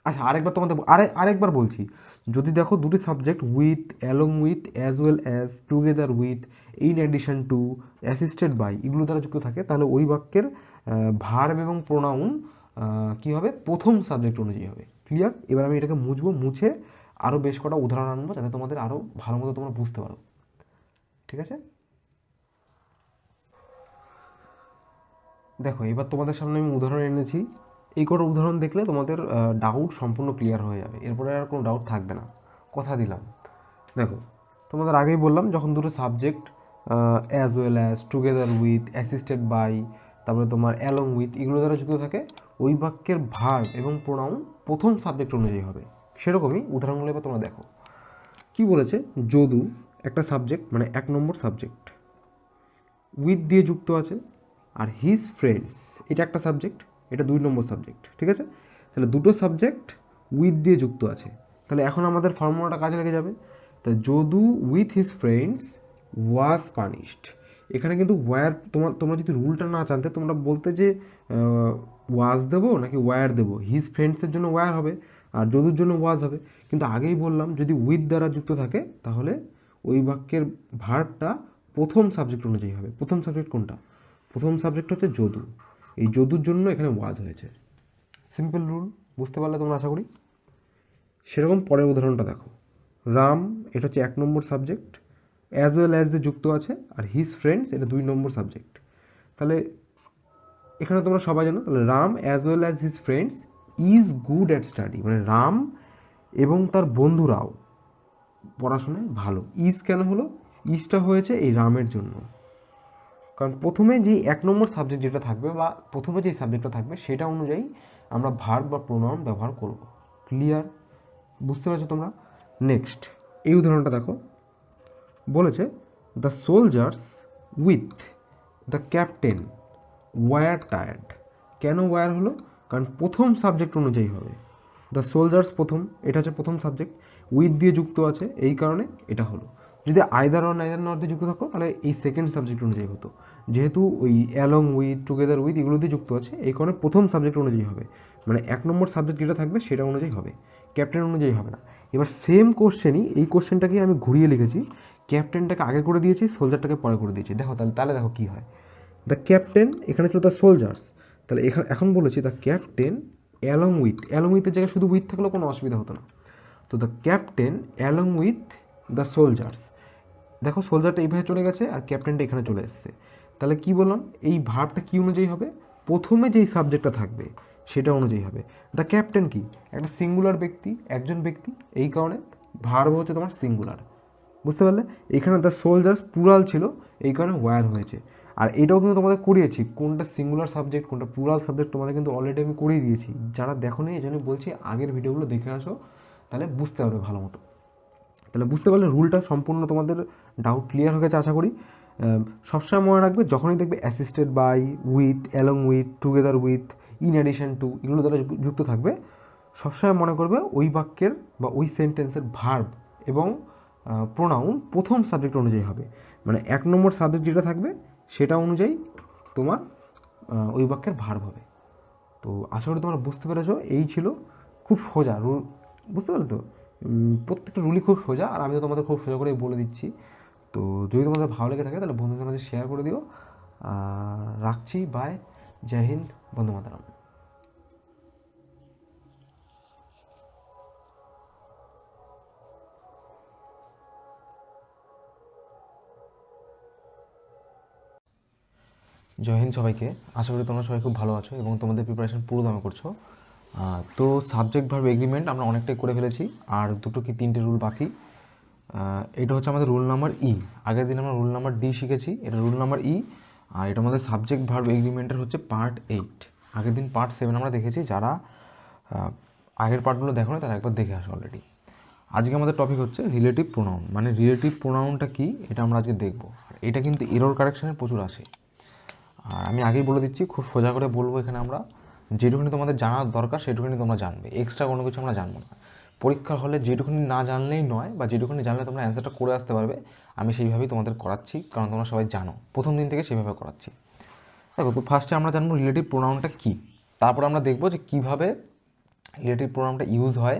আচ্ছা আরেকবার তোমাদের আরেকবার বলছি, যদি দেখো দুটি subject with, along with, as well as, together with, in addition to, assisted by, এগুলো দ্বারা যুক্ত থাকে, তাহলে ওই বাক্যের ভার্ব এবং প্রোনাউন কী হবে, প্রথম সাবজেক্ট অনুযায়ী হবে। ক্লিয়ার? এবার আমি এটাকে মুছে আরও বেশ কটা উদাহরণ আনবো, যাতে তোমাদের আরও ভালো মতো তোমরা বুঝতে পারো। ঠিক আছে? দেখো, এবার তোমাদের সামনে আমি উদাহরণ এনেছি, এই কটা উদাহরণ দেখলে তোমাদের ডাউট সম্পূর্ণ ক্লিয়ার হয়ে যাবে, এরপরে আর কোনো ডাউট থাকবে না, কথা দিলাম। দেখো, তোমাদের আগেই বললাম, যখন দুটো subject as well as, together with, assisted by, তারপরে তোমার অ্যালং উইথ, এগুলো দ্বারা যুক্ত থাকে, ওই বাক্যের ভার্ব এবং প্রোনাউন প্রথম সাবজেক্ট অনুযায়ী হবে। সেরকমই উদাহরণগুলো এবার তোমরা দেখো। কি বলেছে, যদু একটা সাবজেক্ট, মানে 1 নম্বর সাবজেক্ট, উইথ দিয়ে যুক্ত আছে, আর হিজ ফ্রেন্ডস এটা একটা সাবজেক্ট, এটা 2 নম্বর সাবজেক্ট। ঠিক আছে? তাহলে দুটো সাবজেক্ট উইথ দিয়ে যুক্ত আছে, তাহলে এখন আমাদের ফর্মুলাটা কাজে লেগে যাবে। তা Jadu with his friends was punished, এখানে কিন্তু ওয়ার, তোমরা যদি রুলটা না জানতে, তোমরা বলতে যে ওয়াজ দেবো নাকি ওয়ার দেবো, হিজ ফ্রেন্ডসের জন্য ওয়ার হবে আর যদুর জন্য ওয়াজ হবে। কিন্তু আগেই বললাম, যদি উইথ দ্বারা যুক্ত থাকে, তাহলে ওই বাক্যের ভার্বটা প্রথম সাবজেক্ট অনুযায়ী হবে। প্রথম সাবজেক্ট কোনটা? প্রথম সাবজেক্ট হচ্ছে যদু, এই যদুর জন্য এখানে ওয়াজ হয়েছে। সিম্পল রুল, বুঝতে পারলে তোমরা আশা করি। সেরকম পরের উদাহরণটা দেখো, রাম এটা হচ্ছে 1 নম্বর সাবজেক্ট, অ্যাজ ওয়েল অ্যাজ দিয়ে যুক্ত আছে, আর হিজ ফ্রেন্ডস এটা 2 নম্বর সাবজেক্ট। তাহলে এখানে তোমরা সবাই জানো, তাহলে Ram as well as his friends is good at study, মানে রাম এবং তার বন্ধুরাও পড়াশোনায় ভালো। ইজ কেন হলো? ইজটা হয়েছে এই রামের জন্য, কারণ প্রথমে যেই 1 নম্বর সাবজেক্ট যেটা থাকবে, বা প্রথমে যেই সাবজেক্টটা থাকবে, সেটা অনুযায়ী আমরা ভার্ব বা প্রোনাউন ব্যবহার করব। ক্লিয়ার? বুঝতে পারছো তোমরা? নেক্সট এই উদাহরণটা দেখো, বলেছে the soldiers with the captain were tired. কেন ওয়ার হলো? কারণ প্রথম সাবজেক্ট অনুযায়ী হবে। দ্য সোলজার্স প্রথম, এটা হচ্ছে প্রথম সাবজেক্ট, উইথ দিয়ে যুক্ত আছে, এই কারণে এটা হলো। যদি আইদার অর নাইদার নট দিয়ে যুক্ত থাকো তাহলে এই সেকেন্ড সাবজেক্ট অনুযায়ী হতো। যেহেতু ওই অ্যালং উইথ, টুগেদার উইথ এগুলো দিয়ে যুক্ত আছে, এই কারণে প্রথম সাবজেক্ট অনুযায়ী হবে, মানে 1 নম্বর সাবজেক্ট যেটা থাকবে সেটা অনুযায়ী হবে, ক্যাপ্টেন অনুযায়ী হবে না। এবার সেম কোশ্চেনই, এই কোশ্চেনটাকে আমি ঘুরিয়ে লিখেছি, ক্যাপ্টেনটাকে আগে করে দিয়েছি, সোলজারটাকে পরে করে দিয়েছি। দেখো তাহলে দেখো কী হয়। দ্য ক্যাপ্টেন এখানে ছিল দ্য সোলজার্স, তাহলে এখন বলেছি দ্য ক্যাপ্টেন অ্যালং উইথের জায়গায় শুধু উইথ থাকলেও কোনো অসুবিধা হতো না। তো the captain along with the soldiers, দেখো সোলজারটা এইভাবে চলে গেছে আর ক্যাপ্টেনটা এখানে চলে এসছে, তাহলে কি বললাম, এই ভার্বটা কী অনুযায়ী হবে? প্রথমে যেই সাবজেক্টটা থাকবে সেটা অনুযায়ী হবে। দ্য ক্যাপ্টেন কি একটা সিঙ্গুলার ব্যক্তি, একজন ব্যক্তি, এই কারণে ভার্ব হচ্ছে তোমার সিঙ্গুলার, বুঝতে পারলে? এখানে দ্য সোলজার্স প্লুরাল ছিল, এই কারণে ওয়্যার হয়েছে। আর এটাও কিন্তু তোমাদের করিয়েছি, কোনটা সিঙ্গুলার সাবজেক্ট কোনটা প্লুরাল সাবজেক্ট তোমাদের কিন্তু অলরেডি আমি করিয়ে দিয়েছি। যারা দেখো নি এই জন্য বলছি আগের ভিডিওগুলো দেখে আসো, তাহলে বুঝতে পারবে ভালো মতো। তাহলে বুঝতে পারলে রুলটা সম্পূর্ণ তোমাদের ডাউট ক্লিয়ার হয়ে গেছে আশা করি। সবসময় মনে রাখবে, যখনই দেখবে assisted by, with, along with, together with, in addition to, এগুলো দ্বারা যুক্ত থাকবে, সবসময় মনে করবে ওই বাক্যের বা ওই সেন্টেন্সের ভার্ব এবং প্রোনাউন প্রথম সাবজেক্ট অনুযায়ী হবে, মানে 1 নম্বর সাবজেক্ট যেটা থাকবে সেটা অনুযায়ী তোমার ওই বাক্যের ভার্ব হবে। তো আশা করি তোমরা বুঝতে পেরেছো, এই ছিল খুব সোজা রুল, বুঝতে পারলে তো? প্রত্যেকটা রুলই খুব সোজা, আর আমি তো তোমাদের খুব সোজা করে বলে দিচ্ছি। তো যদি তোমাদের ভালো লেগে থাকে তাহলে বন্ধুদের মাঝে শেয়ার করে দিও। রাখছি, বাই, জয় হিন্দ, বন্দে মাতরম। জয় হিন্দ সবাইকে, আশা করি তোমরা সবাই খুব ভালো আছো এবং তোমাদের প্রিপারেশন পুরো দমে করছো। তো সাবজেক্ট ভার্ব এগ্রিমেন্ট আমরা অনেকটাই করে ফেলেছি, আর 2 কি 3টে রুল বাকি। এটা হচ্ছে আমাদের রুল নাম্বার ই। আগের দিন আমরা রুল নাম্বার ডি শিখেছি, এটা রুল নাম্বার ই, আর এটা আমাদের সাবজেক্ট ভার্ব এগ্রিমেন্টের হচ্ছে পার্ট 8। আগের দিন পার্ট 7 আমরা দেখেছি, যারা আগের পার্টগুলো দেখো না তারা একবার দেখে আসো অলরেডি। আজকে আমাদের টপিক হচ্ছে রিলেটিভ প্রোনাউন, মানে রিলেটিভ প্রোনাউনটা কি এটা আমরা আজকে দেখব। এটা কিন্তু এরর কারেকশানে প্রচুর আসে, আর আমি আগেই বলে দিচ্ছি, খুব সোজা করে বলবো এখানে আমরা, যেটুকুনি তোমাদের জানার দরকার সেটুকুনি তোমরা জানবে, এক্সট্রা কোনো কিছু আমরা জানবো না। পরীক্ষার হলে যেটুকুনি না জানলেই নয়, বা যেটুকুনি জানলে তোমরা অ্যান্সারটা করে আসতে পারবে, আমি সেইভাবেই তোমাদের করাচ্ছি, কারণ তোমরা সবাই জানো, প্রথম দিন থেকে সেইভাবে করাচ্ছি। দেখো, তো ফার্স্টে আমরা জানবো রিলেটিভ প্রোনাউনটা কী, তারপর আমরা দেখবো যে কীভাবে রিলেটিভ প্রোনাউনটা ইউজ হয়,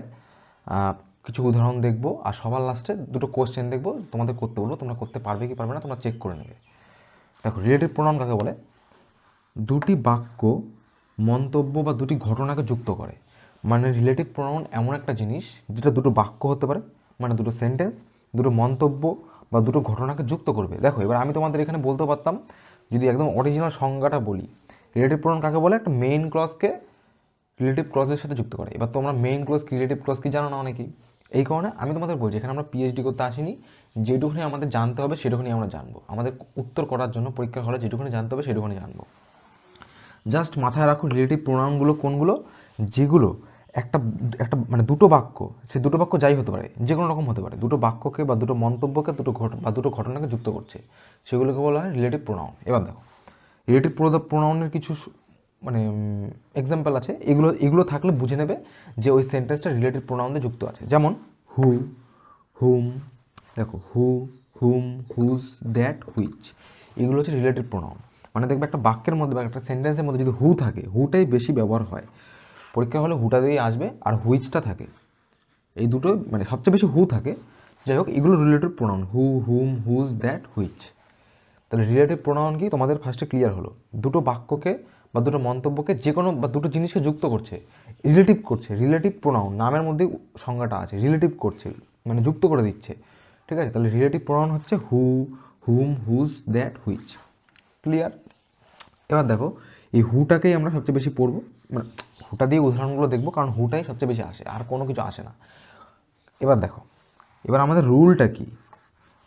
কিছু উদাহরণ দেখবো, আর সবার লাস্টে 2টো কোশ্চেন দেখবো, তোমাদের করতে বলবো, তোমরা করতে পারবে কি পারবে না তোমরা চেক করে নেবে। দেখো, রিলেটিভ প্রোনাউন কাকে বলে? 2টি বাক্য, মন্তব্য বা 2টি ঘটনাকে যুক্ত করে। মানে রিলেটিভ প্রোনাউন এমন একটা জিনিস যেটা 2টো বাক্য হতে পারে, মানে 2টো সেন্টেন্স, 2টো মন্তব্য বা 2টো ঘটনাকে যুক্ত করবে। দেখো, এবার আমি তোমাদের এখানে বলতে পারতাম, যদি একদম অরিজিনাল সংজ্ঞাটা বলি, রিলেটিভ প্রোনাউন কাকে বলে? একটা মেইন ক্লজকে রিলেটিভ ক্লজের সাথে যুক্ত করে। এবার তোমরা মেইন ক্লজ কি, রিলেটিভ ক্লজ কি জানো না অনেকেই, এই কারণে আমি তোমাদের বলছি, এখানে আমরা পিএইচডি করতে আসিনি, যেটুকুনি আমাদের জানতে হবে সেটুকুনি আমরা জানবো, আমাদের উত্তর করার জন্য পরীক্ষার হলে যেটুকুনি জানতে হবে সেটুকুনি জানবো। জাস্ট মাথায় রাখো রিলেটিভ প্রোনাউনগুলো কোনগুলো, যেগুলো একটা একটা মানে 2টো বাক্য, সে 2টো বাক্য যাই হতে পারে, যে কোনো রকম হতে পারে, 2টো বাক্যকে বা 2টো মন্তব্যকে, 2টো ঘটনাকে যুক্ত করছে, সেগুলোকে বলা হয় রিলেটিভ প্রোনাউন। এবার দেখো, রিলেটিভ প্রোনাউনের কিছু মানে এক্সাম্পল আছে, এগুলো থাকলে বুঝে নেবে যে ওই সেন্টেন্সটা রিলেটিভ প্রোনাউন দিয়ে যুক্ত আছে। যেমন হু, হুম, দেখো হু, হুম, হুজ, দ্যাট, হুইচ, এগুলো হচ্ছে রিলেটিভ প্রোনাউন। মানে দেখবে একটা বাক্যের মধ্যে বা একটা সেন্টেন্সের মধ্যে যদি হু থাকে, হুটাই বেশি ব্যবহার হয়, পরীক্ষা হলে হুটা দিয়েই আসবে, আর হুইচটা থাকে, এই দুটো মানে সবচেয়ে বেশি হু থাকে। যাই হোক, এগুলো relative pronoun, who, whom, whose, that, which. তাহলে রিলেটিভ প্রোনাউন কি তোমাদের ফার্স্টে ক্লিয়ার হলো, 2টো বাক্যকে বা 2টো মন্তব্যকে যে কোনো বা 2টো জিনিসকে যুক্ত করছে, রিলেটিভ করছে। রিলেটিভ প্রোনাউন নামের মধ্যে সংজ্ঞাটা আছে, রিলেটিভ করছে মানে যুক্ত করে দিচ্ছে, ঠিক আছে? তাহলে রিলেটিভ প্রোনাউন হচ্ছে হু, whom, whose, that, which. Clear? এবার দেখো, এই হুটাকেই আমরা সবচেয়ে বেশি পড়বো, মানে হুটা দিয়ে উদাহরণগুলো দেখবো, কারণ হুটাই সবচেয়ে বেশি আসে, আর কোনো কিছু আসে না। এবার দেখো, এবার আমাদের রুলটা কি,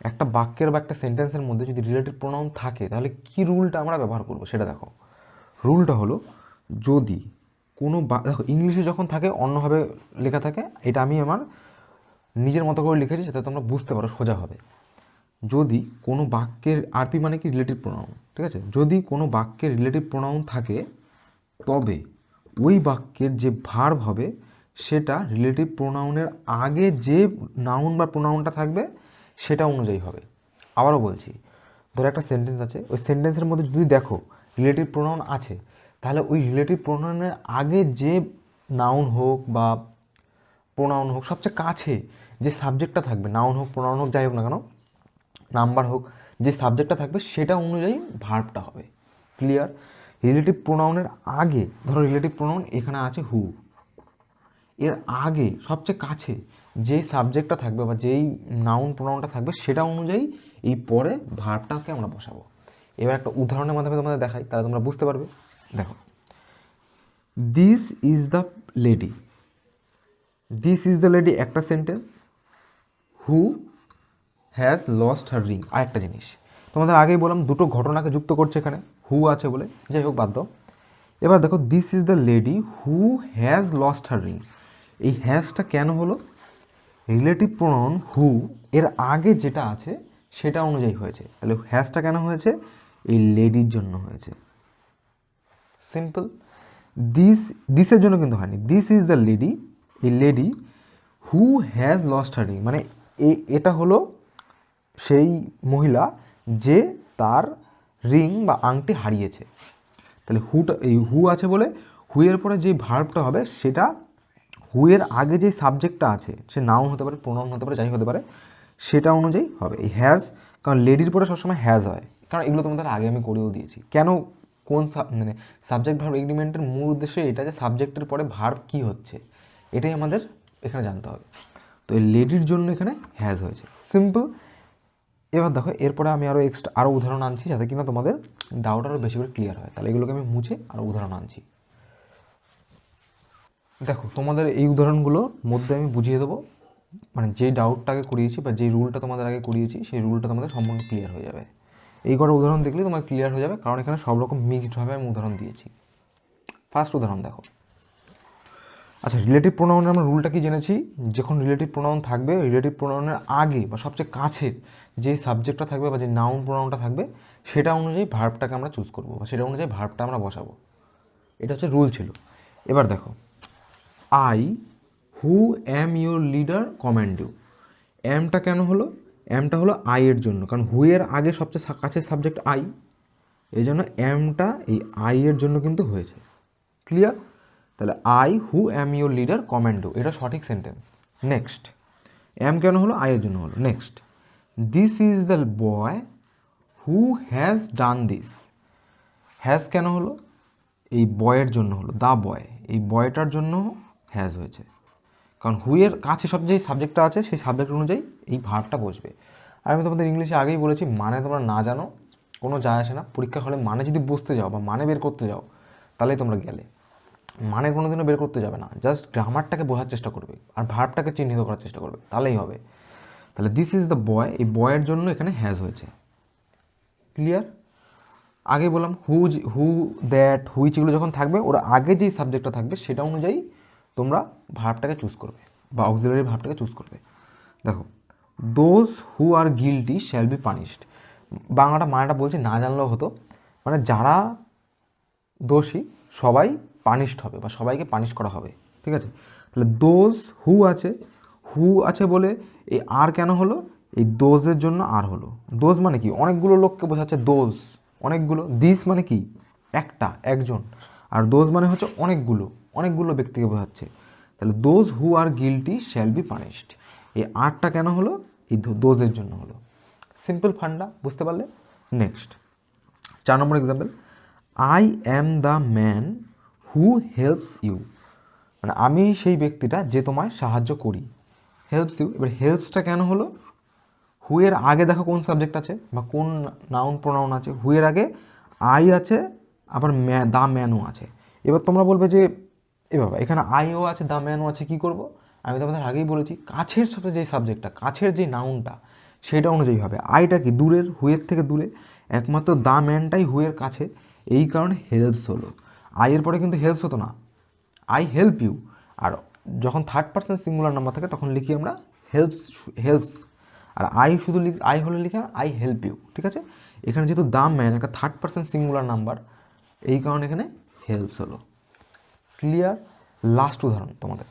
একটা বাক্যের বা একটা সেন্টেন্সের মধ্যে যদি রিলেটিভ প্রোনাউন থাকে তাহলে কি রুলটা আমরা ব্যবহার করবো সেটা দেখো। রুলটা হলো, যদি কোনো দেখো ইংলিশে যখন থাকে অন্যভাবে লেখা থাকে, এটা আমি আমার নিজের মতো করে লিখেছি যাতে তোমরা বুঝতে পারো সোজা হবে। যদি কোনো বাক্যের আরপি মানে কি রিলেটিভ প্রোনাউন, ঠিক আছে, যদি কোনো বাক্যের রিলেটিভ প্রোনাউন থাকে তবে ওই বাক্যের যে ভার্ব হবে সেটা রিলেটিভ প্রোনাউনের আগে যে নাউন বা প্রোনাউনটা থাকবে সেটা অনুযায়ী হবে। আবারও বলছি, ধরো একটা সেন্টেন্স আছে, ওই সেন্টেন্সের মধ্যে যদি দেখো রিলেটিভ প্রোনাউন আছে, তাহলে ওই রিলেটিভ প্রোনাউনের আগে যে নাউন হোক বা প্রোনাউন হোক, সবচেয়ে কাছে যে সাবজেক্টটা থাকবে, নাউন হোক প্রোনাউন হোক যাই হোক না কেন, নাম্বার হোক, যে সাবজেক্টটা থাকবে সেটা অনুযায়ী ভার্বটা হবে। ক্লিয়ার? রিলেটিভ প্রোনাউনের আগে, ধরো রিলেটিভ প্রোনাউন এখানে আছে হু, এর আগে সবচেয়ে কাছে যে সাবজেক্টটা থাকবে বা যেই নাউন প্রোনাউনটা থাকবে সেটা অনুযায়ী এই পরে ভার্বটাকে আমরা বসাবো। এবার একটা উদাহরণের মাধ্যমে তোমাদের দেখাই, তাহলে তোমরা বুঝতে পারবে। দেখো, this is the lady, this is the lady একটা sentence, who has lost her ring আরেকটা জিনিস। তোমাদের আগেই বললাম দুটো ঘটনাকে যুক্ত করছে এখানে, হু আছে বলে, যাই হোক বাদ দাও। এবার দেখো, this is the lady who has lost her ring, এই হ্যাজটা কেন হলো? রিলেটিভ প্রোনাউন হু এর আগে যেটা আছে সেটা অনুযায়ী হয়েছে। তাহলে হ্যাজটা কেন হয়েছে? এই লেডির জন্য হয়েছে। সিম্পল। দিসের জন্য কিন্তু হয়নি, দিস ইজ দ্য লেডি, এই lady who has lost her ring, মানে এটা হলো সেই মহিলা যে তার রিং বা আংটি হারিয়েছে। তাহলে এই হু আছে বলে হুয়ের পরে যে ভার্বটা হবে সেটা হুয়ের আগে যে সাবজেক্টটা আছে, সে নাউন হতে পারে, প্রোনাউন হতে পারে, যাই হতে পারে, সেটা অনুযায়ী হবে এই হ্যাজ। কারণ লেডির পরে সবসময় হ্যাজ হয়, কারণ এগুলো তোমাদের আগে আমি করেও দিয়েছি। কেন, কোন মানে সাবজেক্ট ভার্ব এগ্রিমেন্টের মূল উদ্দেশ্য এটা যে সাবজেক্টের পরে ভার্ব কী হচ্ছে এটাই আমাদের এখানে জানতে হবে। তো এই লেডির জন্য এখানে হ্যাজ হয়েছে। সিম্পল। এবার দেখো, এরপরে আমি আরও উদাহরণ আনছি যাতে কিনা তোমাদের ডাউট আরও বেশি করে ক্লিয়ার হয়। তাহলে এগুলোকে আমি মুছে আরও উদাহরণ আনছি। দেখো, তোমাদের এই উদাহরণগুলোর মধ্যে আমি বুঝিয়ে দেবো, মানে যে ডাউটটাকে করিয়েছি বা যে রুলটা তোমাদের আগে করিয়েছি সেই রুলটা তোমাদের সম্পূর্ণ ক্লিয়ার হয়ে যাবে। এই কটা উদাহরণ দেখলে তোমার ক্লিয়ার হয়ে যাবে, কারণ এখানে সব রকম মিক্সডভাবে আমি উদাহরণ দিয়েছি। ফার্স্ট উদাহরণ দেখো। আচ্ছা, রিলেটিভ প্রোনাউনের আমরা রুলটা কি জেনেছি? যখন রিলেটিভ প্রোনাউন থাকবে, রিলেটিভ প্রোনাউনের আগে বা সবচেয়ে কাছের যে সাবজেক্টটা থাকবে বা যে নাউন প্রোনাউনটা থাকবে সেটা অনুযায়ী ভার্বটাকে আমরা চুজ করবো বা সেটা অনুযায়ী ভার্বটা আমরা বসাবো। এটা হচ্ছে রুল ছিল। এবার দেখো, I who am your leader command you, অ্যামটা কেন হলো? অ্যামটা হলো আই এর জন্য, কারণ হু এর আগে সবচেয়ে কাছের সাবজেক্ট আই, এই জন্য অ্যামটা এই আই এর জন্য কিন্তু হয়েছে। ক্লিয়ার? তাহলে I who am your leader command you, এটা সঠিক সেন্টেন্স। নেক্সট, অ্যাম কেন হলো? আই এর জন্য হলো। Next, this is the boy who has done this, has কেন হলো? এই বয়ের জন্য হলো, দ্য বয়, এই বয়টার জন্য হ্যাজ হয়েছে, কারণ হুয়ের কাছে সব যে সাবজেক্টটা আছে সেই সাবজেক্ট অনুযায়ী এই ভার্বটা বসবে। আর আমি তোমাদের ইংলিশে আগেই বলেছি, মানে তোমরা না জানো কোনো যায় আসে না, পরীক্ষা হলে মানে যদি বুঝতে যাও বা মানে বের করতে যাও তাহলেই তোমরা গেলে। মানে কোনোদিনও বের করতে যাবে না, জাস্ট গ্রামারটাকে বোঝার চেষ্টা করবে আর ভার্বটাকে চিহ্নিত করার চেষ্টা করবে, তাহলেই হবে। তাহলে দিস ইজ দ্য বয়, এই বয়ের জন্য এখানে হ্যাজ হয়েছে। ক্লিয়ার? আগে বললাম হু দ্যাট হুইচ এগুলো যখন থাকবে ওর আগে যেই সাবজেক্টটা থাকবে সেটা অনুযায়ী তোমরা ভার্বটাকে চুজ করবে বা অক্সিলারি ভার্বটাকে চুজ করবে। দেখো, those who are guilty shall be punished, বাংলাটা মানেটা বলছি না জানলেও হতো, মানে যারা দোষী সবাই পানিশড হবে বা সবাইকে পানিশ করা হবে। ঠিক আছে? তাহলে দোজ হু আছে বলে এই আর কেন হলো? এই দোজের জন্য আর হলো। দোজ মানে কি? অনেকগুলো লোককে বোঝাচ্ছে দোজ, অনেকগুলো। দিস মানে কি? একজন। আর দোজ মানে হচ্ছে অনেকগুলো ব্যক্তিকে বোঝাচ্ছে। তাহলে those who are guilty shall be punished, এই আরটা কেন হলো? এই দোজের জন্য হলো। সিম্পল ফান্ডা, বুঝতে পারলে? Next 4 number example, I am the man who helps you, মানে আমি সেই ব্যক্তিটা যে তোমায় সাহায্য করি। হেল্পস ইউ, এবার হেল্পসটা কেন হলো? হুয়ের আগে দেখো কোন সাবজেক্ট আছে বা কোন নাউন প্রোনাউন আছে। হুয়ের আগে আই আছে, আবার দ্য ম্যানও আছে। এবার তোমরা বলবে যে এ বাবা, এখানে আইও আছে দ্য ম্যানও আছে, কী করবো? আমি তোমাদের আগেই বলেছি, কাছের সাথে যেই সাবজেক্টটা, কাছের যে নাউনটা সেটা অনুযায়ী হবে। আইটা কি? দূরের, হুয়ের থেকে দূরে, একমাত্র দ্য ম্যানটাই হুয়ের কাছে, এই কারণে হেল্পস হলো। আইয়ের পরে কিন্তু হেল্পস হতো না, আই হেল্প ইউ। আর যখন থার্ড পার্সন সিঙ্গুলার নাম্বার থাকে তখন লিখি আমরা হেল্পস। আর আই শুধু আই হলে লিখা আই হেল্প ইউ, ঠিক আছে। এখানে যেহেতু দ্য ম্যান একটা থার্ড পার্সন সিঙ্গুলার নাম্বার, এই কারণে এখানে হেল্পস হলো। ক্লিয়ার? লাস্ট উদাহরণ তোমাদের,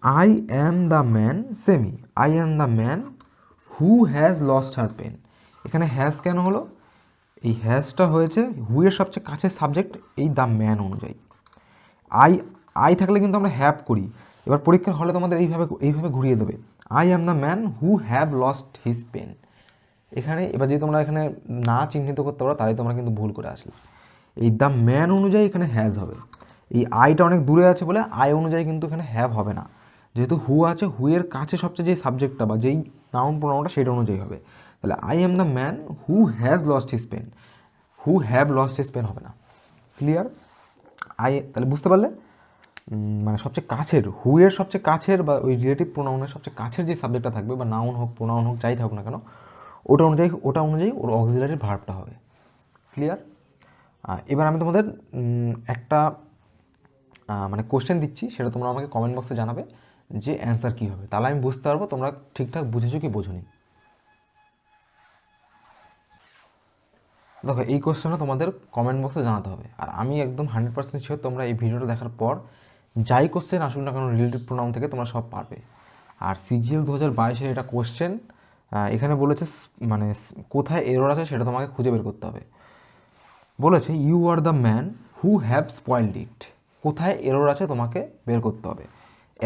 I am the man, same I am the man who has lost her pen. এখানে হ্যাজ কেন হলো? এই হ্যাজটা হয়েছে হু এর সবচেয়ে কাছের সাবজেক্ট এই দ্য ম্যান অনুযায়ী। আই আই থাকলে কিন্তু আমরা হ্যাভ করি। এবার পরীক্ষার হলে তোমাদের এইভাবে ঘুরিয়ে দেবে, I am the man who have lost his pen. এখানে এবার যদি তোমরা এখানে না চিহ্নিত করতে পারো তাহলে তোমরা কিন্তু ভুল করে আসলে। এই দ্য ম্যান অনুযায়ী এখানে হ্যাজ হবে। এই আইটা অনেক দূরে আছে বলে আই অনুযায়ী কিন্তু এখানে হ্যাভ হবে না। যেহেতু হু আছে, হু এর কাছে সবচেয়ে যে সাবজেক্টটা বা যেই নাউন প্রোনাউনটা সেটা অনুযায়ী হবে। তাহলে I am the man who has lost his pen, who have lost his pen হবে না। ক্লিয়ার? তাহলে বুঝতে পারলে, মানে সবচেয়ে কাছের হু এর সবচেয়ে কাছের বা ওই রিলেটিভ প্রোনাউনের সবচেয়ে কাছের যে সাবজেক্টটা থাকবে বা নাউন হোক প্রোনাউন হোক যাই থাকুক না কেন, ওটা অনুযায়ী ওর অক্সিলারি ভার্বটা হবে। ক্লিয়ার? এবার আমি তোমাদের একটা মানে কোশ্চেন দিচ্ছি, সেটা তোমরা আমাকে কমেন্ট বক্সে জানাবে যে অ্যান্সার কী হবে, তাহলে আমি বুঝতে পারবো তোমরা ঠিকঠাক বুঝেছো কি বোঝোনি। দেখো এই কোশ্চেনটা তোমাদের কমেন্ট বক্সে জানাতে হবে, আর আমি একদম 100% শিওর তোমরা এই ভিডিওটা দেখার পর যাই কোশ্চেন আসুন না কারণ রিলেটিভ প্রোনাউন থেকে তোমরা সব পারবে। আর সিজিএল 2022-এর এটা কোশ্চেন, এখানে বলেছে মানে কোথায় এরর আছে সেটা তোমাকে খুঁজে বের করতে হবে। বলেছে you are the man who have spoiled it. কোথায় এরর আছে তোমাকে বের করতে হবে।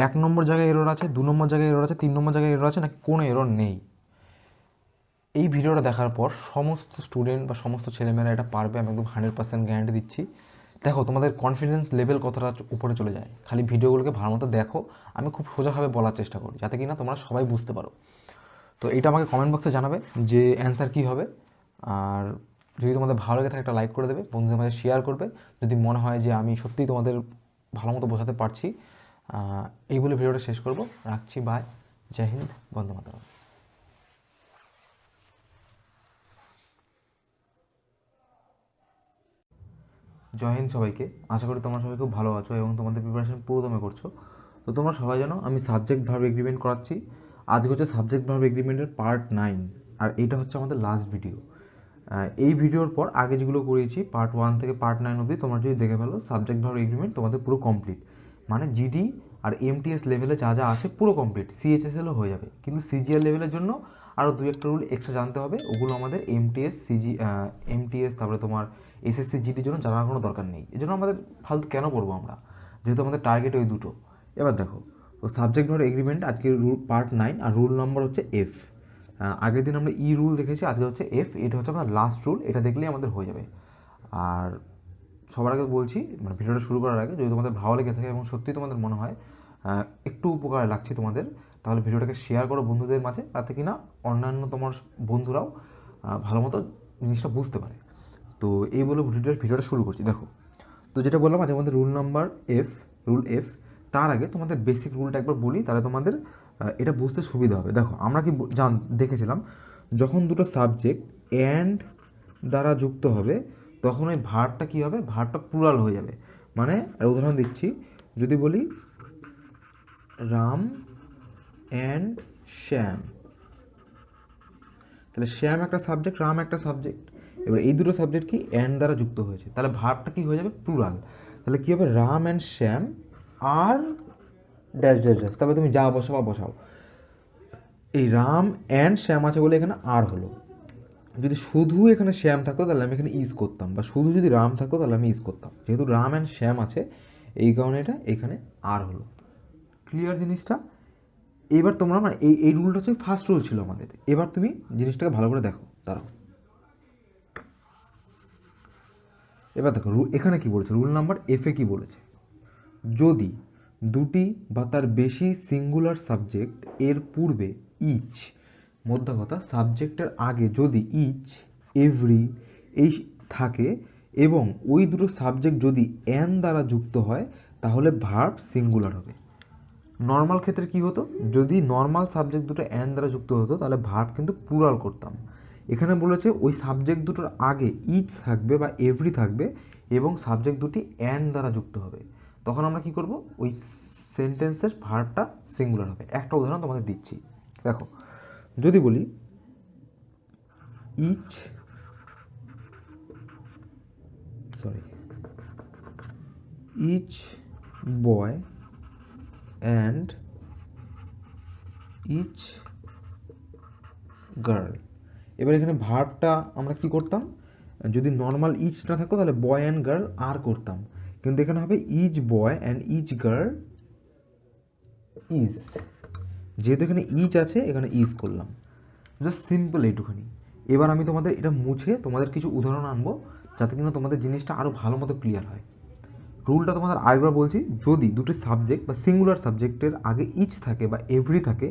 1 নম্বর জায়গায় এরর আছে, 2 নম্বর জায়গায় এরর আছে, 3 নম্বর জায়গায় এরর আছে, নাকি কোনো এরর নেই। এই ভিডিওটা দেখার পর সমস্ত স্টুডেন্ট বা সমস্ত ছেলেমেয়েরা এটা পারবে, আমি একদম 100% গ্যারান্টি দিচ্ছি। দেখো তোমাদের কনফিডেন্স লেভেল কতটা উপরে চলে যায়, খালি ভিডিওগুলোকে ভালো মতো দেখো। আমি খুব সোজাভাবে বলার চেষ্টা করি যাতে কিনা তোমরা সবাই বুঝতে পারো। তো এটা আমাকে কমেন্ট বক্সে জানাবে যে অ্যান্সার কী হবে। আর যদি তোমাদের ভালো লেগে থাকে একটা লাইক করে দেবে, বন্ধুদের মাঝে শেয়ার করবে যদি মনে হয় যে আমি সত্যিই তোমাদের ভালো মতো বোঝাতে পারছি। এই বলে ভিডিওটা শেষ করব। রাখছি, বাই, জয় হিন্দ, বন্দে মাতরম। জয় হিন্দ সবাইকে। আশা করি তোমরা সবাই খুব ভালো আছো এবং তোমাদের প্রিপারেশন পুরোদমে করছো। তো তোমরা সবাই জানো আমি সাবজেক্ট ভার্ব এগ্রিমেন্ট করাচ্ছি। আজকে হচ্ছে সাবজেক্ট ভার্ব এগ্রিমেন্টের পার্ট 9, আর এইটা হচ্ছে আমাদের লাস্ট ভিডিও। এই ভিডিওর পর আগে যেগুলো করিয়েছি পার্ট 1 থেকে পার্ট 9 অবধি তোমরা যদি দেখে ফেলো সাবজেক্ট ভার্ব এগ্রিমেন্ট তোমাদের পুরো কমপ্লিট। মানে জিডি আর এমটিএস লেভেলে যা যা আসে পুরো কমপ্লিট, সিএইচএসএলও হয়ে যাবে। কিন্তু সিজিএল লেভেলের জন্য আরও 2-1টা রুল এক্সট্রা জানতে হবে, ওগুলো আমাদের এমটিএস তারপরে তোমার এসএসসি জিডির জন্য জানার কোনো দরকার নেই। এই জন্য আমাদের ফালতু কেন পড়বো আমরা, যেহেতু আমাদের টার্গেট ওই দুটো। এবার দেখো, তো সাবজেক্ট ভার্ব এগ্রিমেন্ট আজকে রুল পার্ট 9, আর রুল নাম্বার হচ্ছে এফ। আগের দিন আমরা ই রুল দেখেছি, আজকে হচ্ছে এফ। এটা হচ্ছে আমাদের লাস্ট রুল, এটা দেখলেই আমাদের হয়ে যাবে। আর সবার আগে বলছি, মানে ভিডিওটা শুরু করার আগে, যদি তোমাদের ভালো লেগে থাকে এবং সত্যিই তোমাদের মনে হয় একটু উপকারে লাগছে তোমাদের, তাহলে ভিডিওটাকে শেয়ার করো বন্ধুদের মাঝে, তাতে কিনা অন্যান্য তোমার বন্ধুরাও ভালো মতো জিনিসটা বুঝতে পারে। তো এই বলে ভিডিওটা শুরু করছি। দেখো, তো যেটা বললাম আজকে আমাদের rule number F, rule F. তার আগে তোমাদের বেসিক রুলটা একবার বলি, তাহলে তোমাদের এটা বুঝতে সুবিধা হবে। দেখো আমরা কি দেখেছিলাম, যখন দুটো সাবজেক্ট অ্যান্ড দ্বারা যুক্ত হবে তখন ওই ভার্বটা কী হবে, ভার্বটা প্লুরাল হয়ে যাবে। মানে আর উদাহরণ দিচ্ছি, যদি বলি রাম অ্যান্ড শ্যাম, তাহলে শ্যাম একটা সাবজেক্ট, রাম একটা সাবজেক্ট। এবার এই দুটো সাবজেক্ট কি অ্যান্ড দ্বারা যুক্ত হয়েছে, তাহলে ভার্বটা কি হয়ে যাবে, প্লুরাল। তাহলে কী হবে, Ram and Shyam are dash dash dash, তারপরে তুমি যা বসাও। এই রাম অ্যান্ড শ্যাম আছে বলে এখানে আর হলো। যদি শুধু এখানে শ্যাম থাকতো তাহলে আমি এখানে ইজ করতাম, বা শুধু যদি রাম থাকতো তাহলে আমি ইজ করতাম। যেহেতু রাম অ্যান্ড শ্যাম আছে এই কারণে এটা এখানে আর হলো। ক্লিয়ার জিনিসটা? এবার তোমরা মানে এই রুলটা হচ্ছে ফার্স্ট রুল ছিল আমাদের। এবার তুমি জিনিসটাকে ভালো করে দেখো, দাঁড়াও। এবার দেখো এখানে কি বলেছে, রুল নাম্বার এফে কি বলেছে, যদি দুটি বা তার বেশি সিঙ্গুলার সাবজেক্ট এর পূর্বে ইচ, মধ্যে কথা সাবজেক্টের আগে যদি ইচ, এভরি এই থাকে এবং ওই দুটো সাবজেক্ট যদি অ্যান দ্বারা যুক্ত হয় তাহলে ভার্ব সিঙ্গুলার হবে। নর্মাল ক্ষেত্রে কি হতো, যদি নর্মাল সাবজেক্ট দুটো অ্যান দ্বারা যুক্ত হতো তাহলে ভার্ব কিন্তু প্লুরাল করতাম। এখানে বলেছে ওই সাবজেক্ট দুটোর আগে ইচ থাকবে বা এভরি থাকবে এবং সাবজেক্ট দুটি অ্যান দ্বারা যুক্ত হবে, তখন আমরা কি করব, ওই সেন্টেন্সের ভার্বটা সিঙ্গুলার হবে। একটা উদাহরণ তোমাদের দিচ্ছি, দেখো যদি বলি each boy and each girl, এবার এখানে ভার্বটা আমরা কি করতাম, যদি নর্মাল ইচ না থাকতো তাহলে বয় অ্যান্ড গার্ল আর করতাম, কিন্তু এখানে হবে each boy and each girl is, যেহেতু এখানে ইচ আছে এখানে ইজ করলাম, জাস্ট সিম্পল এইটুখানি। এবার আমি তোমাদের এটা মুছে তোমাদের কিছু উদাহরণ আনবো যাতে কিনা তোমাদের জিনিসটা আরও ভালো মতো ক্লিয়ার হয়। রুলটা তোমাদের আরেকবার বলছি, যদি দুটো সাবজেক্ট বা সিঙ্গুলার সাবজেক্টের আগে ইচ থাকে বা এভরি থাকে,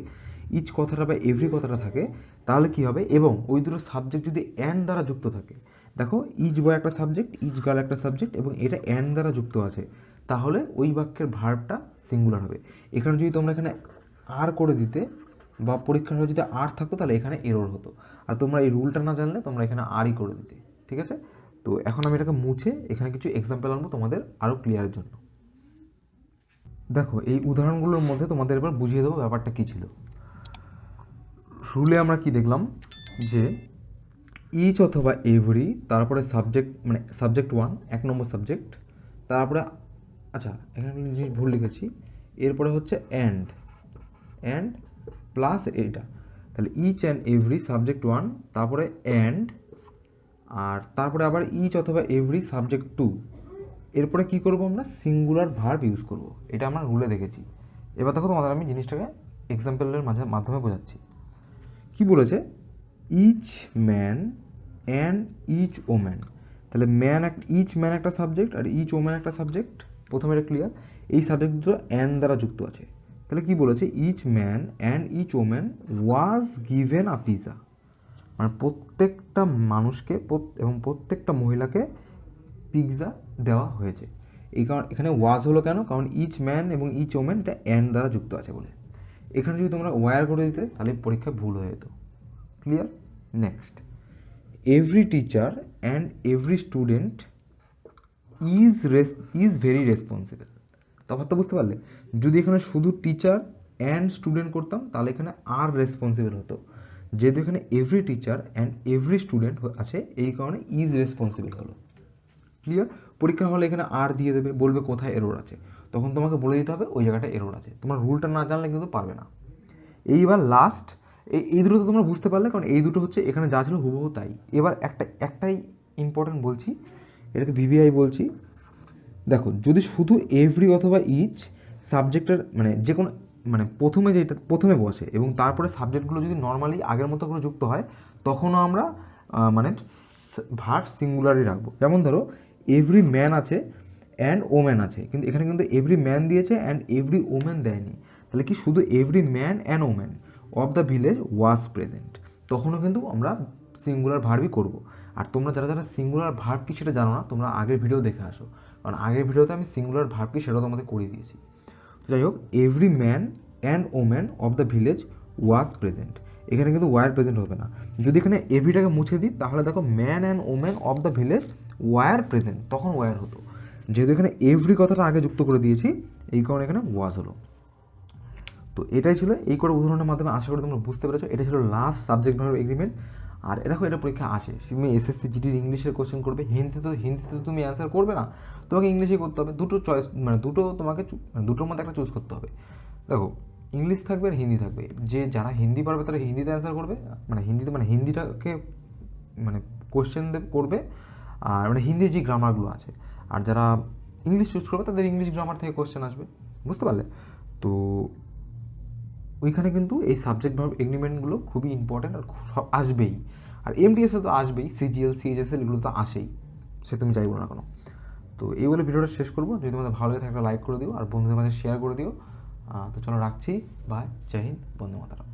ইচ কথাটা বা এভরি কথাটা থাকে, তাহলে কি হবে, এবং ওই দুটো সাবজেক্ট যদি অ্যান্ড দ্বারা যুক্ত থাকে, দেখো ইচ বয় একটা সাবজেক্ট, ইচ গার্ল একটা সাবজেক্ট এবং এটা অ্যান্ড দ্বারা যুক্ত আছে, তাহলে ওই বাক্যের ভার্বটা সিঙ্গুলার হবে। এখানে যদি তোমরা এখানে আর করে দিতে বা পরীক্ষার হলে যদি আর থাকতো তাহলে এখানে এরর হতো, আর তোমরা এই রুলটা না জানলে তোমরা এখানে আরই করে দিতে, ঠিক আছে। তো এখন আমি এটাকে মুছে এখানে কিছু এক্সাম্পল আনবো তোমাদের আরও ক্লিয়ারের জন্য। দেখো এই উদাহরণগুলোর মধ্যে তোমাদের এবার বুঝিয়ে দেবো ব্যাপারটা কী ছিল। রুলে আমরা কি দেখলাম যে ইচ অথবা এভরি, তারপরে সাবজেক্ট মানে সাবজেক্ট 1 এক নম্বর সাবজেক্ট, তারপরে আচ্ছা এখানে একটা জিনিস ভুল লিখেছি, এরপরে হচ্ছে অ্যান্ড প্লাস এইটা, তাহলে ইচ অ্যান্ড এভরি সাবজেক্ট 1, তারপরে অ্যান্ড, আর তারপরে আবার ইচ অথবা এভরি সাবজেক্ট 2, এরপরে কি করব আমরা সিঙ্গুলার ভার্ব ইউজ করব, এটা আমরা রুলে দেখেছি। এবার দেখো তোমাদের আমি জিনিসটাকে এক্সাম্পলের মাধ্যমে বোঝাচ্ছি। কি বলেছে, each man and each woman, তাহলে ইচ ম্যান একটা সাবজেক্ট আর ইচ ওম্যান একটা সাবজেক্ট, প্রথমে এটা ক্লিয়ার। এই সাবজেক্ট দুটো অ্যান্ড দ্বারা যুক্ত আছে, তাহলে কি বলেছে, each man and each woman was given a pizza, মানে প্রত্যেকটা মানুষকে এবং প্রত্যেকটা মহিলাকে পিৎজা দেওয়া হয়েছে। এই কারণ এখানে ওয়াজ হলো কেন, কারণ ইচ ম্যান এবং ইচ ওম্যান এটা অ্যান্ড দ্বারা যুক্ত আছে বলে। এখানে যদি তোমরা ওয়ার করে দিতে তাহলে পরীক্ষা ভুল হয়ে যেত। Clear? Next, every teacher and every student is very responsible. তফাৎটা বুঝতে পারলে? যদি এখানে শুধু টিচার অ্যান্ড স্টুডেন্ট করতাম তাহলে এখানে আর রেসপন্সিবল হতো, যেহেতু এখানে every teacher and every student আছে এই কারণে ইজ রেসপন্সিবল হলো। ক্লিয়ার? পরীক্ষা হলে এখানে আর দিয়ে দেবে, বলবে কোথায় এরর আছে, তখন তোমাকে বলে দিতে হবে ওই জায়গাটা এরর আছে। তোমার রুলটা না জানলে কিন্তু পারবে না। এইবার লাস্ট এই দুটো তো তোমরা বুঝতে পারলে, কারণ এই দুটো হচ্ছে এখানে যা ছিল হুবহু তাই। এবার একটাই ইম্পর্টেন্ট বলছি, এটাকে ভিভিআই বলছি। দেখো যদি শুধু এভরি অথবা ইচ সাবজেক্টের মানে যে কোনো মানে প্রথমে বসে এবং তারপরে সাবজেক্টগুলো যদি নর্মালি আগের মতো করে যুক্ত হয়, তখনও আমরা মানে ভার্ব সিঙ্গুলারই রাখবো। যেমন ধরো এভরি ম্যান আছে অ্যান্ড ওম্যান আছে, কিন্তু এখানে কিন্তু এভরি ম্যান দিয়েছে অ্যান্ড এভরি ওম্যান দেয়নি, তাহলে কি শুধু every man and woman of the village was present, তখনও কিন্তু আমরা সিঙ্গুলার ভার্বই করব। আর তোমরা যারা সিঙ্গুলার ভার্ব কি সেটা জানো না, তোমরা আগের ভিডিও দেখে আসো, কারণ আগের ভিডিওতে আমি সিঙ্গুলার ভার্ব কি সেটাও তোমাদের করিয়ে দিয়েছি। যাই হোক, every man and woman of the village was present, এখানে কিন্তু ওয়ার প্রেজেন্ট হবে না। যদি এখানে এভরিটাকে মুছে দিই তাহলে দেখো man and woman of the village were present, তখন ওয়ার হতো। যেহেতু এখানে এভরি কথাটা আগে যুক্ত করে দিয়েছি এই কারণে এখানে ওয়াজ হলো। তো এটাই ছিল এই করে উদাহরণের মাধ্যমে, আশা করি তোমরা বুঝতে পেরেছো। এটা ছিল লাস্ট সাবজেক্ট ভার্ব এগ্রিমেন্ট। আর দেখো এটা পরীক্ষা আসে, তুমি এসএসসি জিডির ইংলিশের কোশ্চেন করবে, হিন্দিতে তো তুমি অ্যান্সার করবে না, তোমাকে ইংলিশেই করতে হবে। দুটো চয়েস মানে দুটোর মধ্যে একটা চুজ করতে হবে। দেখো ইংলিশ থাকবে আর হিন্দি থাকবে, যারা হিন্দি পারবে তারা হিন্দিতে অ্যান্সার করবে, হিন্দিটাকে কোশ্চেন করবে, আর হিন্দির যে গ্রামারগুলো আছে। আর যারা ইংলিশ চুজ করবে তাদের ইংলিশ গ্রামার থেকে কোশ্চেন আসবে, বুঝতে পারলে? তো ওইখানে কিন্তু এই সাবজেক্ট ভার্ব এগ্রিমেন্টগুলো খুবই ইম্পর্ট্যান্ট আর সব আসবেই। আর এমটিএসে তো আসবেই, সিজিএল সিএইচএসএল এগুলো তো আসেই, সে তুমি চাইবো না কোনো। তো এই বলে ভিডিওটা শেষ করবো। যদি তোমাদের ভালো লাগে একটা লাইক করে দিও আর বন্ধুদের মাঝে শেয়ার করে দিও। তো চলো রাখছি, বাই, জয় হিন্দ, বন্দে মাতরম।